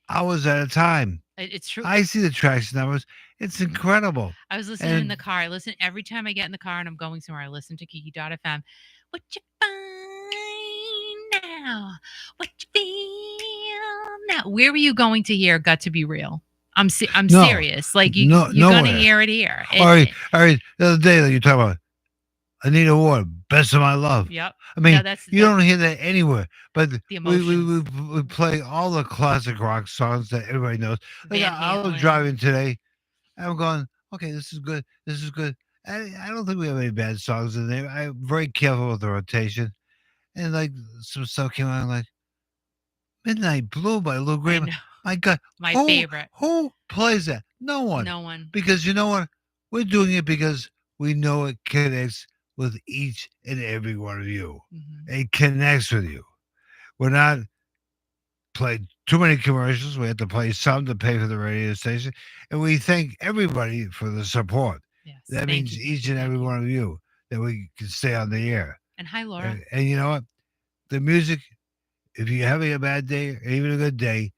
hours at a time. It's true. I see the traction numbers. It's incredible. I was listening in the And car. I listen every time I get in the car and I'm going somewhere. I listen to Kiki.fm. What you find now? What you feel now? Where were you going to hear "Got to Be Real"? I'm No, serious. Like no, you're gonna nowhere. hear it here. All right. The other day, like you talk about Anita Ward, "Best of My Love." Yep. I No, mean, that's you that don't hear that anywhere. But the emotions. we play all the classic rock songs that everybody knows. Like Van I was Halen. driving today, and I'm going, okay, this is good. This is good. I don't think we have any bad songs in there. I'm very careful with the rotation. And like some stuff came on, like Midnight Blue by Lou I Gramm. know. My God, My favorite. who plays that? No one. No one. Because you know what? We're doing it because we know it connects with each and every one of you. Mhm. It connects with you. We're not playing too many commercials. We have to play some to pay for the radio station. And we thank everybody for the support. Yes. That Thank means you. Thank each you. and every Thank you. one of you that we can stay on the air. And hi, Laura. And you know what? The music, if you're having a bad day or even a good day,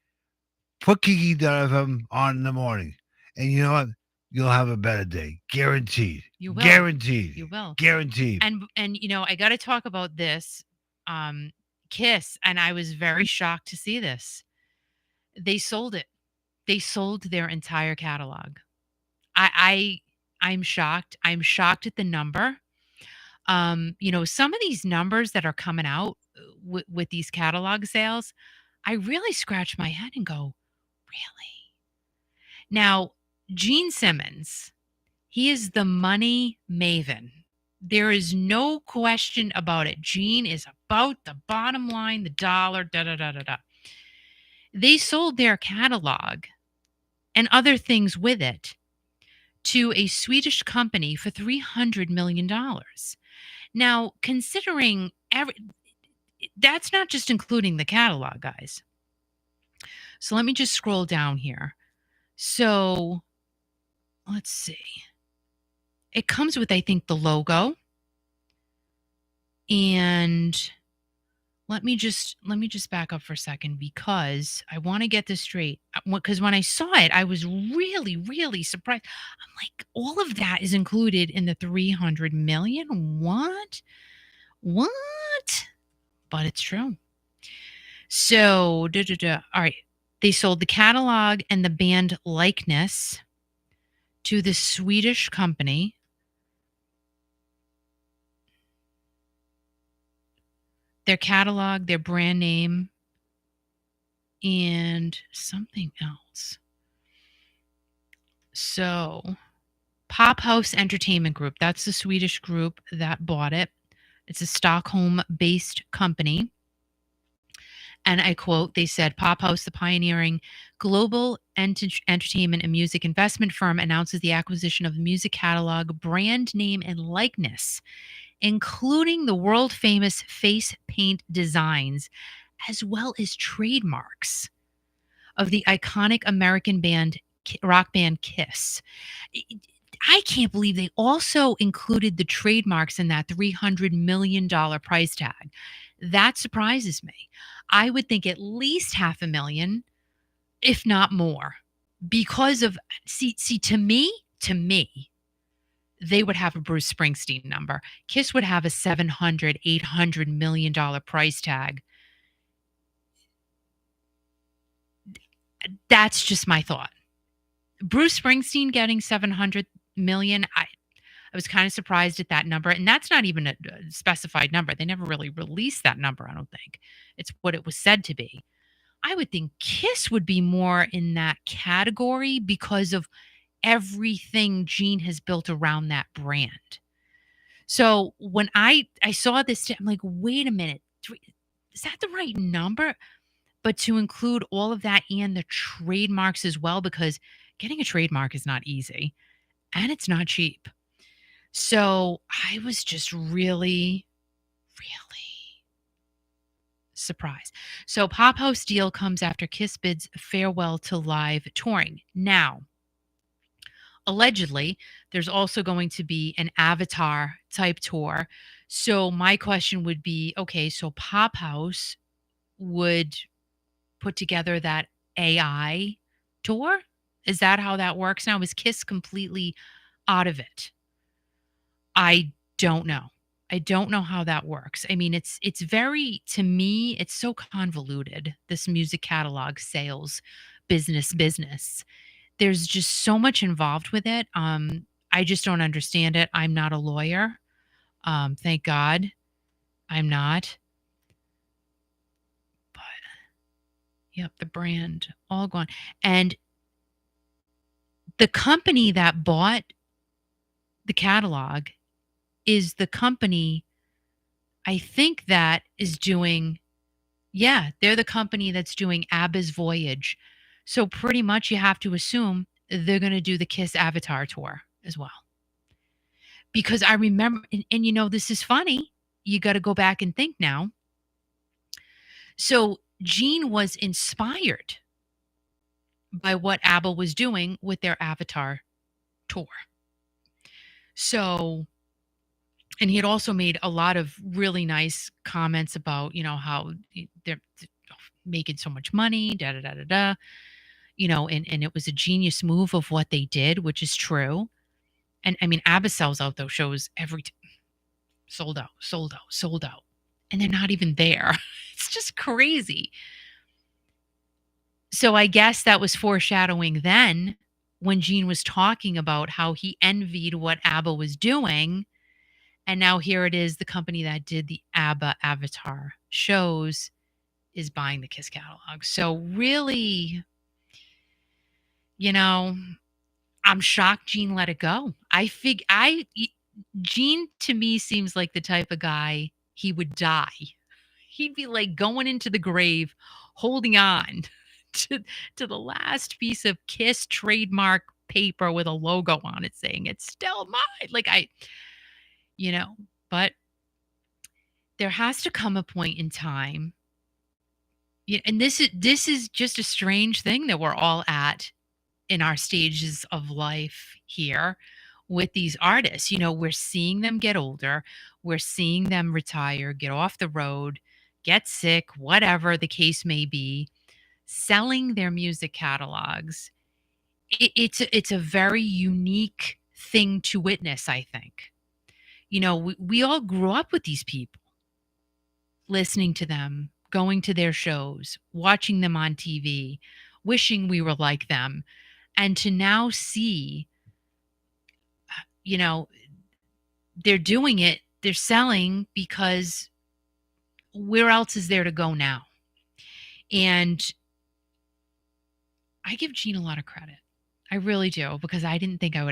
put Kiki.fm on in the morning. And you know what? You'll have a better day. Guaranteed. You will. Guaranteed. You will. Guaranteed. And I got to talk about this um Kiss, and I was very shocked to see this. They sold it. They sold their entire catalog. I'm shocked. I'm shocked at the number. Some of these numbers that are coming out with these catalog sales, I really scratch my head and go, really? Now, Gene Simmons, he is the money maven. There is no question about it. Gene is about the bottom line, the dollar, da da da da da. They sold their catalog and other things with it to a Swedish company for $300 million. Now, considering that's not just including the catalog, guys. So let me just scroll down here. So let's see. It comes with, I think, the logo. And let me just back up for a second because I want to get this straight. Because when I saw it, I was really, really surprised. I'm like, all of that is included in the 300 million. What? What? But it's true. So, da, da, da. All right. They sold the catalog and the band likeness to the Swedish company. Their catalog, their brand name, and something else. So, Pop House Entertainment Group, that's the Swedish group that bought it. It's a Stockholm based company. And I quote, they said, Pop House, the pioneering global entertainment and music investment firm, announces the acquisition of the music catalog, brand name, and likeness, including the world famous face paint designs, as well as trademarks of the iconic American rock band Kiss. I can't believe they also included the trademarks in that $300 million price tag. That surprises me. I would think at least half a million, if not more, because of see to me, they would have a Bruce Springsteen number. Kiss would have a 700, $800 million price tag. That's just my thought. Bruce Springsteen getting 700 million, I was kind of surprised at that number. And that's not even a specified number. They never really released that number, I don't think. It's what it was said to be. I would think Kiss would be more in that category because of everything Gene has built around that brand. So when I saw this, I'm like, wait a minute, is that the right number? But to include all of that and the trademarks as well, because getting a trademark is not easy and it's not cheap. So I was just really, really surprised. So Pop House deal comes after Kiss bids farewell to live touring. Now, allegedly, there's also going to be an Avatar type tour. So my question would be, okay, so Pop House would put together that AI tour? Is that how that works now? Is Kiss completely out of it? I don't know. I don't know how that works. I mean, it's very to me, it's so convoluted, this music catalog sales business. There's just so much involved with it. I just don't understand it. I'm not a lawyer. Thank God I'm not. But yep, the brand all gone. And the company that bought the catalog is the company I think that is doing, yeah, they're the company that's doing ABBA's Voyage. So pretty much you have to assume they're going to do the Kiss Avatar tour as well. Because I remember, and you know, this is funny. You got to go back and think now. So Gene was inspired by what ABBA was doing with their Avatar tour. So, and he had also made a lot of really nice comments about, you know, how they're making so much money, da da da da da. You know, and it was a genius move of what they did, which is true. And I mean, ABBA sells out those shows sold out, sold out, sold out, and they're not even there. It's just crazy. So I guess that was foreshadowing then when Gene was talking about how he envied what ABBA was doing. And now here it is, the company that did the ABBA Avatar shows is buying the Kiss catalog. So really, you know, I'm shocked Gene let it go. Gene to me seems like the type of guy he would die. He'd be like going into the grave, holding on to to the last piece of Kiss trademark paper with a logo on it saying it's still mine. Like you know, but there has to come a point in time. Yeah, and this is just a strange thing that we're all at in our stages of life here with these artists. You know, we're seeing them get older, we're seeing them retire, get off the road, get sick, whatever the case may be, selling their music catalogs. It's a very unique thing to witness, I think. You know, we all grew up with these people, listening to them, going to their shows, watching them on TV, wishing we were like them. And to now see, you know, they're doing it, they're selling because where else is there to go now? And I give Gene a lot of credit. I really do because I didn't think I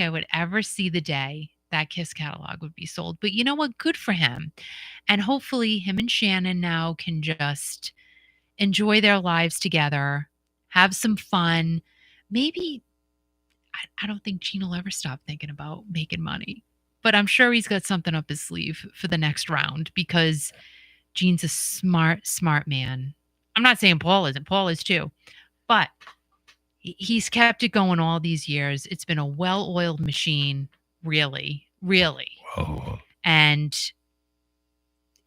would ever see the day that Kiss catalog would be sold. But you know what? Good for him. And hopefully him and Shannon now can just enjoy their lives together, have some fun. Maybe I don't think Gene will ever stop thinking about making money. But I'm sure he's got something up his sleeve for the next round because Gene's a smart man. I'm not saying Paul isn't. Paul is too. But he's kept it going all these years. It's been a well-oiled machine, really, really. Whoa. And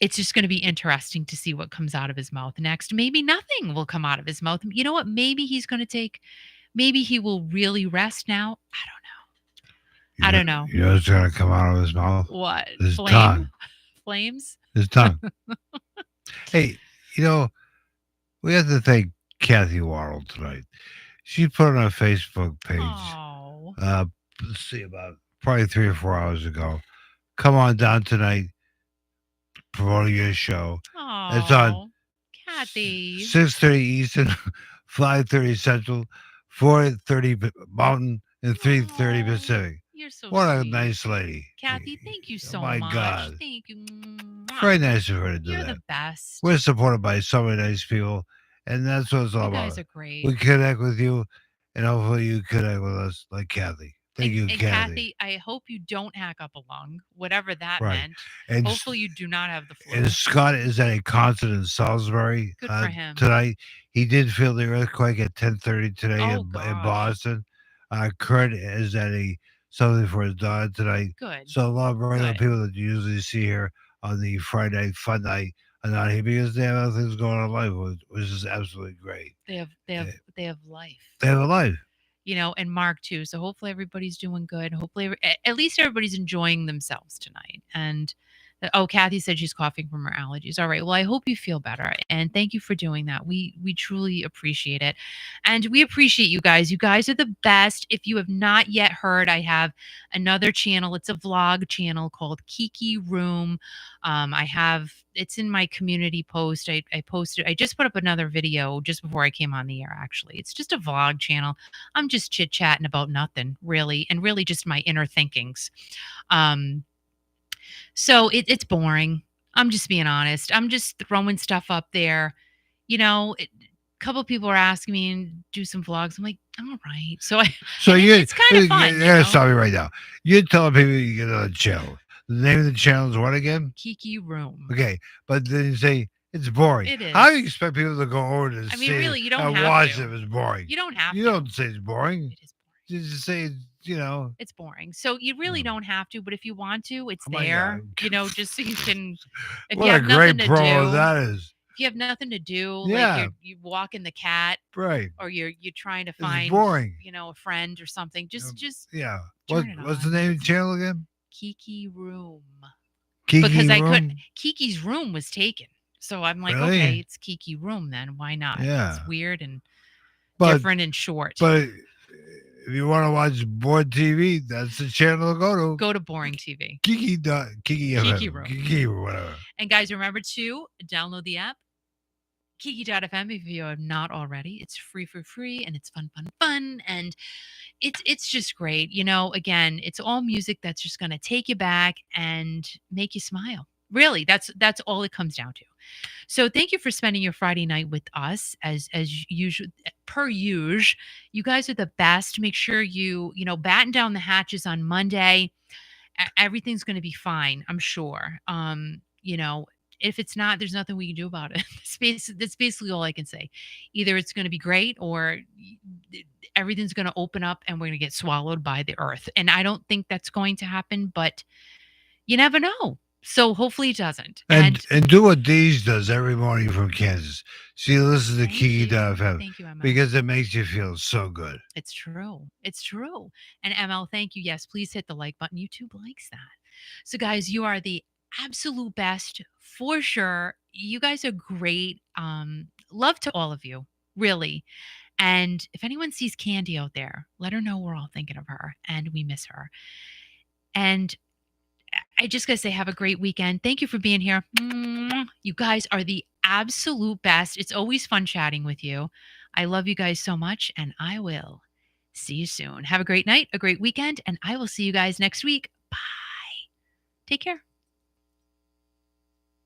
it's just going to be interesting to see what comes out of his mouth next. Maybe nothing will come out of his mouth. You know what? Maybe he will really rest now. I don't know. You know what's going to come out of his mouth? What? His Flame? tongue. Flames? His tongue. Hey, you know, we have to thank Kathy Waddle tonight. She put on her Facebook page, Oh. let's see, about probably 3 or 4 hours ago. Come on down tonight, promoting your show. It's on Oh. Kathy. 6:30 Eastern, 5:30 Central, 4:30 Mountain, and 3:30 Oh, Pacific. you're so What a sweet. nice lady. Kathy, thank you Oh so my much. God. Thank you. Very nice of her to do You're that. the best. We're supported by so many nice people, and that's what it's all You about. guys are great. We connect with you, and hopefully you connect with us like Kathy. Thank you, And Kathy. Kathy, I hope you don't hack up a lung, whatever that Right. meant. And Hopefully you do not have the flu. and Scott is at a concert in Salisbury Good for him. tonight. He did feel the earthquake at 10:30 today Oh, in gosh. Boston. Kurt is at a something for his daughter tonight. Good. So a lot of regular Good. people that you usually see here on the Friday night fun night are not here because they have other things going on in life, which is absolutely great. They have life. They have a life. and Mark too. So hopefully everybody's doing good. Hopefully, at least everybody's enjoying themselves tonight. And oh, Kathy said she's coughing from her allergies. All right. Well, I hope you feel better, and thank you for doing that. We truly appreciate it, and we appreciate you guys. You guys are the best. If you have not yet heard, I have another channel. It's a vlog channel called Kiki Room. I have it's in my community post. I posted. I just put up another video just before I came on the air. Actually, it's just a vlog channel. I'm just chit chatting about nothing really, and really just my inner thinkings. Um, so it's boring. I'm just being honest. I'm just throwing stuff up there. A couple people are asking me to do some vlogs. I'm like, I'm all right. So So and you, it's kind of fun, yeah, stop me right now. You're telling people you get on a channel. The name of the channel is what again? Kiki Room. Okay, but then you say it's boring. It How do is. you expect people to go over to I mean, see really, it you don't and have watch it to. if it's boring? You don't have You to. don't say it's boring. It is boring. You just say, It's boring. So you really hmm, don't have to, but if you want to, it's oh my God. there, just so you can if you What a have nothing great to promo do, that is. if you have nothing to do, like Yeah, you walking the cat right. or you're trying to It's find, boring. a friend or something, Um, just yeah. turn it What's the on. name of the channel again? Kiki Room. Kiki Because I could Room. Kiki's room was taken. So I'm like, okay, Really? it's Kiki Room then. Why not? It's Yeah. weird and But different and short. but if you want to watch board TV, that's the channel to go to. Go to Boring TV. Kiki Kiki FM, Room. Kiki or whatever. And guys, remember to download the app Kiki.fm if you have not already. It's free and it's fun, fun, fun. And it's just great. Again, it's all music that's just gonna take you back and make you smile. Really, that's all it comes down to. So thank you for spending your Friday night with us as usual per usual. You guys are the best. Make sure you batten down the hatches on Monday. Everything's going to be fine, I'm sure. If it's not, there's nothing we can do about it. That's basically all I can say. Either it's going to be great or everything's going to open up and we're going to get swallowed by the earth. And I don't think that's going to happen, but you never know. So hopefully it doesn't. And And and do what Deej does every morning from Kansas. She listens to thank Kiki you. FM Thank you, ML. because it makes you feel so good. It's true. It's true. And ML, thank you. Yes, please hit the like button. YouTube likes that. So, guys, you are the absolute best for sure. You guys are great. Love to all of you, really. And if anyone sees Candy out there, let her know we're all thinking of her and we miss her. And I just gotta say, have a great weekend. Thank you for being here. You guys are the absolute best. It's always fun chatting with you. I love you guys so much, and I will see you soon. Have a great night, a great weekend, and I will see you guys next week. Bye. Take care.